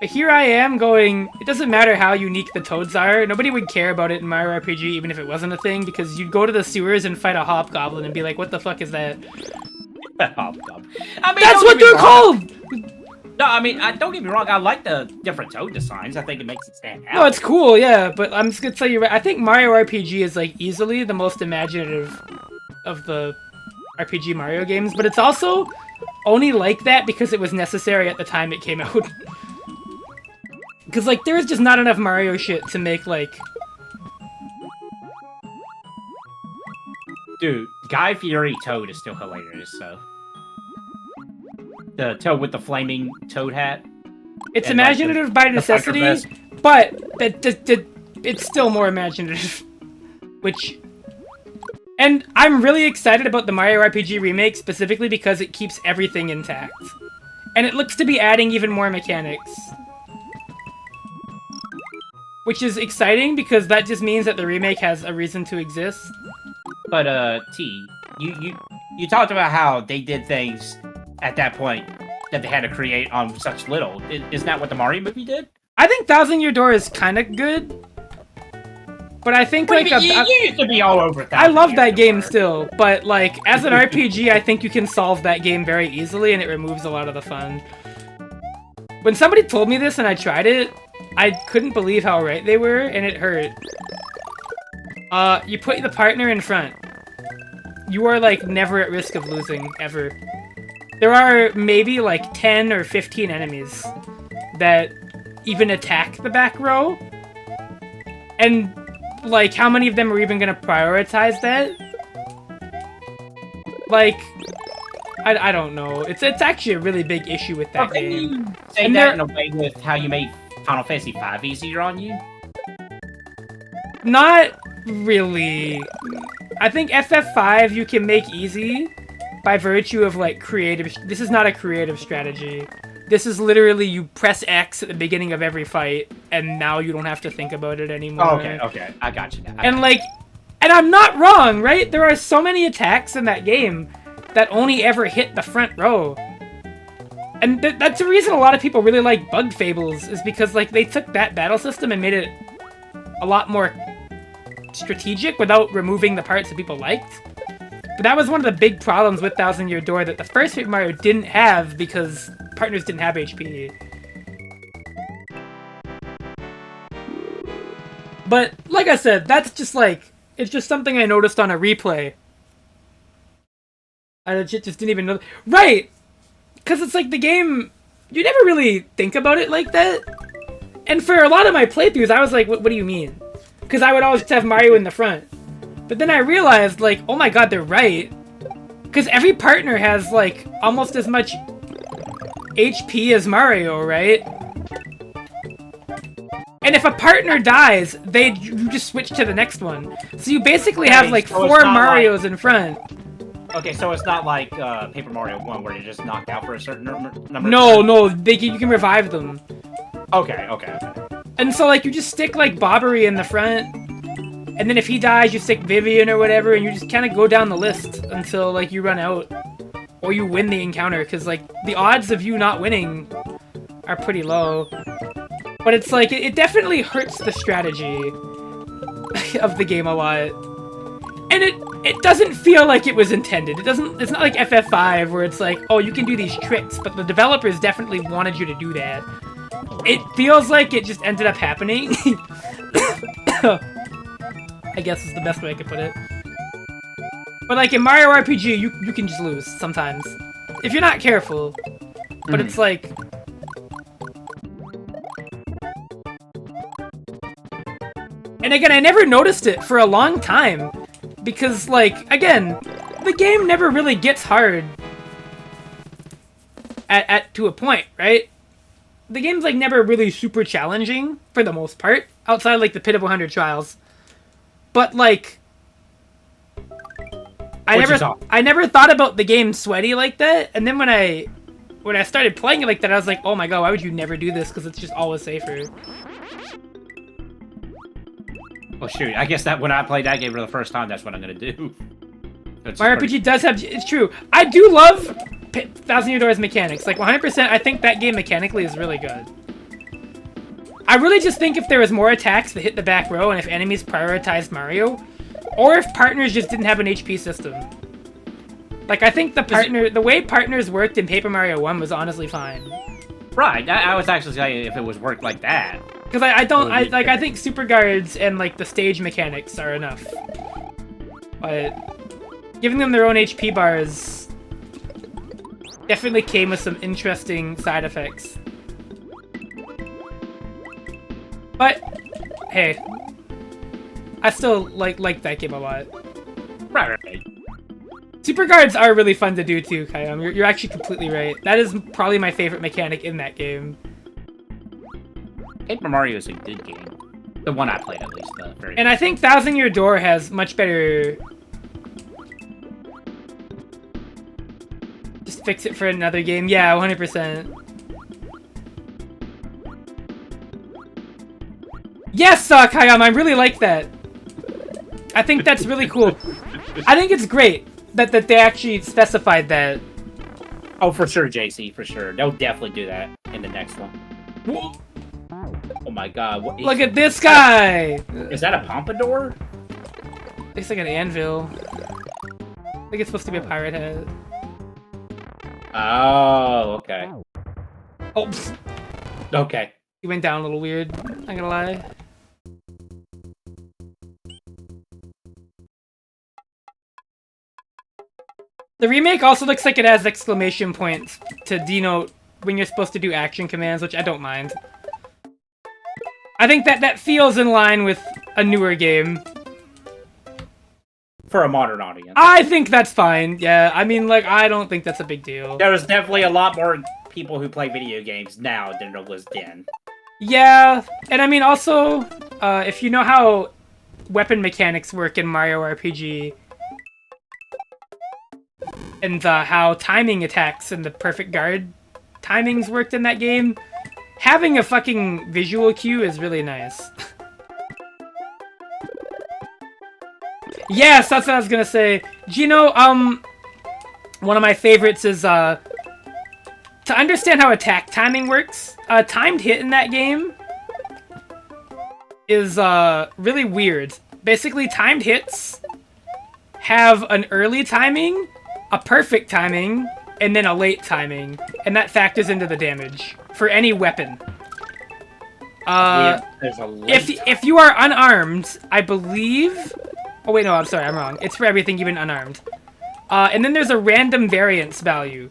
But here I am going, it doesn't matter how unique the Toads are, nobody would care about it in Mario RPG even if it wasn't a thing, because you'd go to the sewers and fight a Hobgoblin and be like, what the fuck is that? Hobgoblin. I mean, that's what they're called! No, I mean, don't get me wrong, I like the different Toad designs, I think it makes it stand out. No, it's cool, yeah, but I'm just gonna tell you, I think Mario RPG is like easily the most imaginative of the RPG Mario games, but it's also only like that because it was necessary at the time it came out. Because, like, there is just not enough Mario shit to make, like... Dude, Guy Fieri Toad is still hilarious, so... The Toad with the flaming Toad hat. It's imaginative like by necessity, but it's still more imaginative. Which... And I'm really excited about the Mario RPG remake, specifically because it keeps everything intact. And it looks to be adding even more mechanics. Which is exciting, because that just means that the remake has a reason to exist. But, T, you talked about how they did things at that point that they had to create on such little. Isn't that what the Mario movie did? I think Thousand Year Door is kind of good. But I think, you used to be all over I love that game still, but, like, as an RPG, I think you can solve that game very easily, and it removes a lot of the fun. When somebody told me this and I tried it, I couldn't believe how right they were, and it hurt. You put the partner in front. You are, like, never at risk of losing, ever. There are maybe, like, 10 or 15 enemies that even attack the back row. And, like, how many of them are even gonna prioritize that? Like... I don't know. It's actually a really big issue with that game. You say that in a way with how you made Final Fantasy V easier on you? Not really. I think FF5 you can make easy, by virtue of like creative. This is not a creative strategy. This is literally you press X at the beginning of every fight, and now you don't have to think about it anymore. Okay, I got you now. And I'm not wrong, right? There are so many attacks in that game that only ever hit the front row. And that's the reason a lot of people really like Bug Fables, is because like they took that battle system and made it a lot more strategic without removing the parts that people liked. But that was one of the big problems with Thousand Year Door that the first Paper Mario didn't have because partners didn't have HP. But like I said, that's just like, it's just something I noticed on a replay. I legit just didn't even know. Right! Because it's like the game, you never really think about it like that. And for a lot of my playthroughs, I was like, what do you mean? Because I would always just have Mario in the front. But then I realized, like, oh my god, they're right. Because every partner has, like, almost as much HP as Mario, right? And if a partner dies, you just switch to the next one. So you basically have, like, so 4 Marios in front. Okay, so it's not like Paper Mario 1 where you're just knocked out for a certain number No, you can revive them. Okay. And so, like, you just stick, like, Bobbery in the front, and then if he dies, you stick Vivian or whatever, and you just kind of go down the list until, like, you run out. Or you win the encounter, because, like, the odds of you not winning are pretty low. But it's, like, it definitely hurts the strategy of the game a lot. And it doesn't feel like it was intended. It's not like FF5 where it's like, oh, you can do these tricks, but the developers definitely wanted you to do that. It feels like it just ended up happening. I guess is the best way I could put it. But like in Mario RPG, you can just lose sometimes. If you're not careful. But it's like... And again, I never noticed it for a long time. Because, like, again, the game never really gets hard to a point, right? The game's, like, never really super challenging, for the most part, outside, like, the Pit of 100 Trials. But, like, I never thought about the game sweaty like that, and then when I started playing it like that, I was like, oh my god, why would you never do this? Because it's just always safer. Well, shoot, I guess that when I played that game for the first time, that's what I'm gonna do. My RPG does have... It's true. I do love Thousand Year Door's mechanics. Like, 100%, I think that game mechanically is really good. I really just think if there was more attacks that hit the back row, and if enemies prioritized Mario, or if partners just didn't have an HP system. Like, I think the way partners worked in Paper Mario 1 was honestly fine. Right, I was actually saying if it was worked like that. Because I think Super Guards and, like, the stage mechanics are enough. But giving them their own HP bars definitely came with some interesting side effects. But, hey, I still like that game a lot. Right. Super Guards are really fun to do too, Kayam. You're actually completely right. That is probably my favorite mechanic in that game. Paper Mario is a good game. The one I played, at least. And I think Thousand Year Door has much better... Just fix it for another game. Yeah, 100%. Yes, Kayam, I really like that. I think that's really cool. I think it's great that they actually specified that. Oh, for sure, JC, for sure. They'll definitely do that in the next one. Whoa. Oh my god. Look at this guy! Is that a pompadour? Looks like an anvil. I think it's supposed to be a pirate head. Oh, okay. Oh, pfft. Okay. He went down a little weird, not gonna lie. The remake also looks like it has exclamation points to denote when you're supposed to do action commands, which I don't mind. I think that feels in line with a newer game. For a modern audience. I think that's fine, yeah. I mean, like, I don't think that's a big deal. There's definitely a lot more people who play video games now than there was then. Yeah, and I mean, also, if you know how weapon mechanics work in Mario RPG... and how timing attacks and the perfect guard timings worked in that game. Having a fucking visual cue is really nice. Yes, that's what I was gonna say. Gino, one of my favorites is, to understand how attack timing works, a timed hit in that game is, really weird. Basically, timed hits have an early timing, a perfect timing, and then a late timing, and that factors into the damage for any weapon. There's a late If you are unarmed, I believe... Oh wait, no, I'm sorry, I'm wrong. It's for everything, even unarmed. And then there's a random variance value.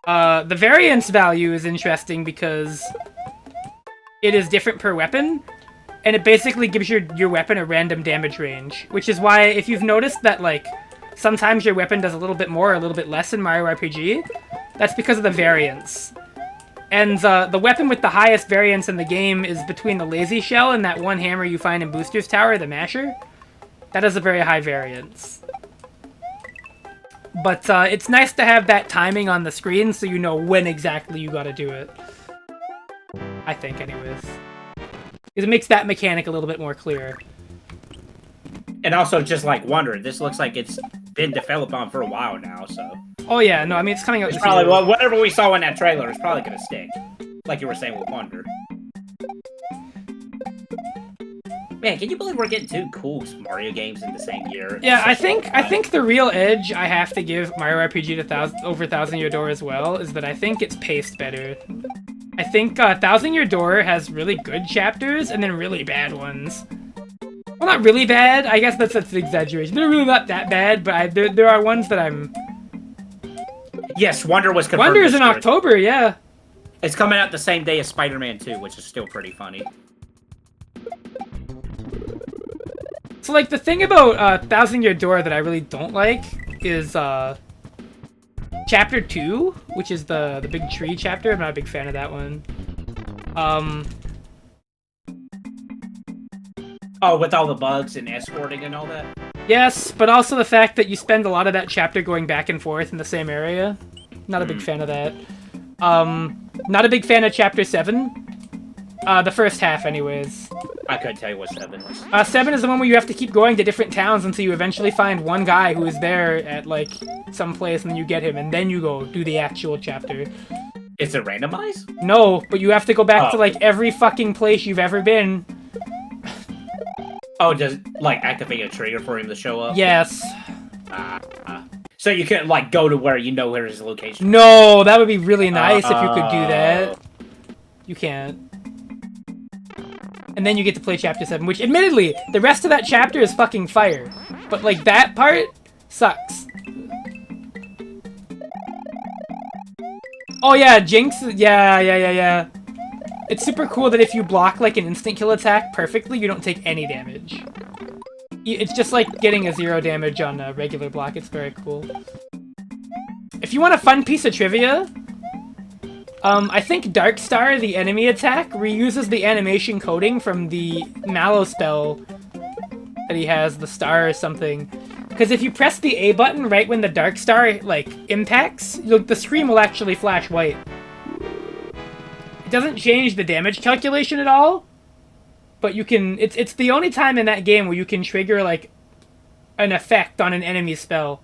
The variance value is interesting because it is different per weapon, and it basically gives your weapon a random damage range, which is why if you've noticed that, like, sometimes your weapon does a little bit more or a little bit less in Mario RPG, that's because of the variance. And the weapon with the highest variance in the game is between the Lazy Shell and that one hammer you find in Booster's Tower, the Masher. That has a very high variance. But it's nice to have that timing on the screen so you know when exactly you gotta do it. I think, anyways. Because it makes that mechanic a little bit more clear. And also, just like Wonder, this looks like it's been developed on for a while now, so... Oh yeah, no, I mean, it's coming out It's this probably, year. well, whatever we saw in that trailer is probably gonna stick. Like you were saying with Wonder. Man, can you believe we're getting two cool Mario games in the same year? Yeah, I think the real edge I have to give Mario RPG to over Thousand Year Door as well is that I think it's paced better. I think Thousand Year Door has really good chapters and then really bad ones. Well, not really bad. I guess that's an exaggeration. They're really not that bad, but there are ones that I'm... Yes, Wonder was confirmed. Wonder's in October, yeah. It's coming out the same day as Spider-Man 2, which is still pretty funny. So, like, the thing about Thousand Year Door that I really don't like is Chapter 2, which is the big tree chapter. I'm not a big fan of that one. Oh, with all the bugs and escorting and all that? Yes, but also the fact that you spend a lot of that chapter going back and forth in the same area. Not a big fan of that. Not a big fan of Chapter 7. The first half, anyways. I couldn't tell you what 7 was. 7 is the one where you have to keep going to different towns until you eventually find one guy who is there at, like, some place, and then you get him, and then you go do the actual chapter. Is it randomized? No, but you have to go back to, like, every fucking place you've ever been. Oh, does like activate a trigger for him to show up? Yes. So you couldn't like go to where you know where his location is? No, that would be really nice if you could do that. You can't. And then you get to play Chapter 7, which admittedly, the rest of that chapter is fucking fire. But like that part sucks. Oh yeah, Jinx, yeah. It's super cool that if you block like an instant kill attack perfectly, you don't take any damage. It's just like getting a 0 damage on a regular block. It's very cool. If you want a fun piece of trivia, I think Dark Star, the enemy attack, reuses the animation coding from the Mallow spell that he has, the star or something. Because if you press the A button right when the Dark Star, like, impacts, the screen will actually flash white. It doesn't change the damage calculation at all, but you can... It's the only time in that game where you can trigger, like, an effect on an enemy spell.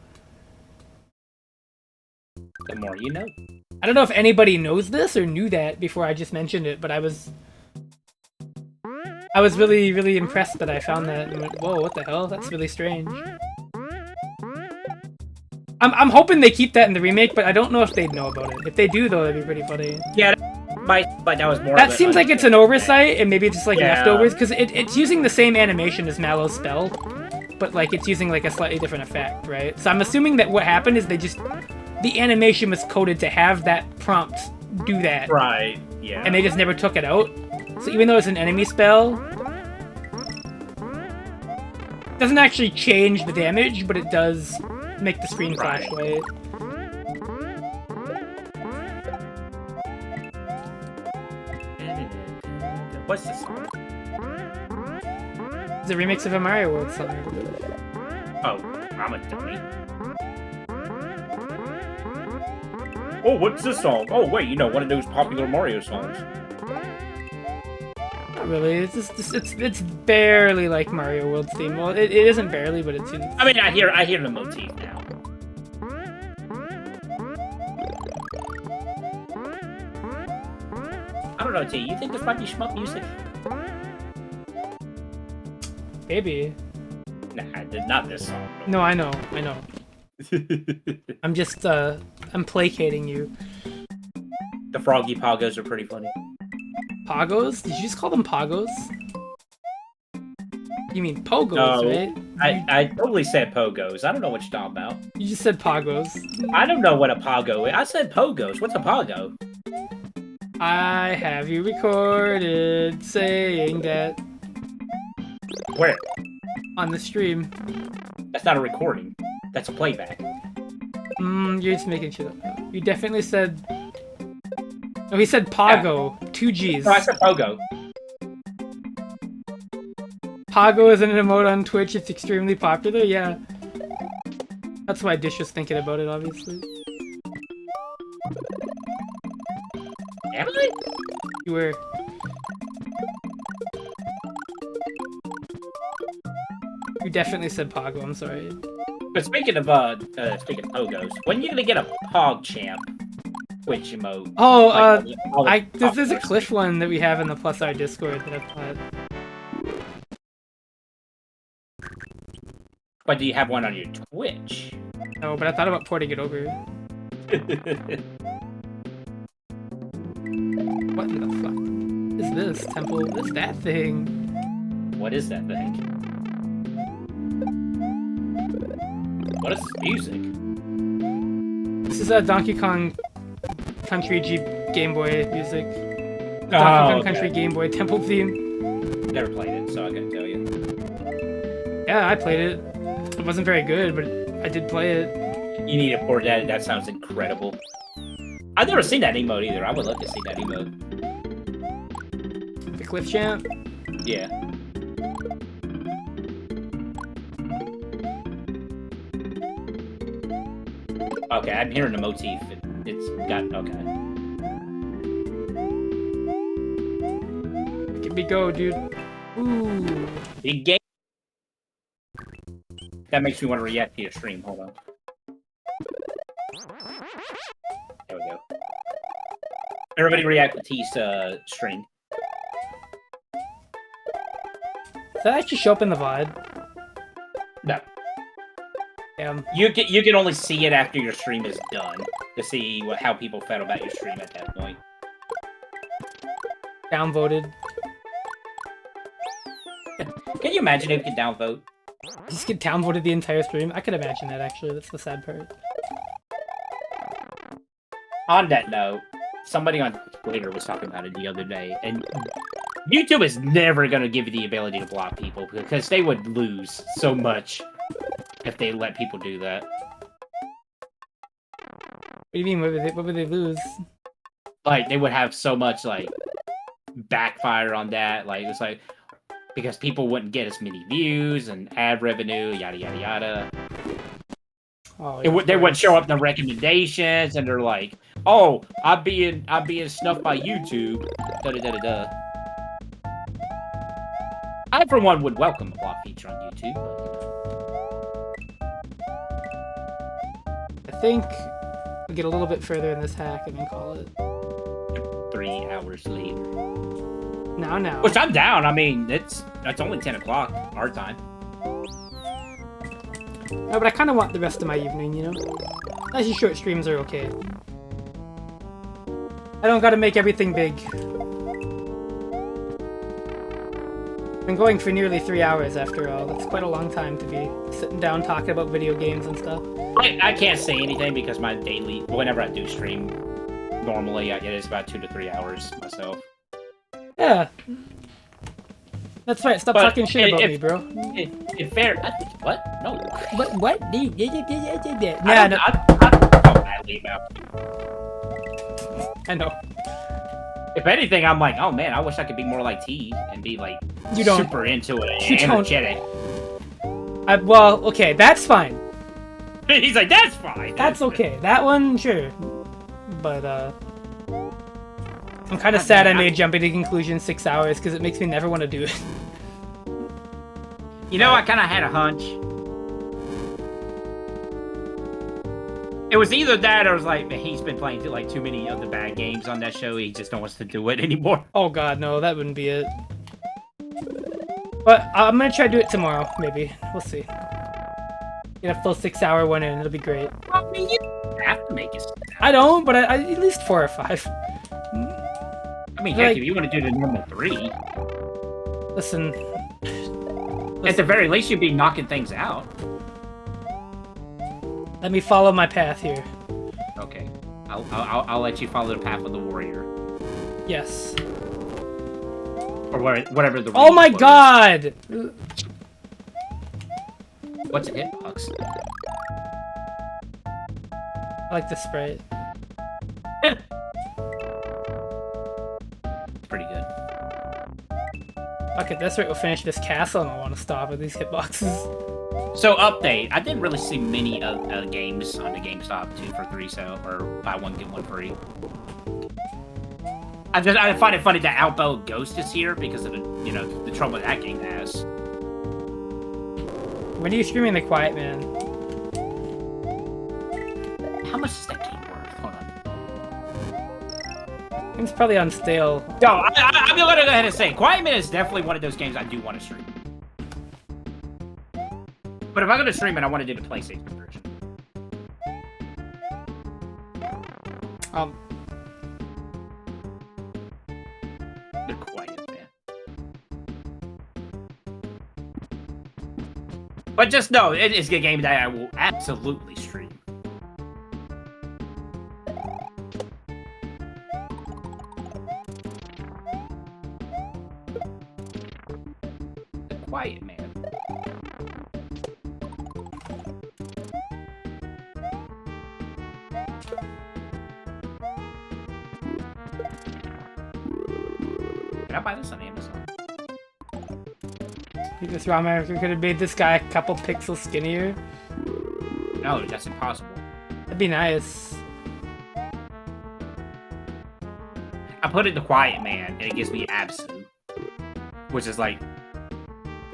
The more you know. I don't know if anybody knows this or knew that before I just mentioned it, but I was really, really impressed that I found that and went, whoa, what the hell? That's really strange. I'm hoping they keep that in the remake, but I don't know if they'd know about it. If they do, though, that'd be pretty funny. Yeah, but that was more. That seems like it's an oversight, and maybe it's just like Yeah. leftovers, because it's using the same animation as Mallow's spell, but like it's using like a slightly different effect, right? So I'm assuming that what happened is the animation was coded to have that prompt do that. Right, yeah. And they just never took it out. So even though it's an enemy spell, it doesn't actually change the damage, but it does make the screen flash white. What's this song? It's a remix of a Mario World song. Oh. I'm a dummy. Oh, what's this song? Oh, wait, one of those popular Mario songs. Not really. It's just it's barely like Mario World's theme. Well, it isn't barely, but it's. I mean, I hear the motif now. I don't know, T. You think this might be shmup music? Maybe. Nah, not this song. No, I know. I'm just I'm placating you. The Froggy Poggos are pretty funny. Pogos? Did you just call them Pogos? You mean Pogos, No, right? I totally said Pogos. I don't know what you're talking about. You just said Pogos. I don't know what a Pogo is. I said Pogos. What's a Pogo? I have you recorded saying that Where? on the stream. That's not a recording. That's a playback. You're just making shit up. You definitely said... No, he said Pogo. Yeah. 2 Gs. No, I said Pogo. Pogo is an emote on Twitch. It's extremely popular. Yeah. That's why Dish was thinking about it, obviously. Am I? You were. You definitely said Pogo. I'm sorry. But speaking of Pogos, when are you gonna get a Pog Champ Twitch emote? Oh, there's a Cliff one that we have in the Plus R Discord that I've thought. But do you have one on your Twitch? No, but I thought about porting it over. What in the fuck is this temple? What's that thing? What is that thing? What is this music? This is a Donkey Kong Country Game Boy music. Donkey Kong Country Game Boy temple theme. Never played it, so I gotta tell you. Yeah, I played it. It wasn't very good, but I did play it. You need to port that. That sounds incredible. I've never seen that emote either. I would love to see that emote. The Cliff Champ? Yeah. Okay, I'm hearing the motif. It's got... Okay. Let me go, dude. Ooh. Big game. That makes me want to react to your stream. Hold on. There we go. Everybody react to T's stream. Does that actually show up in the VOD? No. Damn. You can only see it after your stream is done to see how people felt about your stream at that point. Downvoted. Can you imagine if you could downvote? Just get downvoted the entire stream? I could imagine that, actually. That's the sad part. On that note, somebody on Twitter was talking about it the other day, and YouTube is never going to give you the ability to block people because they would lose so much if they let people do that. What do you mean? What would they lose? Like, they would have so much, like, backfire on that. Like, it was like, because people wouldn't get as many views and ad revenue, yada, yada, yada. Oh, yeah, they wouldn't show up in the recommendations, and they're like, "Oh, I'm being snuffed by YouTube." Da da da da da. I, for one, would welcome a block feature on YouTube. But, I think we'll get a little bit further in this hack and then call it. 3 hours later. Now. Which I'm down. I mean, that's only 10 o'clock our time. No, but I kind of want the rest of my evening, you know? Actually, short streams are okay. I don't gotta make everything big. Been going for nearly 3 hours after all. That's quite a long time to be sitting down talking about video games and stuff. I can't say anything because my daily, whenever I do stream, normally I get it's about 2 to 3 hours myself. Yeah. That's right, stop talking shit about me, bro. In fair... What? No. What? Nah, no. I know. If anything, I'm like, oh man, I wish I could be more like T and be like super into it and energetic. Well, okay, that's fine. He's like, that's fine. That's okay. That one, sure. But, I'm kind of sad I made jumping to conclusion 6 hours, because it makes me never want to do it. You know, I kind of had a hunch. It was either that or it was like, he's been playing like too many of the bad games on that show. He just don't want to do it anymore. Oh god, no, that wouldn't be it. But I'm gonna try to do it tomorrow, maybe. We'll see. Get a full 6 hour one in, it'll be great. I mean, you don't have to make it 6 hours. I don't, but I at least 4 or 5. I mean, heck, if you want to do the normal 3. Listen. At the very least, you'd be knocking things out. Let me follow my path here. Okay. I'll let you follow the path of the warrior. Yes. Or whatever the... Oh my god! What's a hitbox? I like this sprite. It's pretty good. Okay, that's right, we'll finish this castle and I want to stop at these hitboxes. So, update. I didn't really see many games on the GameStop 2 for 3 sale, or buy one, get one free. I find it funny that Outbow Ghost is here because of the trouble that game has. When are you streaming The Quiet Man? How much is that game worth? Hold on. It's probably on stale. No, I'm gonna go ahead and say, Quiet Man is definitely one of those games I do want to stream. But if I'm gonna stream it, I want to do the PlayStation version. The Quiet Man. But just know, it is a game that I will absolutely stream. The Quiet Man. Can I buy this on Amazon? You just Raw America could have made this guy a couple pixels skinnier. No, that's impossible. That'd be nice. I put in the Quiet Man, and it gives me Absu. Which is, like,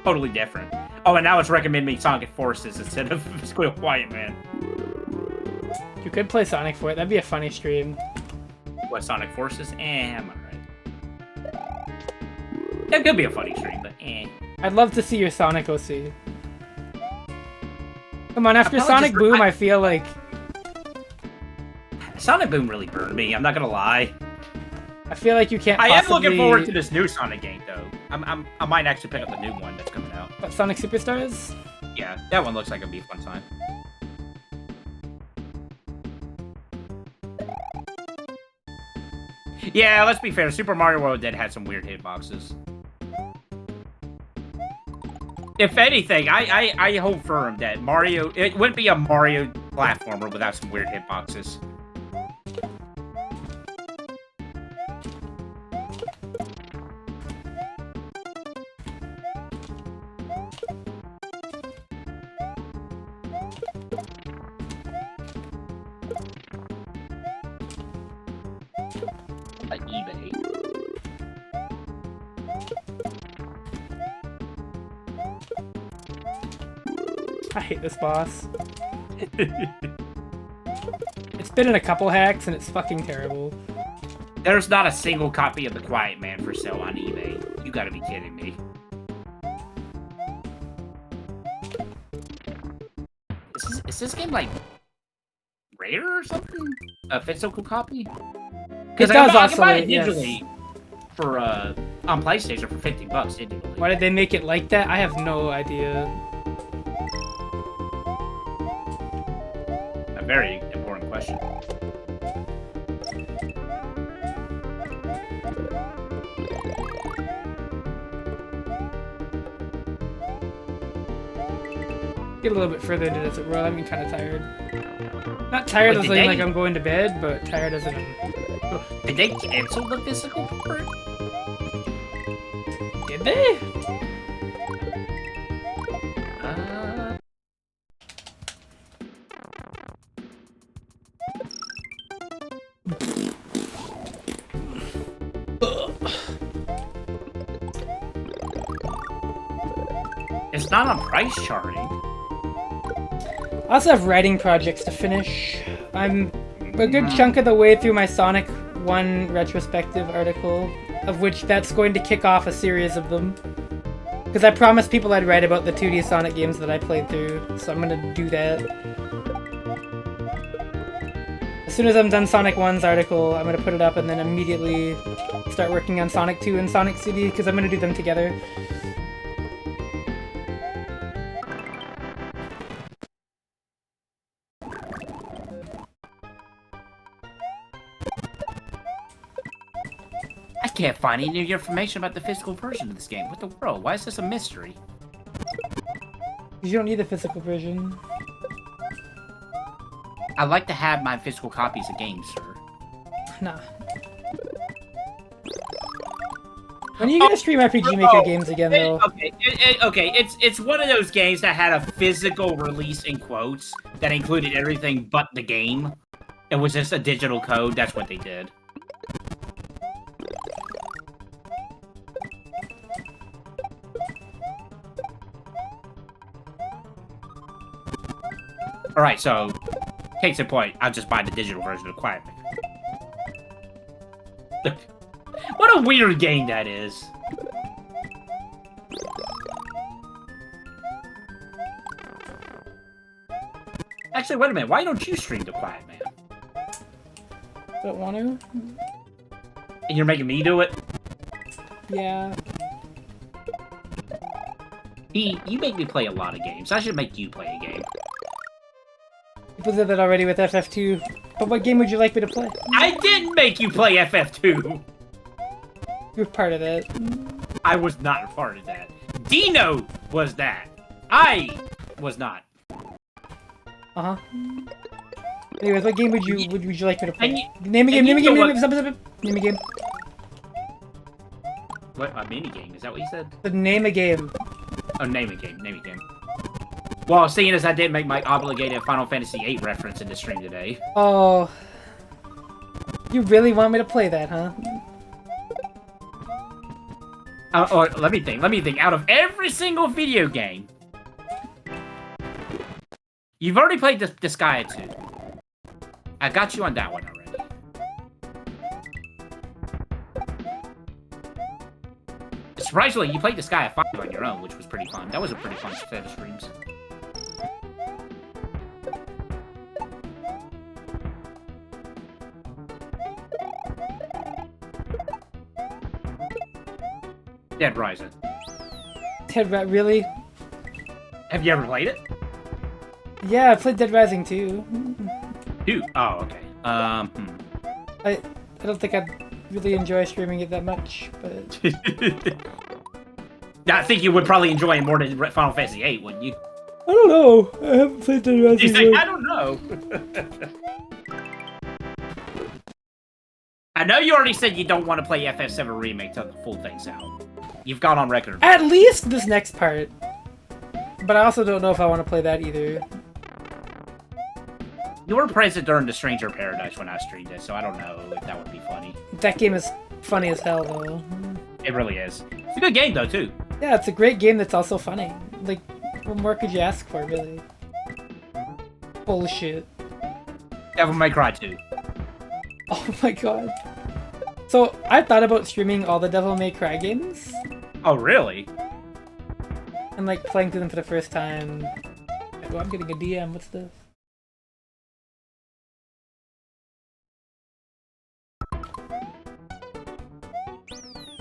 totally different. Oh, and now it's recommending me Sonic Forces instead of Squid Quiet Man. You could play Sonic for it. That'd be a funny stream. What, Sonic Forces? I'm alright. That could be a funny stream, but I'd love to see your Sonic OC. Come on, after probably Sonic just- Boom, I feel like... Sonic Boom really burned me, I'm not gonna lie. I feel like you can't I possibly... am looking forward to this new Sonic game, though. I might actually pick up the new one that's coming out. What, Sonic Superstars? Yeah, that one looks like it'll be a fun time. Yeah, let's be fair. Super Mario World did have some weird hitboxes. If anything, I hold firm that Mario... It wouldn't be a Mario platformer without some weird hitboxes. Like eBay. I hate this boss. It's been in a couple hacks and it's fucking terrible. There's not a single copy of The Quiet Man for sale on eBay. You gotta be kidding me. Is this game, like, rare or something? A physical copy? It does I can buy it oscillate, yes. digitally for, on PlayStation for $15 digitally. Why did they make it like that? I have no idea. A very important question. Get a little bit further into Desert World. I'm getting kind of tired. Not tired as in like I'm going to bed, but tired as in I'm... Did they cancel the physical part? Did they? It's not on price charting. I also have writing projects to finish. I'm a good chunk of the way through my Sonic 1 retrospective article, of which that's going to kick off a series of them. Because I promised people I'd write about the 2D Sonic games that I played through, so I'm gonna do that. As soon as I'm done Sonic 1's article, I'm gonna put it up and then immediately start working on Sonic 2 and Sonic CD, because I'm gonna do them together. I can't find any new information about the physical version of this game. What the world? Why is this a mystery? You don't need a physical version. I like to have my physical copies of games, sir. Nah. When are you gonna stream RPG Maker games again, though? Okay, it's one of those games that had a physical release in quotes that included everything but the game. It was just a digital code. That's what they did. Alright, so, case in point, I'll just buy the digital version of Quiet Maker. What a weird game that is. Actually, wait a minute, why don't you stream the Quiet Man? Don't want to? And you're making me do it? Yeah. You make me play a lot of games. I should make you play a game. People did that already with FF2. But what game would you like me to play? I didn't make you play FF2! You're part of it. I was not a part of that. Dino was that. I was not. Uh-huh. Anyways, what game would you like me to play? You, name a game, name a game, name a game. What, a mini game? Is that what you said? Name a game. Oh, name a game, name a game. Well, seeing as I did make my obligated Final Fantasy VIII reference in the stream today. Oh. You really want me to play that, huh? Or let me think. Out of every single video game, you've already played Disgaea 2. I got you on that one already. Surprisingly, you played Disgaea 5 on your own, which was pretty fun. That was a pretty fun set of streams. Dead Rising. Really? Have you ever played it? Yeah, I played Dead Rising 2. Dude. Oh, okay. I don't think I'd really enjoy streaming it that much, but... I think you would probably enjoy it more than Final Fantasy VIII, wouldn't you? I don't know. I haven't played Dead Rising. He's like, I don't know. I know you already said you don't want to play FF7 Remake till the full thing's out. You've gone on record. At least this next part. But I also don't know if I want to play that either. You were present during the Stranger Paradise when I streamed it, so I don't know if that would be funny. That game is funny as hell, though. It really is. It's a good game, though, too. Yeah, it's a great game that's also funny. Like, what more could you ask for, really? Bullshit. Devil May Cry 2. Oh my god. So, I thought about streaming all the Devil May Cry games. Oh, really? And, like, playing through them for the first time. Oh, I'm getting a DM. What's this?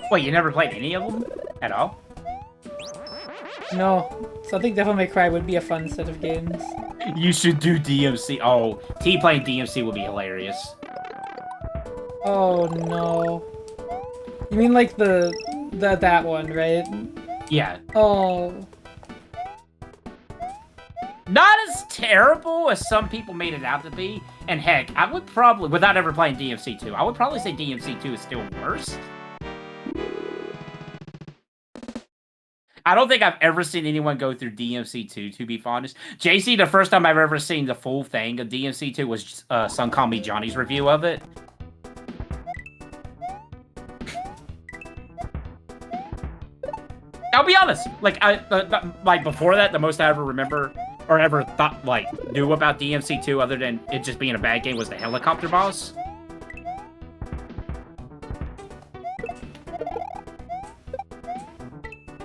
Wait, you never played any of them? At all? No. So I think Devil May Cry would be a fun set of games. You should do DMC. Oh, T playing DMC would be hilarious. Oh no. You mean like that one, right? Yeah. Oh. Not as terrible as some people made it out to be. And heck, I would probably, without ever playing DMC 2, I would probably say DMC 2 is still worse. I don't think I've ever seen anyone go through DMC 2, to be honest. JC, the first time I've ever seen the full thing of DMC 2 was Son Call Me Johnny's review of it. I'll be honest. Like like before that, the most I ever remember or ever thought like knew about DMC2, other than it just being a bad game, was the helicopter boss.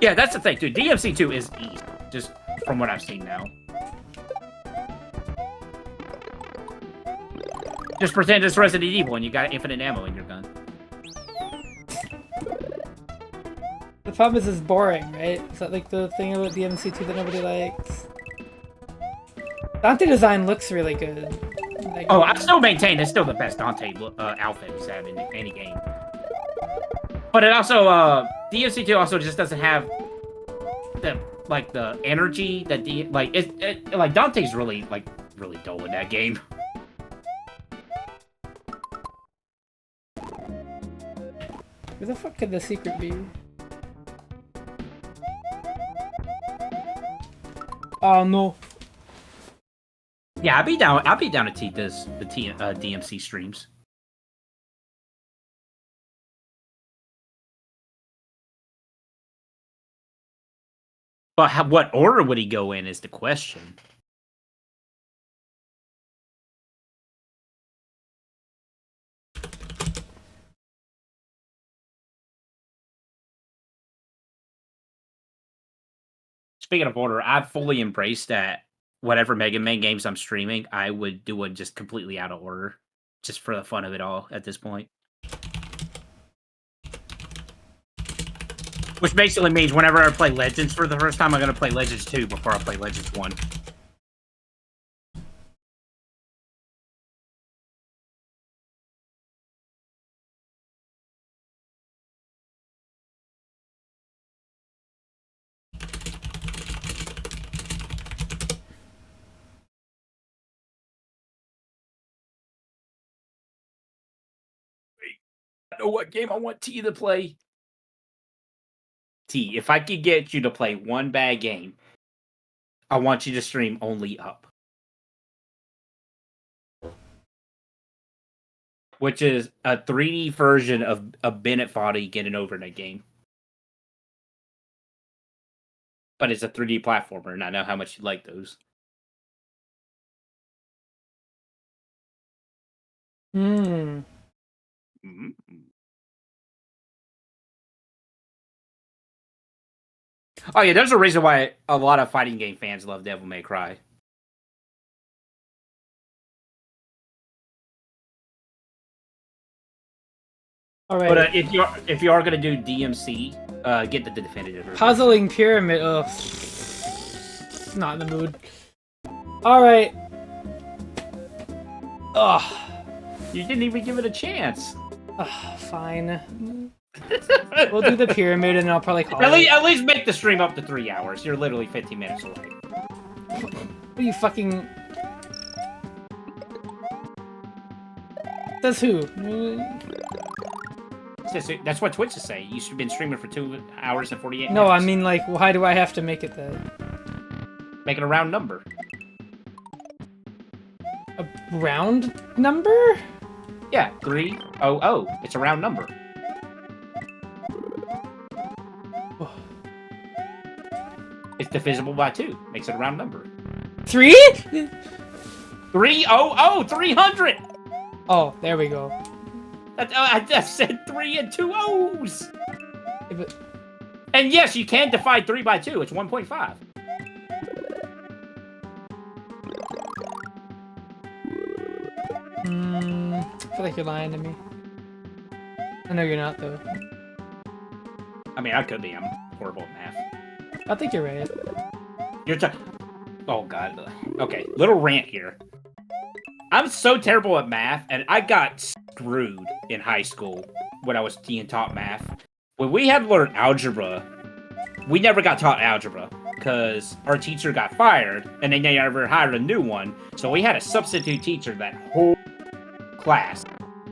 Yeah, that's the thing, dude. DMC2 is easy, just from what I've seen now. Just pretend it's Resident Evil and you got infinite ammo in your gun. The problem is it's boring, right? Is that like the thing about DMC2 that nobody likes? Dante design looks really good. Like, Oh, I still maintain it's still the best Dante outfit he's had in any game. But it also, DMC2 also just doesn't have the energy that like Dante's really dull in that game. Where the fuck could the secret be? Oh no. Yeah, I'd be down to DMC streams. But what order would he go in is the question. Speaking of order, I've fully embraced that whatever Mega Man games I'm streaming, I would do it just completely out of order. Just for the fun of it all at this point. Which basically means whenever I play Legends for the first time, I'm going to play Legends 2 before I play Legends 1. I know what game I want T to play. T, if I could get you to play one bad game, I want you to stream only Up. Which is a 3D version of a Bennett Foddy getting over in a game. But it's a 3D platformer, and I know how much you like those. Hmm. Mm-hmm. Oh yeah, there's a reason why a lot of fighting game fans love Devil May Cry. All right. But if you are gonna do DMC, get the definitive version. Puzzling pyramid. Ugh. Not in the mood. All right. Ugh. You didn't even give it a chance. Ugh, fine. We'll do the pyramid, and I'll probably call it. At least make the stream up to 3 hours. You're literally 15 minutes away. What are you fucking? Says who? That's what Twitch is saying. You should have been streaming for 2 hours and 48 minutes. No, I mean, like, why do I have to make it then? Make it a round number. A round number? Yeah, 300. It's a round number. It's divisible by 2. Makes it a round number. 3? 300! 300! Oh, there we go. I just said 3 and 2 O's! Yeah, but... And yes, you can divide 3 by 2. It's 1.5. I feel like you're lying to me. I know you're not, though. I mean, I could be. I'm horrible at math. I think you're right. Oh, God. Okay, little rant here. I'm so terrible at math, and I got screwed in high school when I was being taught math. When we had to learn algebra, we never got taught algebra because our teacher got fired, and they never hired a new one. So we had a substitute teacher that whole class.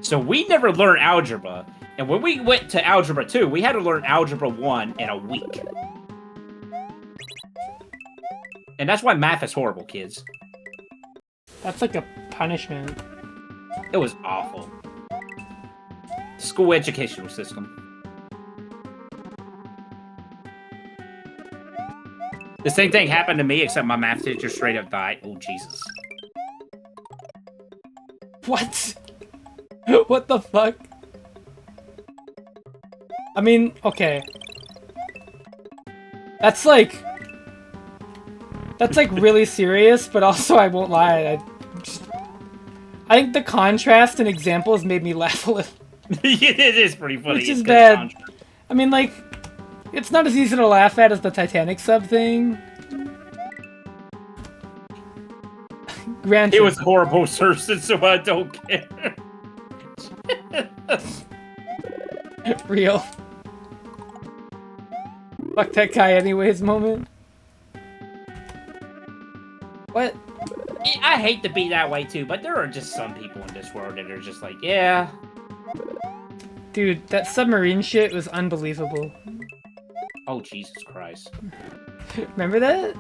So we never learned algebra. And when we went to Algebra 2, we had to learn Algebra 1 in a week. And that's why math is horrible, kids. That's like a punishment. It was awful. School educational system. The same thing happened to me, except my math teacher straight up died. Oh, Jesus. What? What the fuck? I mean, okay. That's like really serious, but also I won't lie. I think the contrast and examples made me laugh a little. It is pretty funny. Which is bad. I mean, like, it's not as easy to laugh at as the Titanic sub thing. Granted. It was horrible, Surson, so I don't care. Real. Fuck that guy anyways moment. What? I hate to be that way too, but there are just some people in this world that are just like, yeah. Dude, that submarine shit was unbelievable. Oh, Jesus Christ. Remember that?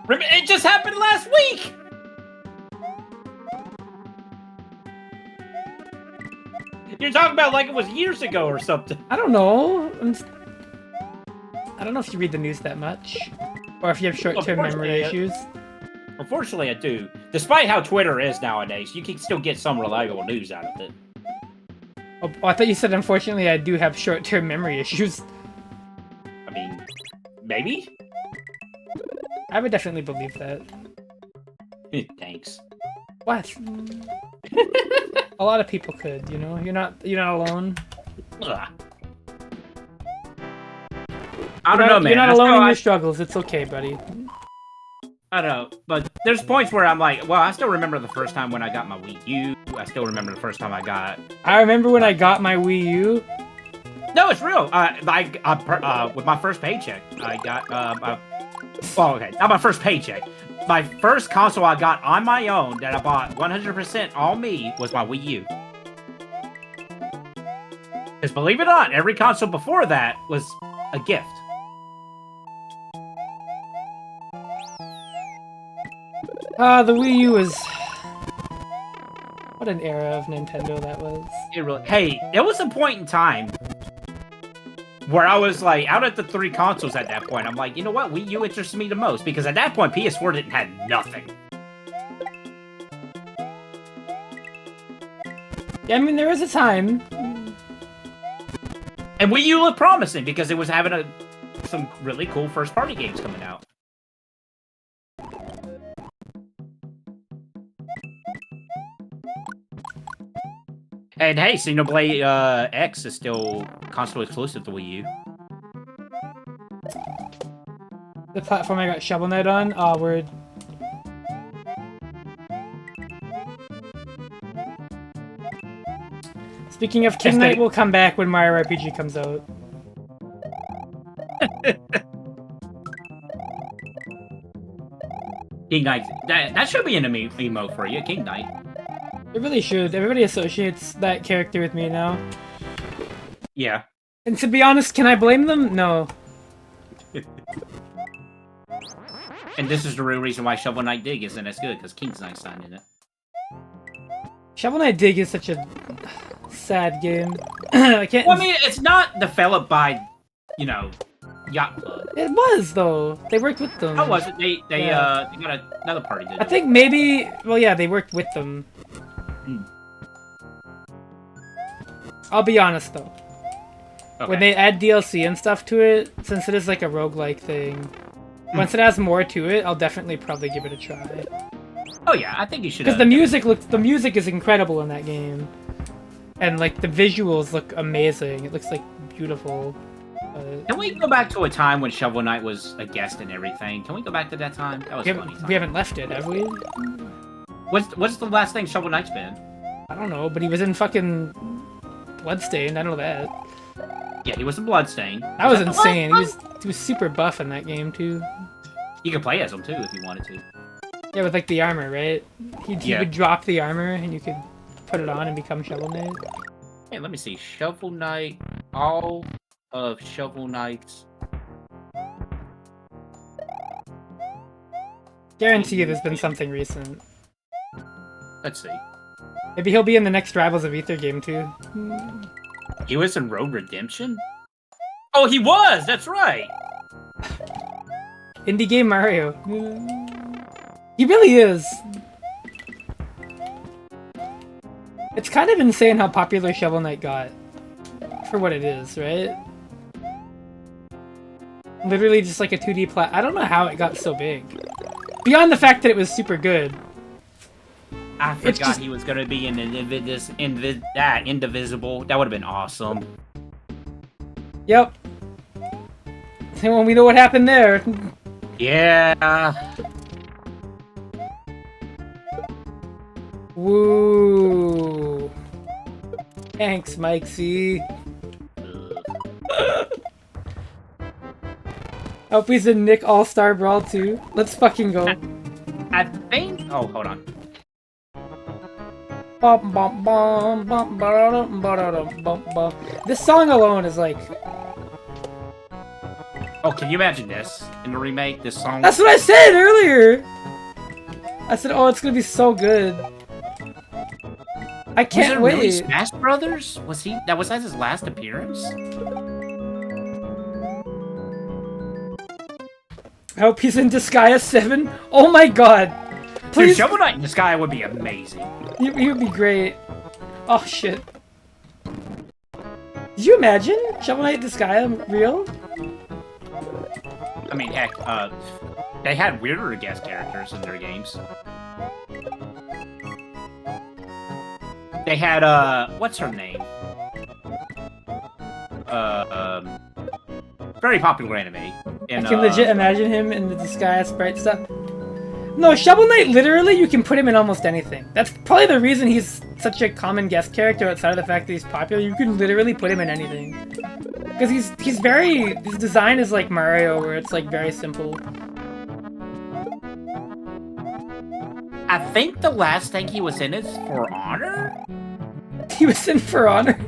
It just happened last week! You're talking about like it was years ago or something. I don't know. I don't know if you read the news that much. Or if you have short-term memory issues. Unfortunately, I do. Despite how Twitter is nowadays, you can still get some reliable news out of it. Oh, I thought you said, unfortunately, I do have short-term memory issues. I mean, maybe? I would definitely believe that. Thanks. What? A lot of people could, you know? You're not alone. Ugh. I don't know, man. You're not alone in your struggles. It's okay, buddy. I don't know, but there's points where I'm like, well, I still remember the first time when I got my Wii U. I still remember the first time I got... I remember when I got my Wii U. No, it's real. With my first paycheck, I got... well, okay, not my first paycheck. My first console I got on my own that I bought 100% on me was my Wii U. Because believe it or not, every console before that was a gift. The Wii U was... What an era of Nintendo that was. It really... Hey, there was a point in time where I was like, out of the 3 consoles at that point, I'm like, you know what, Wii U interests me the most, because at that point, PS4 didn't have nothing. Yeah, I mean, there was a time. And Wii U looked promising, because it was having some really cool first-party games coming out. And hey, Xenoblade X is still console exclusive to Wii U. The platform I got Shovel Knight on? Aw, word. Speaking of, King Knight will come back when Mario RPG comes out. King Knight. That should be an emote for you, King Knight. It really should. Everybody associates that character with me now. Yeah. And to be honest, can I blame them? No. And this is the real reason why Shovel Knight Dig isn't as good, because King Knight's not in it. Shovel Knight Dig is such a sad game. I can't... Well, I mean, it's not developed by, you know, Yacht Club. It was, though. They worked with them. How was it? They got another party, did I think maybe... Well, yeah, they worked with them. I'll be honest, though. Okay. When they add DLC and stuff to it, since it is like a roguelike thing, once it has more to it, I'll definitely probably give it a try. Oh yeah, I think you should. Because the music is incredible in that game, and like the visuals look amazing. It looks like beautiful. Can we go back to a time when Shovel Knight was a guest and everything? Can we go back to that time? That was funny. We haven't left it, have we? What's the last thing Shovel Knight's been? I don't know, but he was in fucking Bloodstained. I know that. Yeah, he was in Bloodstained. That was insane. He was super buff in that game too. You could play as him too if you wanted to. Yeah, with like the armor, right? He would drop the armor and you could put it on and become Shovel Knight. Hey, let me see. Shovel Knight. All of Shovel Knight's. Guarantee you there's been something recent. Let's see. Maybe he'll be in the next Rivals of Aether game too. He was in Road Redemption? Oh, he was! That's right! Indie game Mario. He really is. It's kind of insane how popular Shovel Knight got. For what it is, right? Literally just like a 2D plat. I don't know how it got so big. Beyond the fact that it was super good. I forgot he was gonna be in Indivisible. That would have been awesome. Yep. And when we know what happened there. Yeah. Woo. Thanks, Mike C. Hope he's in Nick All-Star Brawl 2. Let's fucking go. I think. Oh, hold on. This song alone is like. Oh, can you imagine this in the remake? This song. That's what I said earlier. I said, "Oh, it's gonna be so good." I can't wait. Really Smash Brothers? Was he? That was his last appearance. I hope he's in Disgaea 7. Oh my god. Please. Dude, Shovel Knight in Disgaea would be amazing. He would be great. Oh shit. Did you imagine Shovel Knight Disgaea real? I mean, heck, they had weirder guest characters in their games. They had, what's her name? Very popular anime. I can legit imagine him in the Disgaea sprite stuff. No, Shovel Knight, literally, you can put him in almost anything. That's probably the reason he's such a common guest character outside of the fact that he's popular. You can literally put him in anything. Because he's very... His design is like Mario, where it's like very simple. I think the last thing he was in is For Honor? He was in For Honor?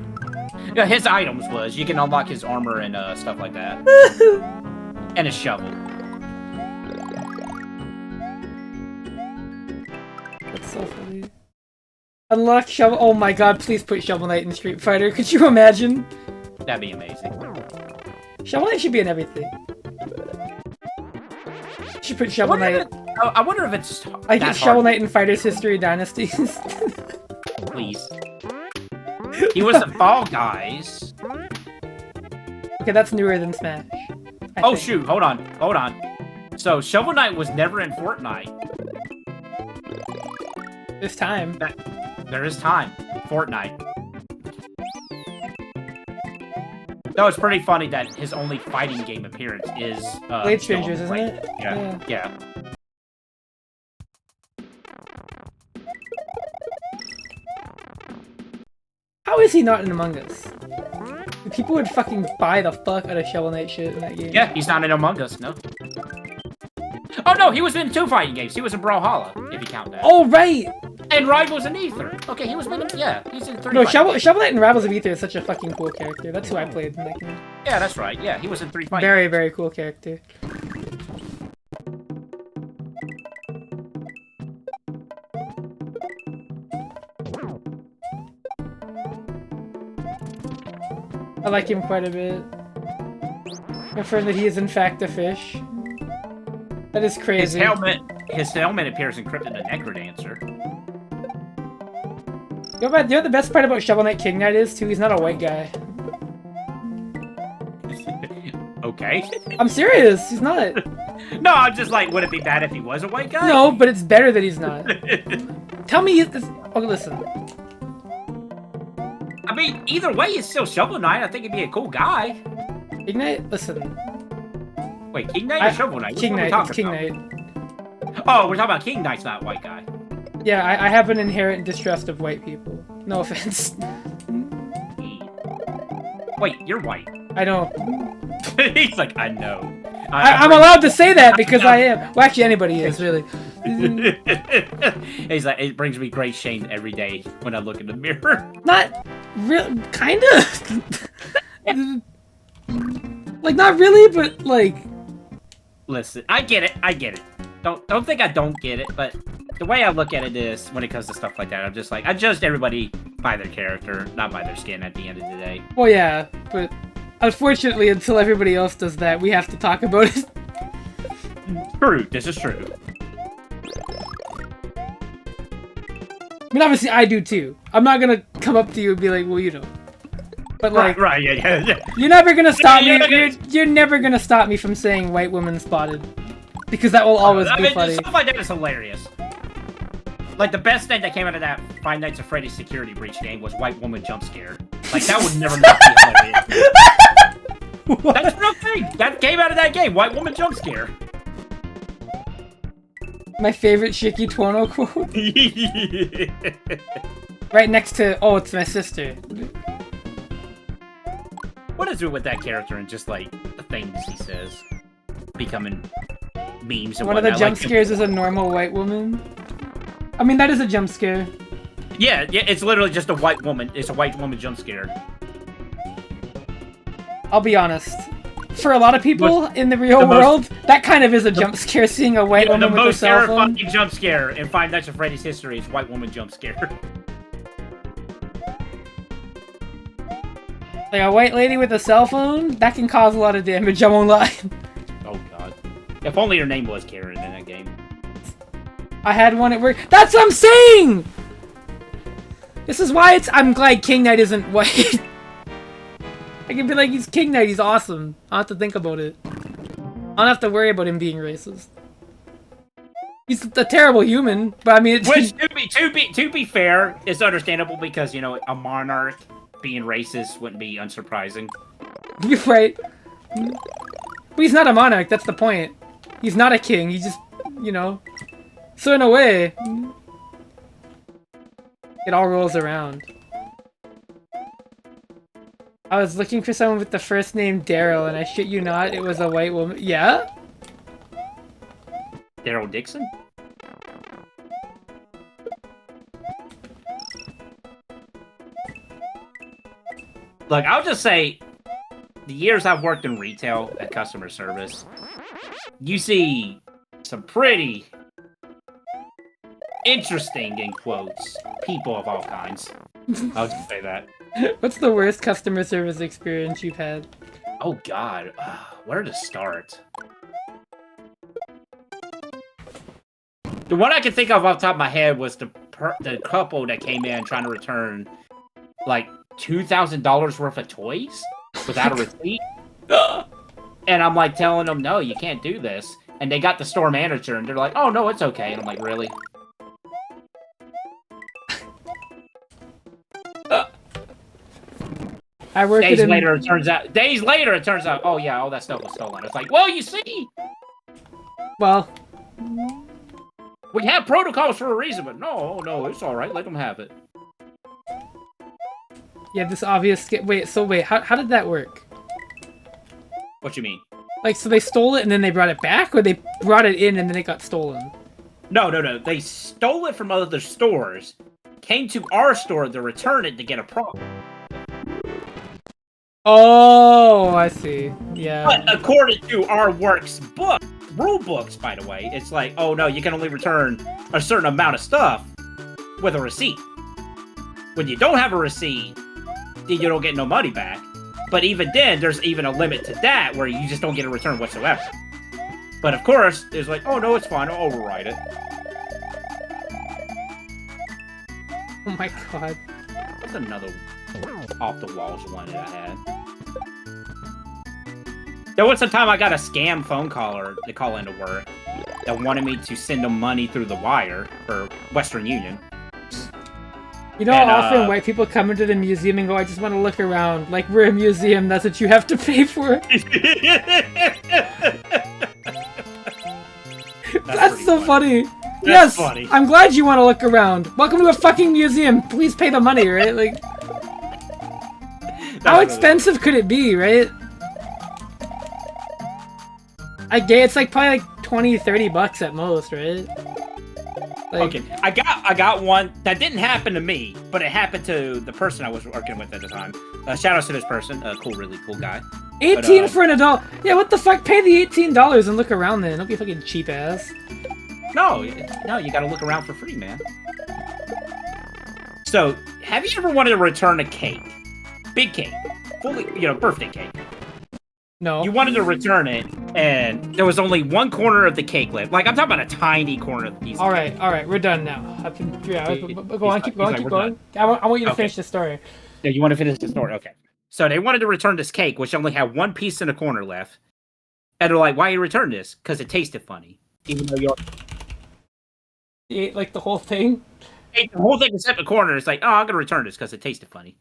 Yeah, his items was. You can unlock his armor and stuff like that. And his shovel. That's so funny. Unlock Shovel... Oh my god, please put Shovel Knight in Street Fighter. Could you imagine? That'd be amazing. Shovel Knight should be in everything. You should put Shovel Knight... I wonder if it's I get Shovel Knight in Fighters History Dynasties. Please. He was the Fall Guys. Okay, that's newer than Smash. Oh shoot, hold on. So, Shovel Knight was never in Fortnite. This time. There is time. Fortnite. Though it's pretty funny that his only fighting game appearance is Blade Strangers, isn't it? Yeah. How is he not in Among Us? People would fucking buy the fuck out of Shovel Knight shit in that game. Yeah, he's not in Among Us, no. Oh no, he was in 2 fighting games. He was in Brawlhalla, if you count that. Oh, right! And Rivals and Ether. Okay, he was in, yeah, he's in 3 No, Shovel Knight and Rivals of Ether is such a fucking cool character. That's who I played in that game. Yeah, that's right. Yeah, he was in 3 fighting Very, very cool character. I like him quite a bit. Confirm that he is in fact a fish. That is crazy. His helmet appears encrypted in Necrodancer. You know the best part about Shovel Knight King Knight is, too? He's not a white guy. Okay. I'm serious, he's not. No, I'm just like, would it be bad if he was a white guy? No, but it's better that he's not. Tell me this. Oh, listen. I mean, either way, he's still Shovel Knight. I think he'd be a cool guy. King Knight? Listen. Wait, King Knight or Shovel Knight? King Knight, it's King Knight. Oh, we're talking about King Knight's not a white guy. Yeah, I have an inherent distrust of white people. No offense. Wait, you're white. I know. He's like, I know. I'm allowed to say that because I am. Well, actually, anybody is, really. He's like, it brings me great shame every day when I look in the mirror. Not real, kinda. Like, not really, but like. Listen, I get it. Don't think I don't get it, but the way I look at it is, when it comes to stuff like that, I'm just like, I judge everybody by their character, not by their skin at the end of the day. Well, yeah, but unfortunately, until everybody else does that, we have to talk about it. True. This is true. I mean, obviously, I do too. I'm not gonna come up to you and be like, well, you know. But like, right, yeah. You're never gonna stop me. Yeah. You're never gonna stop me from saying white woman spotted, because that will always be funny. Stuff like that is hilarious. Like the best thing that came out of that Five Nights at Freddy's security breach game was white woman jump scare. Like that would never not be hilarious. That's a real thing. That came out of that game. White woman jump scare. My favorite Shiki Tuono quote. Right next to, oh, it's my sister. What is it with that character and just like the things he says becoming memes and One of the jump scares is a normal white woman. I mean, that is a jump scare. Yeah, it's literally just a white woman. It's a white woman jump scare. I'll be honest. For a lot of people in the real world, that kind of is a jump scare, seeing a white woman with a cell phone. The most terrifying jump scare in Five Nights at Freddy's history is white woman jump scare. Like a white lady with a cell phone, that can cause a lot of damage, I won't lie. Oh god. If only her name was Karen in that game. I had one at work. That's what I'm saying! This is why I'm glad King Knight isn't white. I can be like, he's King Knight, he's awesome. I don't have to think about it. I don't have to worry about him being racist. He's a terrible human, but I mean... Which, to be fair, it's understandable because, you know, a monarch being racist wouldn't be unsurprising. You're right. But he's not a monarch, that's the point. He's not a king, he just, you know... So in a way... It all rolls around. I was looking for someone with the first name Daryl, and I shit you not, it was a white woman. Yeah? Daryl Dixon? Look, I'll just say, the years I've worked in retail at customer service, you see some pretty interesting, in quotes, people of all kinds. I'll just say that. What's the worst customer service experience you've had? Oh god, where to start? The one I can think of off the top of my head was the couple that came in trying to return, like, $2,000 worth of toys without a receipt. And I'm like telling them, no, you can't do this. And they got the store manager and they're like, oh no, it's okay. And I'm like, really? I work Days later, it turns out, oh yeah, all that stuff was stolen. It's like, well, you see, well, we have protocols for a reason, but no, it's all right. Let them have it. Yeah, this obvious. Wait, how did that work? What you mean? Like, so they stole it and then they brought it back, or they brought it in and then it got stolen? No. They stole it from other stores, came to our store to return it to get a profit. Oh, I see. Yeah. But according to our works book, rule books, by the way, it's like, oh no, you can only return a certain amount of stuff with a receipt. When you don't have a receipt, then you don't get no money back. But even then, there's even a limit to that where you just don't get a return whatsoever. But of course, it's like, oh no, it's fine, I'll override it. Oh my god. That's another off-the-walls one that I had. There was a time I got a scam phone caller to call into work that wanted me to send them money through the wire for Western Union. You know how often white people come into the museum and go, I just want to look around. Like, we're a museum, that's what you have to pay for. That's so funny. Yes, funny. I'm glad you want to look around. Welcome to a fucking museum. Please pay the money, right? Like, how expensive could it be, right? I get it's like probably like 20-30 bucks at most, right? Like, okay, I got one that didn't happen to me, but it happened to the person I was working with at the time. Shout out to this person, a really cool guy. 18 for an adult. Yeah, what the fuck? Pay the $18 and look around then. Don't be fucking cheap ass. No, you gotta look around for free, man. So, have you ever wanted to return a cake? Big cake. Fully, birthday cake. No. You wanted to return it, and there was only one corner of the cake left. Like, I'm talking about a tiny corner of the piece. All right, we're done now. I've been 3 hours. But go on, keep going, keep we're going. done. I want you to Okay. finish the story. Yeah, you want to finish the story? Okay. So they wanted to return this cake, which only had one piece in the corner left. And they're like, why you return this? Because it tasted funny. Even though you ate like the whole thing. ate the whole thing except the corner. It's like, oh, I'm going to return this because it tasted funny.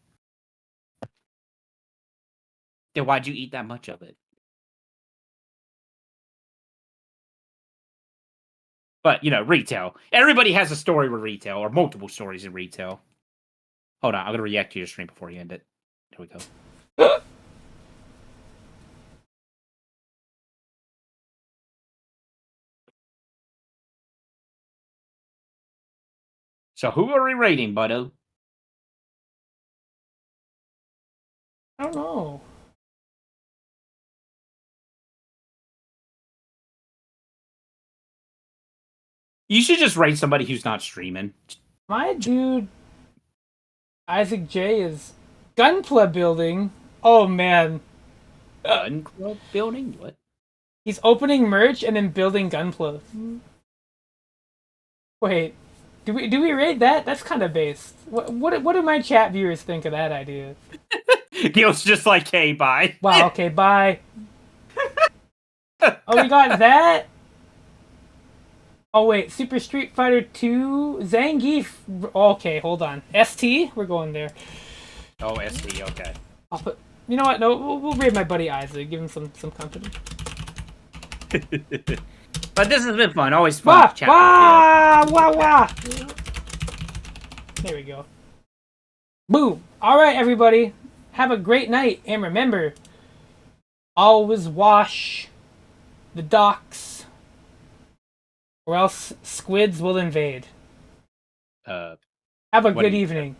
Then why'd you eat that much of it? But, you know, retail. Everybody has a story with retail, or multiple stories in retail. Hold on, I'm going to react to your stream before you end it. There we go. So who are we rating, Buddo? I don't know. You should just rate somebody who's not streaming. My dude, Isaac J is Gunpla building. Oh man. Gun club building? What? He's opening merch and then building Gunpla. Wait, do we rate that? That's kind of based. What do my chat viewers think of that idea? Gil's just like, hey, bye. Wow. Okay. Bye. Oh, we got that. Oh wait, Super Street Fighter 2, Zangief. Okay, hold on. ST, we're going there. Oh, ST, okay. I'll put. You know what? No, we'll raid my buddy Isaac. Give him some company. But this has been fun. Always fun. Wah, to chat wah, wah, wah. There we go. Boom. All right, everybody. Have a great night, and remember, always wash the docks, or else squids will invade. Have Have a good evening.